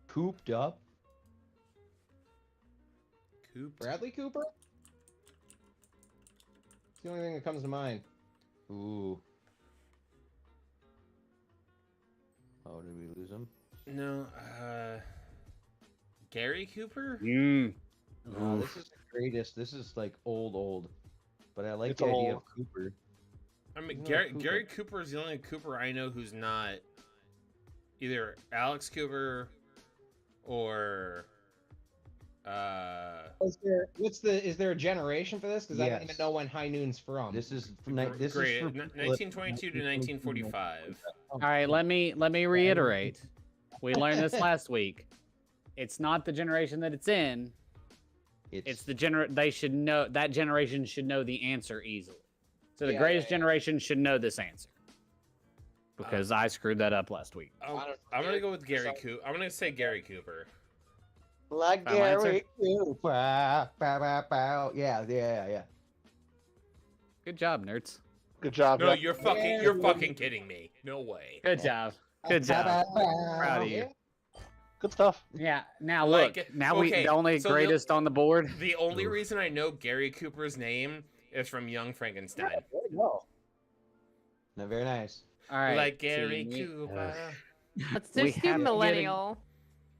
Cooped up. Cooped. Bradley Cooper? It's the only thing that comes to mind. Ooh. Oh, did we lose him? No. Gary Cooper. Mm. No, this is the greatest. This is like old. But I like It's the idea old. of Cooper. I mean, No, Gary Cooper. Gary Cooper is the only Cooper I know who's not either Alex Cooper or Is there a generation for this? Because I don't even Yes. know when High Noon's from. This is from this great, is for 1922 to 1945. All right, let me reiterate. We learned this last week. It's not the generation that it's in. It's the they should know that generation should know the answer easily. So the Yeah, greatest yeah. generation should know this answer. Because I screwed that up last week. I'm gonna go with Gary Cooper. I'm gonna say Gary Cooper. like Final answer? Gary Cooper. Bow, bow, bow. Yeah. Good job, nerds. Good job. No, yeah. you're fucking kidding me. No way. Good job. Good job. Proud of you. Good stuff. Yeah. Now look. Like, Now okay, the only so greatest on the board. The only reason I know Gary Cooper's name is from Young Frankenstein. No, very nice. All right. Like Gary team, Cooper. Let's We just do have to get a- millennial.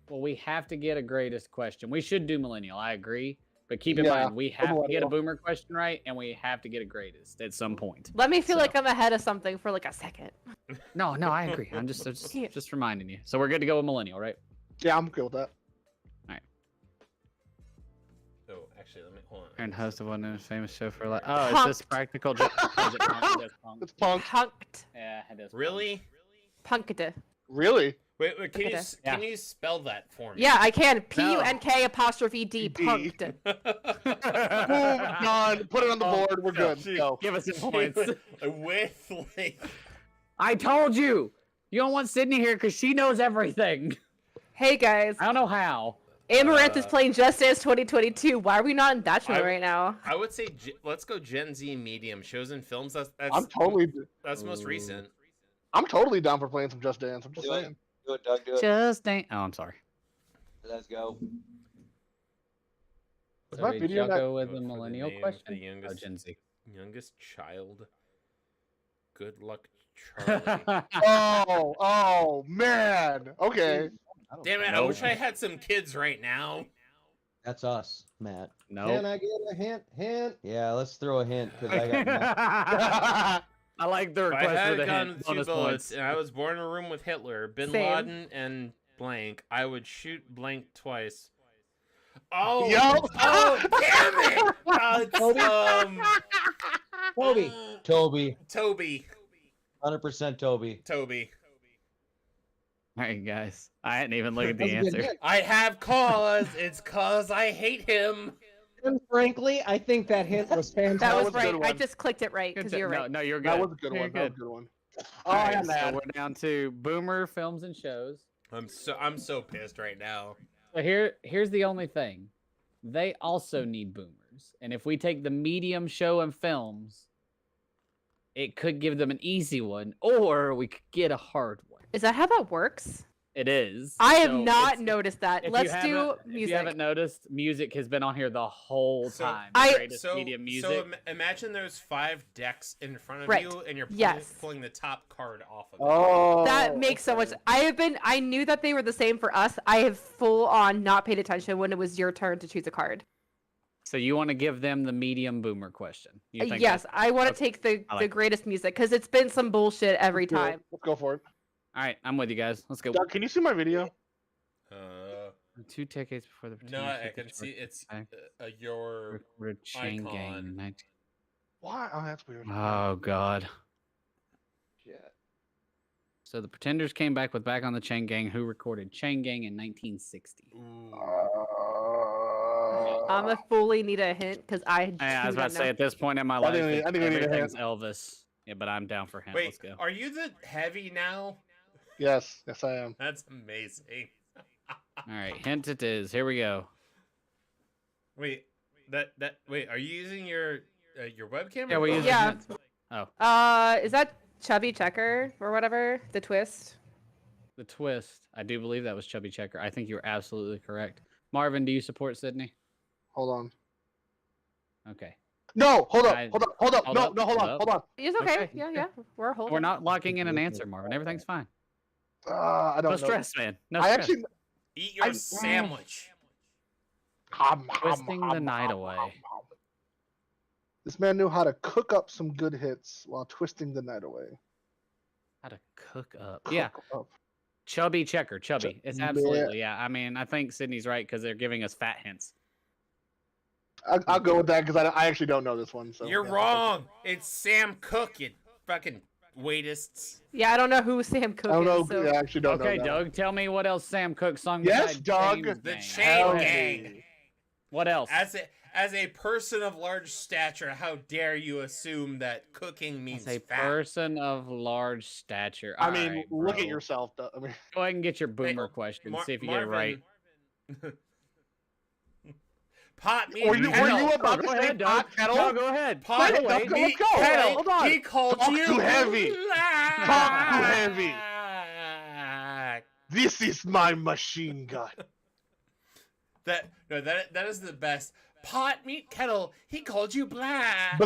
Well, we have to get a greatest question. We should do millennial. I agree. But keep in Yeah, mind, we have to get a millennial. boomer question right, and we have to get a greatest at some point. Let me feel So- like I'm ahead of something for like a second. No, I agree. I'm just reminding you. So we're good to go with millennial, right? Yeah, I'm good with that. Oh, actually, Hold on. And host of one of his famous show for like. Oh, is this Punked. practical joke? Is it punk? It is punk. It's punk. Punked. Yeah, it is. Really? Punked. Really? Wait, can you Okay. can you spell that for me? Yeah, I can. PUNK''D. D. Punked. Boom, done. Put it on the board. We're good. Gee. Go. Give us some points. With like. I told you. You don't want Sydney here because she knows everything. Hey guys, I don't know how. Amaranth is playing Just Dance 2022. Why are we not in Bachelor right now? I would say let's go Gen Z medium shows and films. That's that's most recent. I'm totally down for playing some Just Dance. I'm just Do it. saying. Do it, Doug. Do it. Just ain't. Oh, I'm sorry. Let's go. Was So my did video y'all not- go with Vote the for the millennial name of question? the Oh, youngest- Gen Z. Youngest child. Good luck, Charlie. Oh man. Okay. Damn it! I Nope. wish I had some kids right now. That's us, Matt. Can No. I get a hint? Hint. Yeah, let's throw a hint because I got. I like the If I request for had the gone hint. with two Bonus bullets points. and I was born in a room with Hitler, Bin Same. Laden, and blank, I would shoot blank twice. Oh, Yo. oh, damn it! It's, Toby. Toby. Toby, 100% Toby. Toby. All right, guys. I hadn't even looked at the That's a good answer. hint. I have cause. It's cause I hate him. And frankly, I think that hint was fantastic. That was was a good right. I one. just clicked it right because Good you're job. right. No, you're good. That was a good You're one. That was a good. good one. All I right, am so mad. we're down to boomer films and shows. I'm so pissed right now. So here's the only thing. They also need boomers. And if we take the medium show and films, it could give them an easy one, or we could get a hard one. Is that how that works? It is. I have So not it's- noticed that. if you Let's haven't- do If you music. haven't noticed, music has been on here the whole So- time. I- The greatest So, medium music. so imagine there's 5 decks in front of Right. you, and you're Yes. pulling the top card off of it. Oh. That makes so much. okay. I knew that they were the same for us. I have full on not paid attention when it was your turn to choose a card. So you want to give them the medium boomer question? You think Yes, that's- I want to okay. take the I like it. greatest music because it's been some bullshit every Let's do it. time. Let's go for it. All right, I'm with you guys. Let's go. Doug, can you see my video? 2 decades before the. No, I Pretender can Shake see the it's Shark your. recorded Chain Gang icon. in 19. Why? Oh, that's weird. Oh God. Shit. So the Pretenders came back with Back on the Chain Gang, who recorded Chain Gang in 1960. I'm a fully need a hint because I. I was do about to not say know. at this point in my I life, think we- I think we need a everything's Elvis. Yeah, but I'm down for him. Wait, Let's go. are you the heavy now? Yes, yes, I am. That's amazing. All right, hint it is. Here we go. Wait, wait, are you using your webcam? Yeah, or we phone? use Yeah. hints. Is that Chubby Checker or whatever? The twist. The twist. I do believe that was Chubby Checker. I think you're absolutely correct. Marvin, do you support Sydney? Hold on. Okay. No, hold up, I- hold up, hold up. hold No, up, no, hold hold on, up. hold on. It's okay. Okay. Yeah. We're holding. We're not locking in an answer, Marvin. Everything's fine. I don't No know. stress, man. No I stress. actually. Eat your I'm- sandwich. Twisting the night away. This man knew how to cook up some good hits while twisting the night away. How to cook up. Yeah. Cook up. Chubby Checker. Chubby. It's Yeah. absolutely, yeah. I mean, I think Sydney's right because they're giving us fat hints. I'll go with that because I actually don't know this one. So You're yeah. wrong. It's Sam Cooke, you fucking waitist. Yeah, I don't know who Sam Cooke I don't know. is. So. Yeah, I actually don't Okay, know. Doug, tell me what else Sam Cooke sung. Yes, besides Doug. Chain The Gang? Chain Hell Gang. yeah. What else? As a person of large stature, how dare you assume that cooking means As a fat? person of large stature. I All mean, right, look at bro. yourself. Doug. I mean, Go ahead and get your boomer question. See if you get it right. Marvin. Pot meat were you kettle. about to Go say ahead, Doug. pot kettle? No, go ahead. Pot Wait, wait. Doug, meat let's go. kettle. Hold on. He called Talk you too heavy. black. Talk too heavy. This is my machine gun. That is the best. Pot meat kettle. He called you black.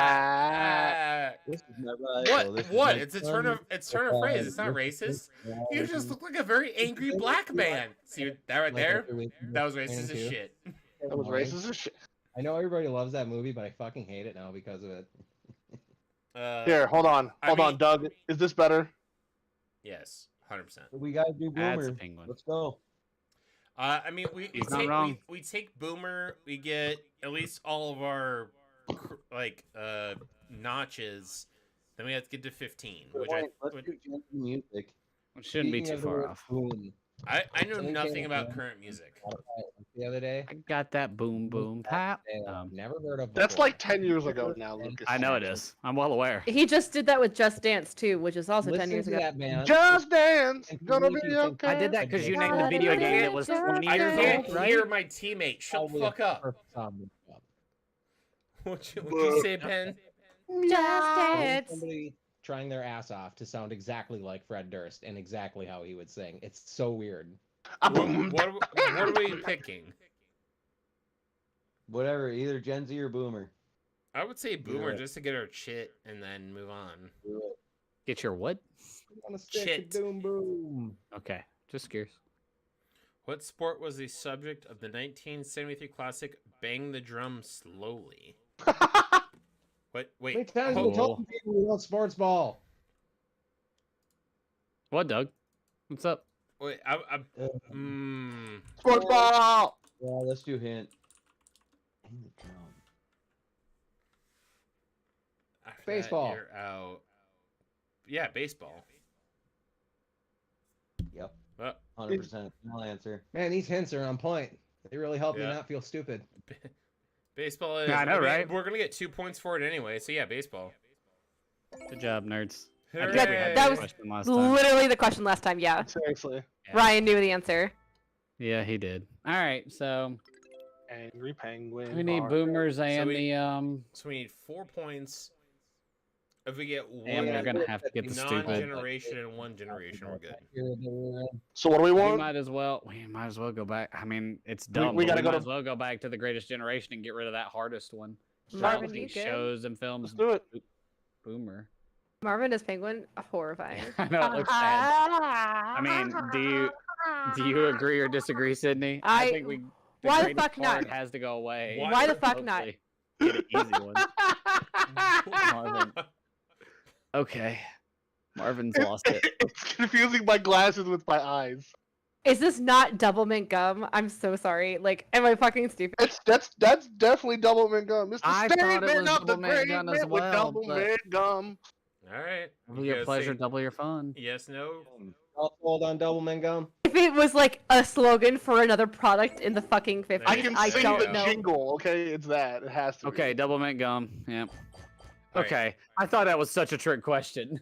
Black. This is my Bible. This is What? my It's a son. turn of phrase. It's not racist. You just look like a very angry black man. See that right there? That was racist as shit. That was racist as shit. I know everybody loves that movie, but I fucking hate it now because of it. Here, hold on. I Hold on, mean- Doug. Is this better? Yes, 100%. We gotta do That's a boomer. penguin. Let's go. I mean, we He's not wrong. we take Boomer. We get at least all of our notches. Then we have to get to 15, which Let's do Gen Z music. It shouldn't be Speaking too of the far word off. boom, I know something nothing came about up current music. the other day. I got that boom boom pop. Never heard of. That's before. like 10 years ago now, Lucas. I know it is. I'm well aware. He just did that with Just Dance too, which is also 10 Listen years to ago. that, man. Just Dance, And gonna make be you think- okay. I did that because you named the I video did game it that was just 20 I years can't old, right? hear my teammate. Shut the Probably fuck up. perfect song. What'd you say, Ben? Just Dance. Somebody trying their ass off to sound exactly like Fred Durst and exactly how he would sing. It's so weird. What are we picking? Whatever, either Gen Z or Boomer. I would say Boomer it. just to get our chit and then move on. Get your what? On a stick, Shit. boom boom. Okay, just curious. What sport was the subject of the 1973 classic Bang the Drum Slowly? What? How many Wait. times hold- we told people we want sports ball? What, Doug? What's up? Wait. Sports ball! Yeah, let's do hint. After that, Baseball. you're out. Yeah, baseball. Yep, Well, 100% final answer. Man, these hints are on point. They really help me Yeah. not feel stupid. baseball is. Yeah, I know, mean, right? We're gonna get 2 points for it anyway. So yeah, baseball. Good job, nerds. I think Hooray. we had That that was question last time. Literally the question last time, yeah. Seriously. Yeah. Ryan knew the answer. Yeah, he did. All right, so Angry Penguin. we need bar. boomers and we- the So we need 4 points. If we get And we're one gonna have to get the stupid. non-generation and one generation, we're good. So what do we We want? might as well. We might as well go back. I mean, it's dumb. we but gotta go might to- as well go back to the Greatest Generation and get rid of that hardest one. Marvin, Shows- you good? shows and films. Let's do it. Boomer. Marvin as Penguin, horrifying. I know it looks bad. I mean, do you agree or disagree, Sydney? I- think we. why the greatest fuck not? part has to go away. Why the fuck not? Hopefully Get an easy one. Marvin. Okay. Marvin's lost it. It's confusing my glasses with my eyes. Is this not double mint gum? I'm so sorry. Like, am I fucking stupid? That's definitely double mint gum. It's the I thought it statement was of the double mint gum as statement with well, double but- mint gum. All right. Double You your guys pleasure, say double your fun. Yes, no. Hold on, double man gum. If it was like a slogan for another product in the fucking 50s, I can I sing don't the know. jingle. Okay, it's that. It has to. Okay, double mint gum. Yep. All right. Okay. I thought that was such a trick question.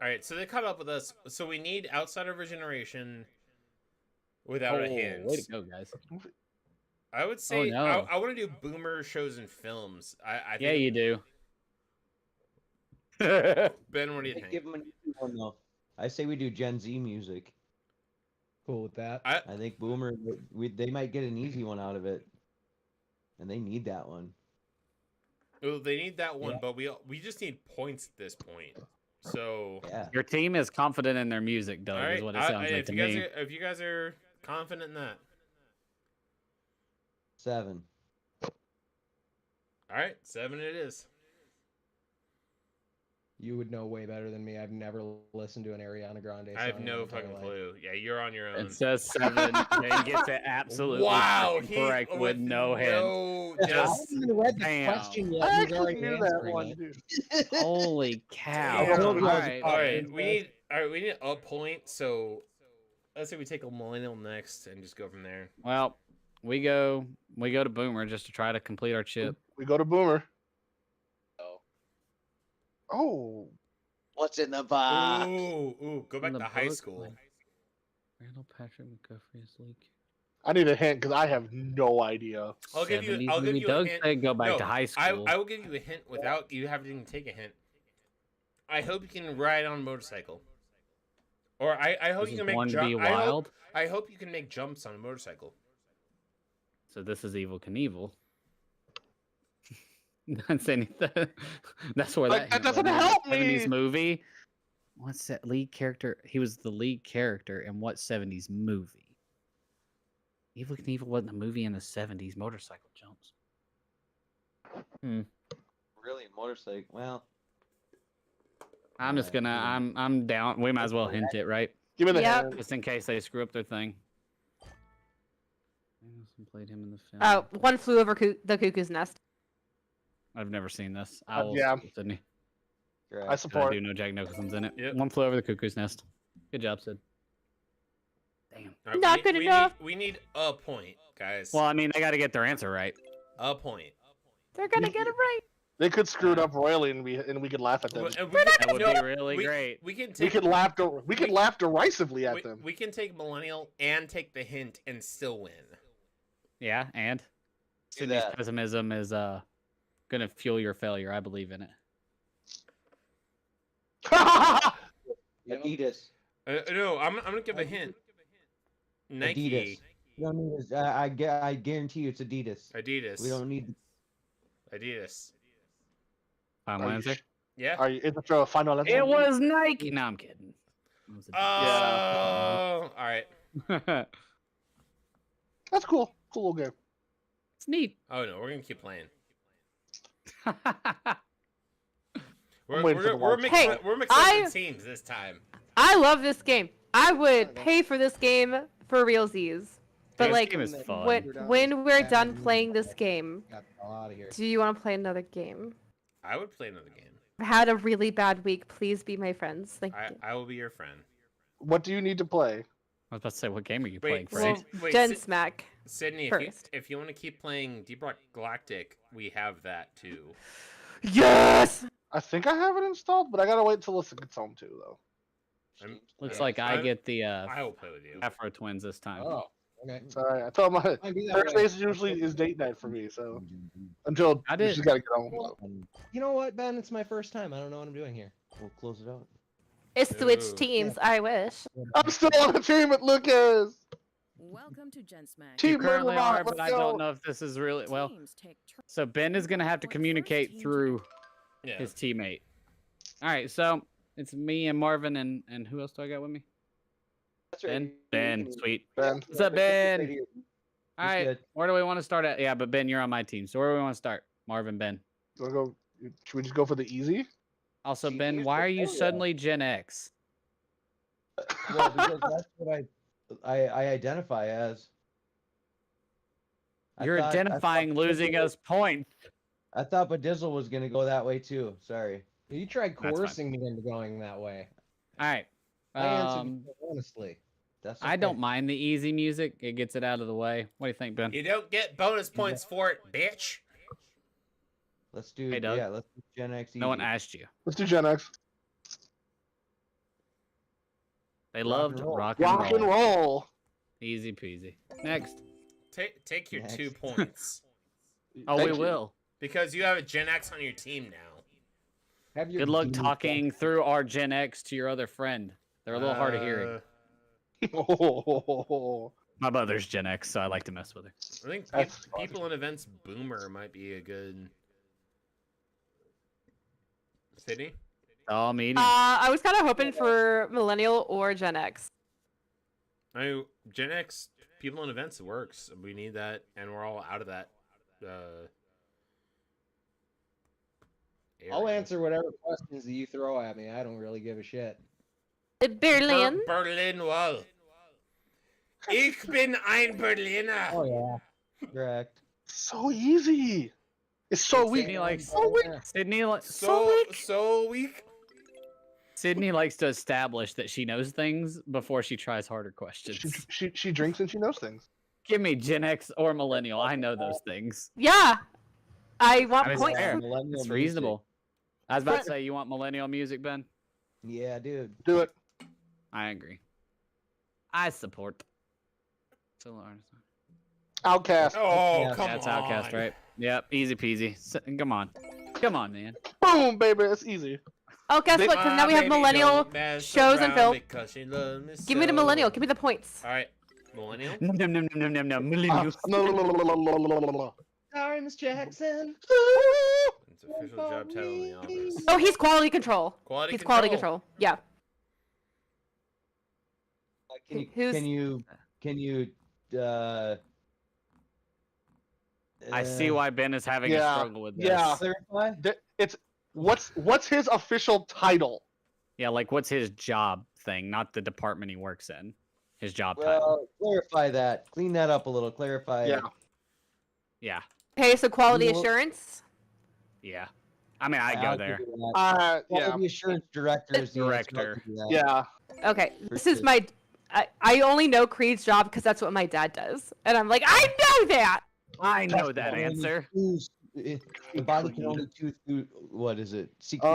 All right. So they caught up with us. So we need outside of our generation without a hint. Way to go, guys. I would say no. I want to do boomer shows and films. I Yeah, think, you do. Ben, what do you Hey, think? give 'em an easy one though. I say we do Gen Z music. Cool with that. I I think Boomer, they might get an easy one out of it, and they need that one. well, they need that one, Yeah. but we just need points at this point. So Yeah. Your team is confident in their music, Doug, all right, is what it sounds like if to you guys me. if you guys are confident in that, 7. all right, 7 it is. You would know way better than me. I've never listened to an Ariana Grande song. I have in my no entire fucking life. clue. Yeah, you're on your own. It says 7. Then gets it absolutely Wow, correct with no hint. no, I just haven't even read the Damn. question yet. I He's actually already knew that answering one, it. dude. Holy cow. Damn. All right. all right. We need a point. So let's say we take a millennial next and just go from there. Well, we go to Boomer just to try to complete our chip. We go to Boomer. Oh. What's in the Ooh, go back In to the high book, school. like- Randall Patrick McGuffrey's leak. I need a hint because I have no idea. I'll give you. 70s I'll give movie. you Doug a hint. said go back No, to high school. I will give you a hint without you having to take a hint. I hope you can ride on a motorcycle. Or I hope This you is can One make to Be jump. Wild. I hope you can make jumps on a motorcycle. So this is Evil Knievel. That's anything. That's where Like, that that hint doesn't went. help 70s me. movie. What's that lead character? He was the lead character in what 70s movie? Evil Knievel wasn't a movie in the 70s. Motorcycle jumps. Really, motorcycle. Well, I'm just gonna. I'm down. We might as well hint it, right? Give me the Yep. hand. Just in case they screw up their thing. played him in the film. One Flew Over the Cuckoo's Nest. I've never seen this. I will yeah. support Sydney. I 'Cause I support. do know Jack Nicholson's in it. Yep. One Flew Over the Cuckoo's Nest. Good job, Sid. Damn. All right, Not good enough. We need a point, guys. Well, I mean, they got to get their answer right. A point. They're gonna get it right. They could screw it up royally, and we could laugh at them. That would be really great. We can We take could laugh. We could laugh derisively at them. we can take millennial and take the hint and still win. Yeah, and Do Sydney's that. pessimism is gonna fuel your failure. I believe in it. Adidas. No, I'm gonna give a hint. Nike. Adidas. We don't need this. I guarantee you it's Adidas. Adidas. We don't need. Adidas. Final Are you answer. sh- Yeah. Are you? Is it a final answer? It was Nike. No, I'm kidding. It was Oh, all right. Adidas. That's cool. Cool little game. It's neat. Oh no, we're gonna keep playing. I'm waiting for the We're launch. mixing, Hey, we're mixing I- up the teams this time. I love this game. I would pay for this game for realsies. But This like, game is fun. when we're done playing this game, Got the hell out of here. do you want to play another game? I would play another game. I had a really bad week. Please be my friends. Thank you. I will be your friend. What do you need to play? I was about to say, what game are you Wait, playing, Well, Fred? wait, Gensmak. Sydney, first. if you want to keep playing Deep Rock Galactic, we have that too. Yes. I think I have it installed, but I gotta wait till Alyssa gets home too, though. I'm- Looks yeah, like I I'm- get the I will play with you. Afro Twins this time. Oh, okay. Sorry, I told my Might be that way. Thursdays usually is date night for me, so until I did- she's gotta get home. Though. You know what, Ben? It's my first time. I don't know what I'm doing here. We'll close it out. It's switch Ooh. teams. I wish. I'm still on the team at Lucas. Welcome to Gensmak. Team You currently Murderer, are, but let's I don't go. know if this is really well. Teams take turns. So Ben is gonna have to For the first communicate team to through Yeah. his teammate. All right, so it's me and Marvin and who else do I got with me? That's Ben, sweet. Ben, What's up, Ben? All He's right, good. where do we want to start at? Yeah, but Ben, you're on my team. So where do we want to start? Marvin, Ben. you wanna go? Should we just go for the easy? Also, Gee, Ben, here's why the are you photo. suddenly Gen X? Well, because that's what I identify as. I You're thought- I thought identifying losing Badizzle- us points. I thought Badizzle was gonna go that way too. Sorry. You tried fine. coercing me into going that way. All right. I answered you honestly. That's I don't okay. mind the easy music. It gets it out of the way. What do you think, Ben? You don't get bonus points for it, bitch. Let's do. Hey, Doug. Yeah, let's do Gen X. No one easy. asked you. Let's do Gen X. They Rock loved and roll. rock and Rock and roll. roll. Easy peasy. Next. Take your 2 Next. points Oh, Thank we you. will. because you have a Gen X on your team now. Have your Good luck demon talking through our Gen X to your other friend. They're a little hard of hearing. Oh, My mother's Gen X, so I like to mess with her. I think That's people in events boomer might be a good. Sydney? All medium. I was kind of hoping for millennial or Gen X. I mean, Gen X people in events works. We need that, and we're all out of that. I'll area. answer whatever questions that you throw at me. I don't really give a shit. Berlin. Berlin Wall. Ich bin ein Berliner. Oh yeah. Correct. so easy. It's so weak. Sydney likes So weak. So weak. Sydney likes to establish that she knows things before she tries harder She, questions. she drinks and she knows things. Give me Gen X or millennial. I know those things. Yeah. I want I mean, it's points. fair. Millennial It's music. reasonable. I was about to say, you want millennial music, Ben? Yeah, dude. Do it. I agree. I support. Solo artist. Outcast. Oh, Yeah, come That's on. Outcast, right? Yep, easy peasy. Come on. Come on, man. Boom, baby. It's easy. Oh, guess what? Because now we have millennial shows and film. Give me the millennial. Give me the points. All right, millennial. No, no, no, no, no, no, millennial. No. Sorry, Miss Jackson. It's official job title in the office. Oh, he's quality control. Quality He's control. quality control. Yeah. Can you? Who's- Can you? I see why Ben is having a Yeah, struggle with this. yeah. Clarify. It's what's his official title? Yeah, like what's his job thing, not the department he works in. His job title. Well, clarify that. Clean that up a little. Clarify. Yeah. Yeah, Okay, so quality You know- assurance. yeah. I mean, I I'll go give there. you that. Yeah. Quality assurance director is the answer. I'll Director. give you that. Yeah. Okay, For this is sure. my. I only know Creed's job because that's what my dad does, and I'm like, I know that. I know that Only answer. choose- The body can only choose through, what is it? Secret.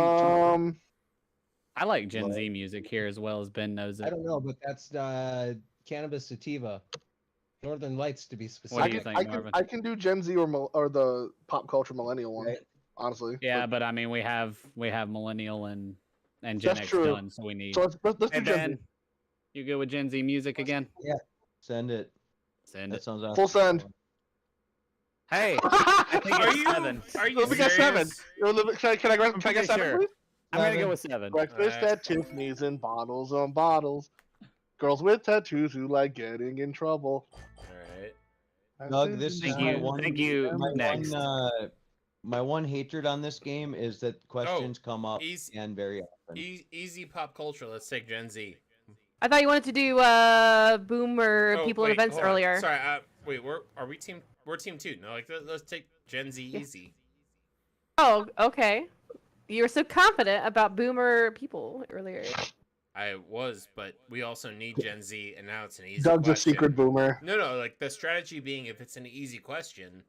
I like Gen What? Z music here as well as Ben knows I it. don't know, but that's cannabis sativa, Northern Lights to be specific. What do you think, Marvin? I can do Gen Z or the pop culture millennial one. Right. Honestly. Yeah, but I mean, we have millennial and Gen That's X true. done, so we need. So let's do Hey Gen Ben, Z. you good with Gen Z music again? Send it. Send That it. sounds awesome. Full send. Hey, I think Are it's you? 7. Are you Let me get seven. serious? Can I get pretty 7, sure. please? I'm gonna go Seven. with 7. Breakfast Alright. at Tiffany's and bottles on bottles. Girls with tattoos who like getting in trouble. All right. Doug, this is Thank my you. one. Thank you. My Next. one, my one hatred on this game is that questions come up Easy, and very often. easy pop culture. Let's take Gen Z. I thought you wanted to do boomer Oh, people and wait, events hold on. earlier. Sorry. Wait. Are we team? We're team 2. No, like let's take Gen Z Yeah. easy. Oh, okay. You were so confident about boomer people earlier. I was, but we also need Gen Z, and now it's an easy Doug's a question. secret boomer. No, like the strategy being if it's an easy question.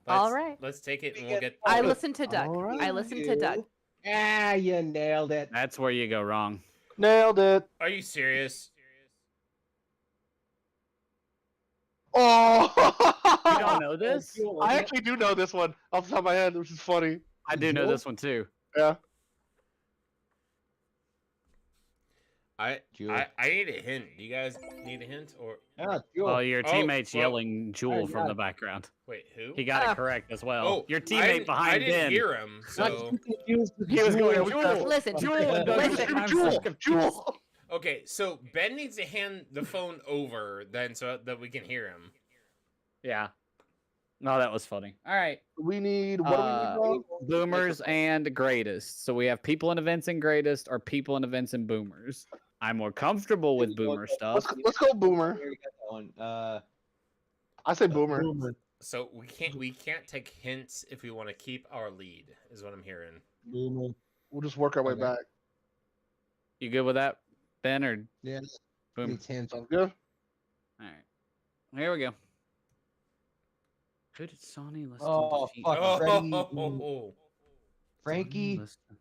All right. Let's take it and we'll get. I listened to Doug. All right. I listened to Doug. Ah, you nailed it. That's where you go wrong. Nailed it. Are you serious? Oh! You don't know this? I actually do know this one off the top of my head, which is funny. I do know this one too. Yeah. Jewel. I need a hint. Do you guys need a hint or Ah, Jewel. Well, your Oh, teammate's well, yelling Jewel from got the it. background. wait? Who? He got Ah. it correct as well. Oh, Your I teammate didn't- behind I didn't Ben. hear him. So He was going Jewel. Listen, Jewel and Doug. listen. I'm so Jewel! confused. Jewel! okay, so Ben needs to hand the phone over then, so that we can hear him. Yeah. No, that was funny. All right. We need, what do we need, bro? Boomers and greatest. So we have people and events and greatest, or people and events and boomers. I'm more comfortable with boomer stuff. Let's go boomer. Here, we got that one. I say boomer. So we can't take hints if we want to keep our lead, is what I'm hearing. Boomer. We'll just work our way Okay. back. You good with that, Ben, or Yeah, boom? needs hints. Sounds good. All right. Here we go. Who did Sonny listen Oh, defeat? fuck. Freddie- Oh, Frankie. Liston.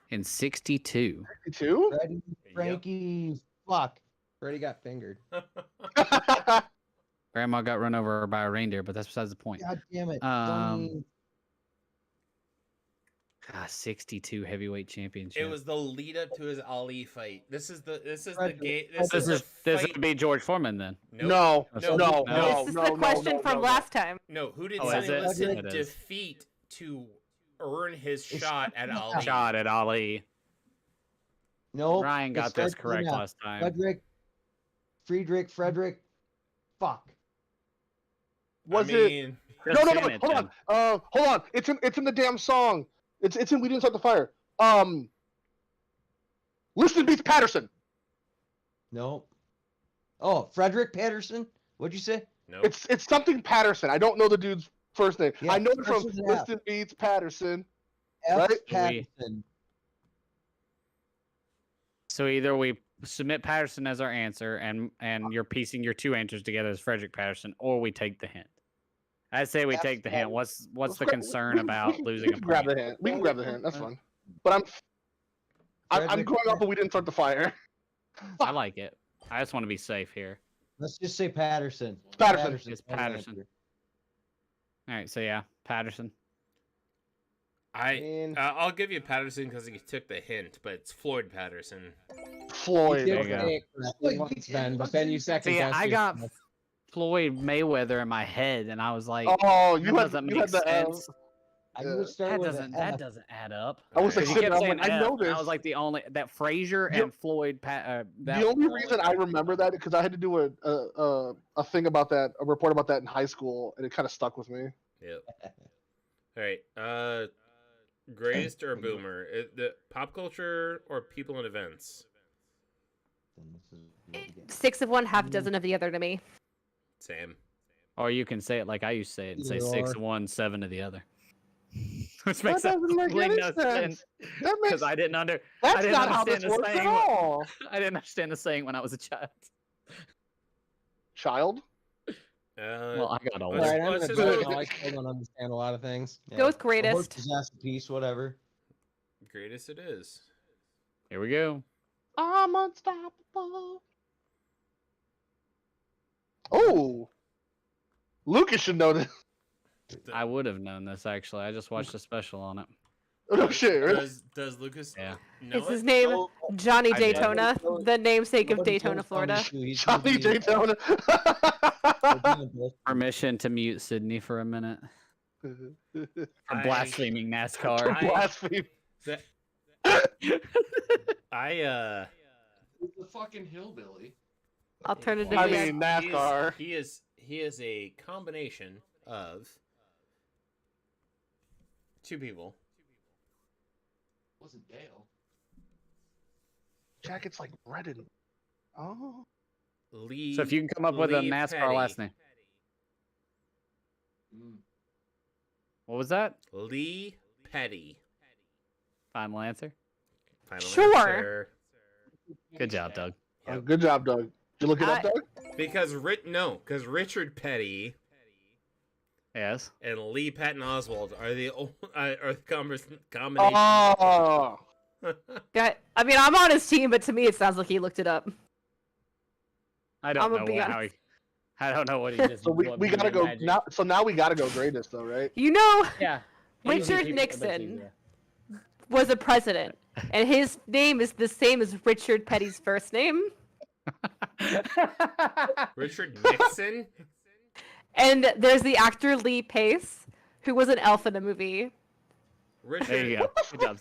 In 62. 52? Freddie. Frankie. Fuck. Freddie got fingered. Grandma got run over by a reindeer, but that's besides the point. God damn it. Um, Sonny. 62 heavyweight championship. it was the lead up to his Ali fight. This is the Frederick- game. This would be George Foreman then. No, No, no, no. no, This is no, the no, question no, from no, last time. No, who did Oh, is Sonny it? Liston It is. defeat to earn his It's shot at Ali? Shot at Ali. No. Ryan got this correct last time. Frederick. Fuck. Was I it? mean, No, no, no. Send it Hold then. on. Hold on. It's in the damn song. It's in We Didn't Start the Fire. Liston beats Patterson. No. Oh, Frederick Patterson? What'd you say? no. It's something Patterson. I don't know the dude's first name. Yeah, I know it from Patterson's F. Liston beats Patterson. F. Right? Patterson. So either we submit Patterson as our answer, and you're piecing your two answers together as Frederick Patterson, or we take the hint. I say we F. take the hint. What's Let's the grab- concern we can- about we can- losing we a can grab point? the hint. We can grab the hint. That's fine. But I'm Frederick going off, but We Didn't Start the Fire. I like it. I just want to be safe here. Let's just say Patterson. Patterson. It's my Patterson. answer. All right, so yeah, Patterson. mean, I'll give you Patterson because he took the hint, but it's Floyd Patterson. Floyd. There did you go. say it correctly once, Ben, but then you second See, guessed I got yourself. Floyd Mayweather in my head, and I was like, Oh, that you had doesn't you make had the sense. I Yeah. would start That with doesn't an that F. doesn't add up. I was like, Because Alright. you kept I'm saying like, I F, know and I this. was like the only that Frazier The- and Floyd. That The only Floyd- reason I remember that because I had to do a thing about that, a report about that in high school, and it kind of stuck with me. Yep. All right. Greatest or boomer? The pop culture or people and events? Six of one, half a dozen of the other to me. Same. Or you can say it like I used to say it and say Either 6 or. to 1, 7 to the other. Which That makes doesn't make absolutely any no sense. sense. That makes. Because I didn't I That's didn't not how this understand the works at saying. all. I didn't understand the saying when I was a child. Child. Well, I got older. Right, I'm let's an just adult go- now. I still don't understand a lot of things. Go with A greatest. horse's ass a piece, whatever. Greatest it is. Here we go. I'm unstoppable. Oh, Lucas should know this. I would have known this actually. I just watched a special on it. No shit. Really? Does Lucas Yeah. know Is his it? name No, Johnny I did. Daytona, the namesake of nobody Daytona, told Florida? Johnny he's gonna Johnny be- Daytona. Permission to mute Sydney for a minute for blaspheming NASCAR. Blasphemy. That- I He's the fucking hillbilly. Alternative. I yes. mean, NASCAR. He is a combination of two people. Wasn't Dale. Jacket's like red and. Oh. Lee. So if you can come up with a Lee NASCAR Petty. last name. Mm. What was that? Lee Petty. Final answer. Final Sure. answer. Good job, Doug. Yep. Good job, Doug. Did you look it up, Doug? Because Richard Petty Yes. and Lee Patton Oswald are the combination. Oh. Yeah, I mean, I'm on his team, but to me, it sounds like he looked it up. I don't I'ma know be how he. I don't know what he just. So we gotta go now. So now we gotta go greatest though, right? You know, Yeah. Richard Easy, Nixon was a president, and his name is the same as Richard Petty's first name. Richard Nixon. And there's the actor Lee Pace, who was an elf in a movie. Richard. There you go. Good job.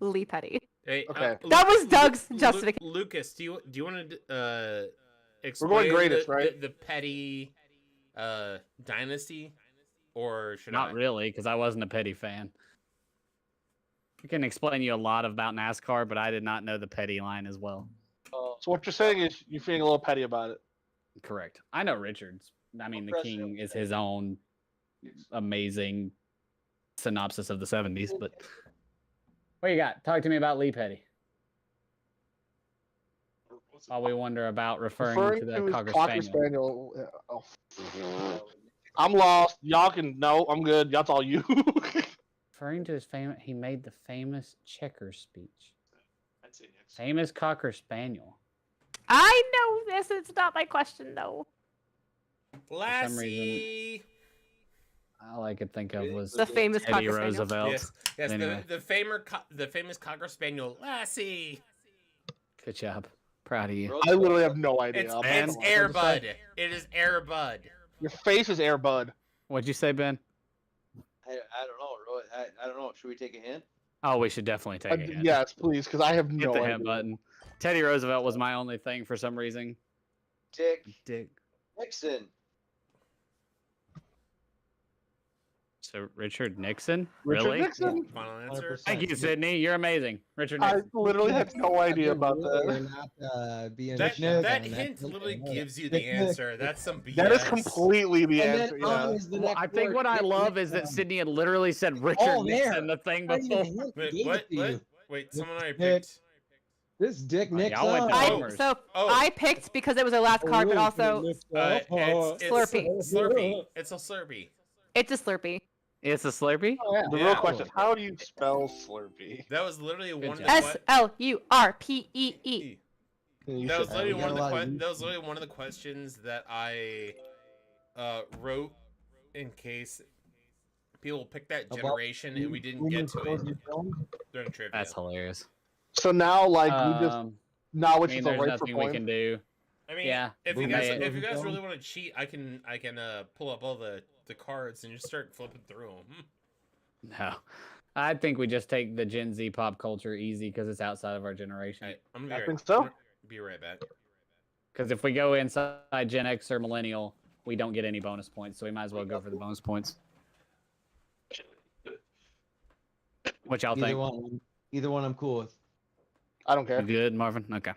Lee Petty. Hey, Okay. That was Doug's Lu- justification. Lucas, do you want to explain going greatest, the, right? the Petty dynasty, or should Not I? really, because I wasn't a Petty fan. I can explain you a lot about NASCAR, but I did not know the Petty line as well. So what you're saying is you're feeling a little petty about it. Correct. I know Richards. I mean, the Impressive. King is his own amazing synopsis of the 70s, but what you got? Talk to me about Lee Petty. While we wonder about referring to the his Cocker Cocker Spaniel. Spaniel. Oh. I'm lost. Y'all can no. I'm good. That's all you. Referring to his famous, he made the famous checker speech. I'd say next. Famous Cocker Spaniel. I know this. It's not my question, though. Lassie. All I could think of was The famous Teddy Cocker Spaniel. Roosevelt. Yes, Anyway. the famous Cocker Spaniel Lassie. Good job. Proud of you. I literally have no idea. It's, I'm it's not gonna lie. Airbud. It is Airbud. Your face is Airbud. What'd you say, Ben? I don't know. I don't know. Should we take a hint? Oh, we should definitely take a hint. Yes, please, because I have Hit no the idea. hint button. Teddy Roosevelt was my only thing for some reason. Dick Dick. Nixon. So Richard Nixon? Richard Really? Nixon? Final answer. 100%. Thank you, Sydney. You're amazing. Richard I Nixon. literally had no idea about that. Not, being That shit that on hint Nick literally Nick. gives you the Nick Nick. answer. That's some BS. That is completely the And answer. then on Yeah. is the Well, next I think word, what I Nick love is that Nixon. Sydney had literally said Richard Oh, there. Nixon the thing Not even a before. hint, Wait, gave what? it to you. Wait, someone already Nick. picked. This Dick Oh, Nixon. y'all went to I, Homers. so Oh. I picked because it was our last card, but also It's Slurpee. Slurpee. It's a Slurpee. it's a Slurpee. It's a Slurpee? The Yeah. real question is, how do you spell Slurpee? That was literally Good one of job. the SLURPEE. You That was should- literally we one of got a the lot of that was literally one of the questions that I wrote in case people picked that About generation and we didn't get to it during trivia. That's hilarious. So now, like, we just now I it's mean, just a there's right for nothing we point. can do. I mean, Yeah, if we you guys may- if you guys really want to cheat, I can pull up all the cards and just start flipping through them. No. I think we just take the Gen Z pop culture easy because it's outside of our generation. Alright, I'm gonna I be think right, so. I'm gonna be right back. Because if we go inside Gen X or Millennial, we don't get any bonus points, so we might as well go for the bonus points. What y'all think? Either one I'm cool with. I don't care. You good, Marvin? Okay.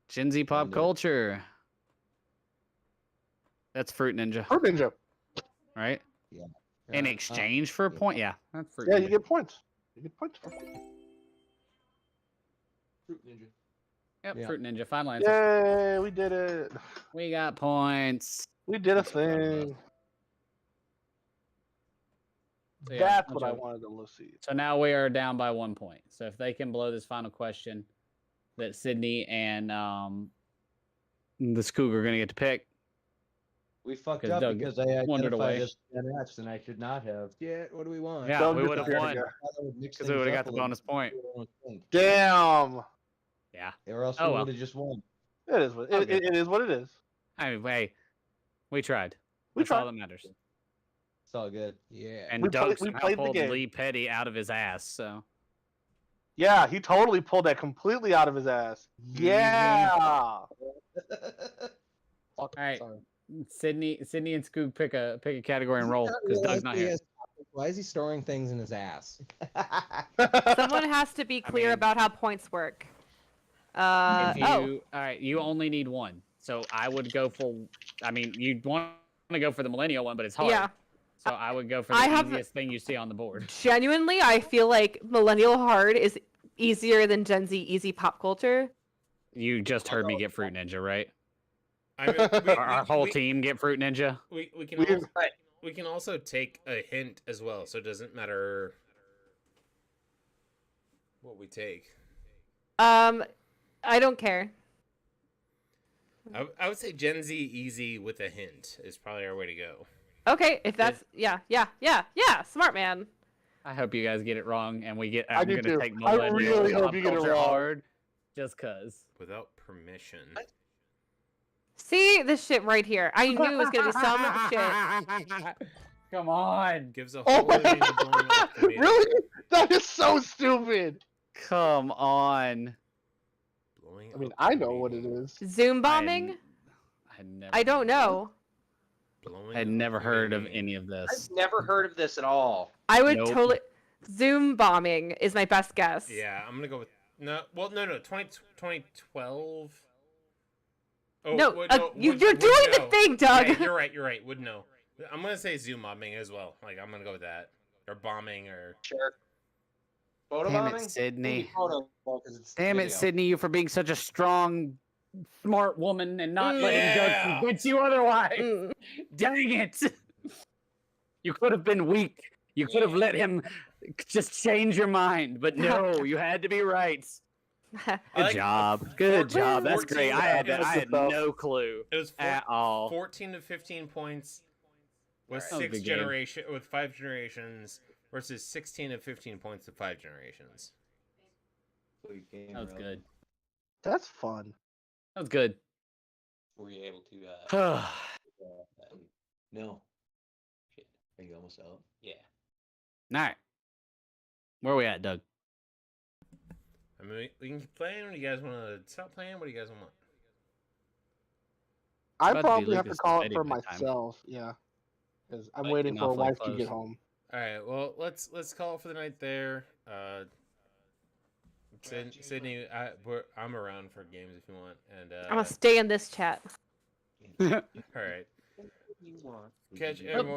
Gen Z pop do it. culture. That's Fruit Ninja, Fruit Ninja. right? In Uh, exchange for a yeah. point, yeah. That's Fruit Yeah, Ninja. you get points. You get points for it. Fruit Ninja. Yep, Yeah. Fruit Ninja. Final answer. Yay, we did it. We got points. We did a That's what I'm proud of. thing. So, yeah, That's bunch what I of- wanted to see. So now we are down by 1 point. So if they can blow this final question, that Sydney and the Skoog are gonna get to pick. We fucked 'Cause up Doug because I wandered away. identified as Gen X and I should not have. Shit, what do we want? Yeah, Doug we would have disappeared won again. because we would have got the bonus point. Damn. Yeah. Or else Oh, we well. would have just won. It is what Okay. it is. What it is. I mean, hey, we tried. We That's all tried. that matters. It's all good. Yeah. And We Doug played- we somehow played the pulled game. Lee Petty out of his ass. So Yeah, he totally pulled that completely out of his ass. Yeah. Fuck, right. sorry. Sydney and Skoog pick a category and roll because Doug's not here. Why is he storing things in his ass? Someone has to be clear mean- about how points work. If Oh, all right, you only need one. So I would go for. I mean, you want to go for the millennial one, but it's hard. yeah. So I would go for the I have- easiest thing you see on the board. Genuinely, I feel like Millennial Hard is easier than Gen Z Easy Pop Culture. You just heard me get Fruit Ninja, right? I mean, Our whole team get Fruit Ninja. We can We- also, we can also take a hint as well, so it doesn't matter what we take. I don't care. I would say Gen Z easy with a hint is probably our way to go. Okay, if that's yeah, smart man. I hope you guys get it wrong, and we get. I I'm do gonna too. take I millennial really hope pop you get it culture wrong. hard, just cause. Without permission. See this shit right here. I knew it was gonna be some shit. Come on. Gives a Oh whole my meaning to blowing up the meter. Really? That is so stupid. Come on. Blowing I mean, up the I know what it meter. is. Zoom bombing? I don't know. Blowing I'd up never the heard of meter. any of this. I've never heard of this at all. I would Nope. totally. Zoom bombing is my best guess. Yeah, I'm gonna go with no. Well, no, 2012. Oh, No, would- you're would doing the know. thing, Doug. Yeah, you're right. Would know. I'm gonna say Zoom bombing as well. Like I'm gonna go with that, or bombing, or Sure. Photo Damn it, bombing? Sydney. Photo, 'cause it's Damn it, video. Sydney, you for being such a strong, smart woman and not letting Yeah. Doug convince you otherwise. Mm. Dang it. You could have been weak. You could have let him just change your mind, but no, you had to be right. I Good like job. Good job. That's 14 great. I had It was no clue it was at all. 14 to 15 points with That was a good game. with 5 generations versus 16 to 15 points with 5 generations. Sweet game, That was bro. good. That's fun. That was good. Were you able to? All No. Shit. Are you almost out? Yeah. right. Where are we at, Doug? I mean, we can keep playing. Or do you guys want to stop playing? What do you guys want? I About to be probably have to Lucas call and it for Eddie by the time. myself. Yeah, because I'm Like, waiting getting for a awfully wife to get close. home. All right. Well, let's call it for the night there. Sydney, I'm around for games if you want. And I'm gonna stay in this chat. all right. You want? Catch Mhm. everyone.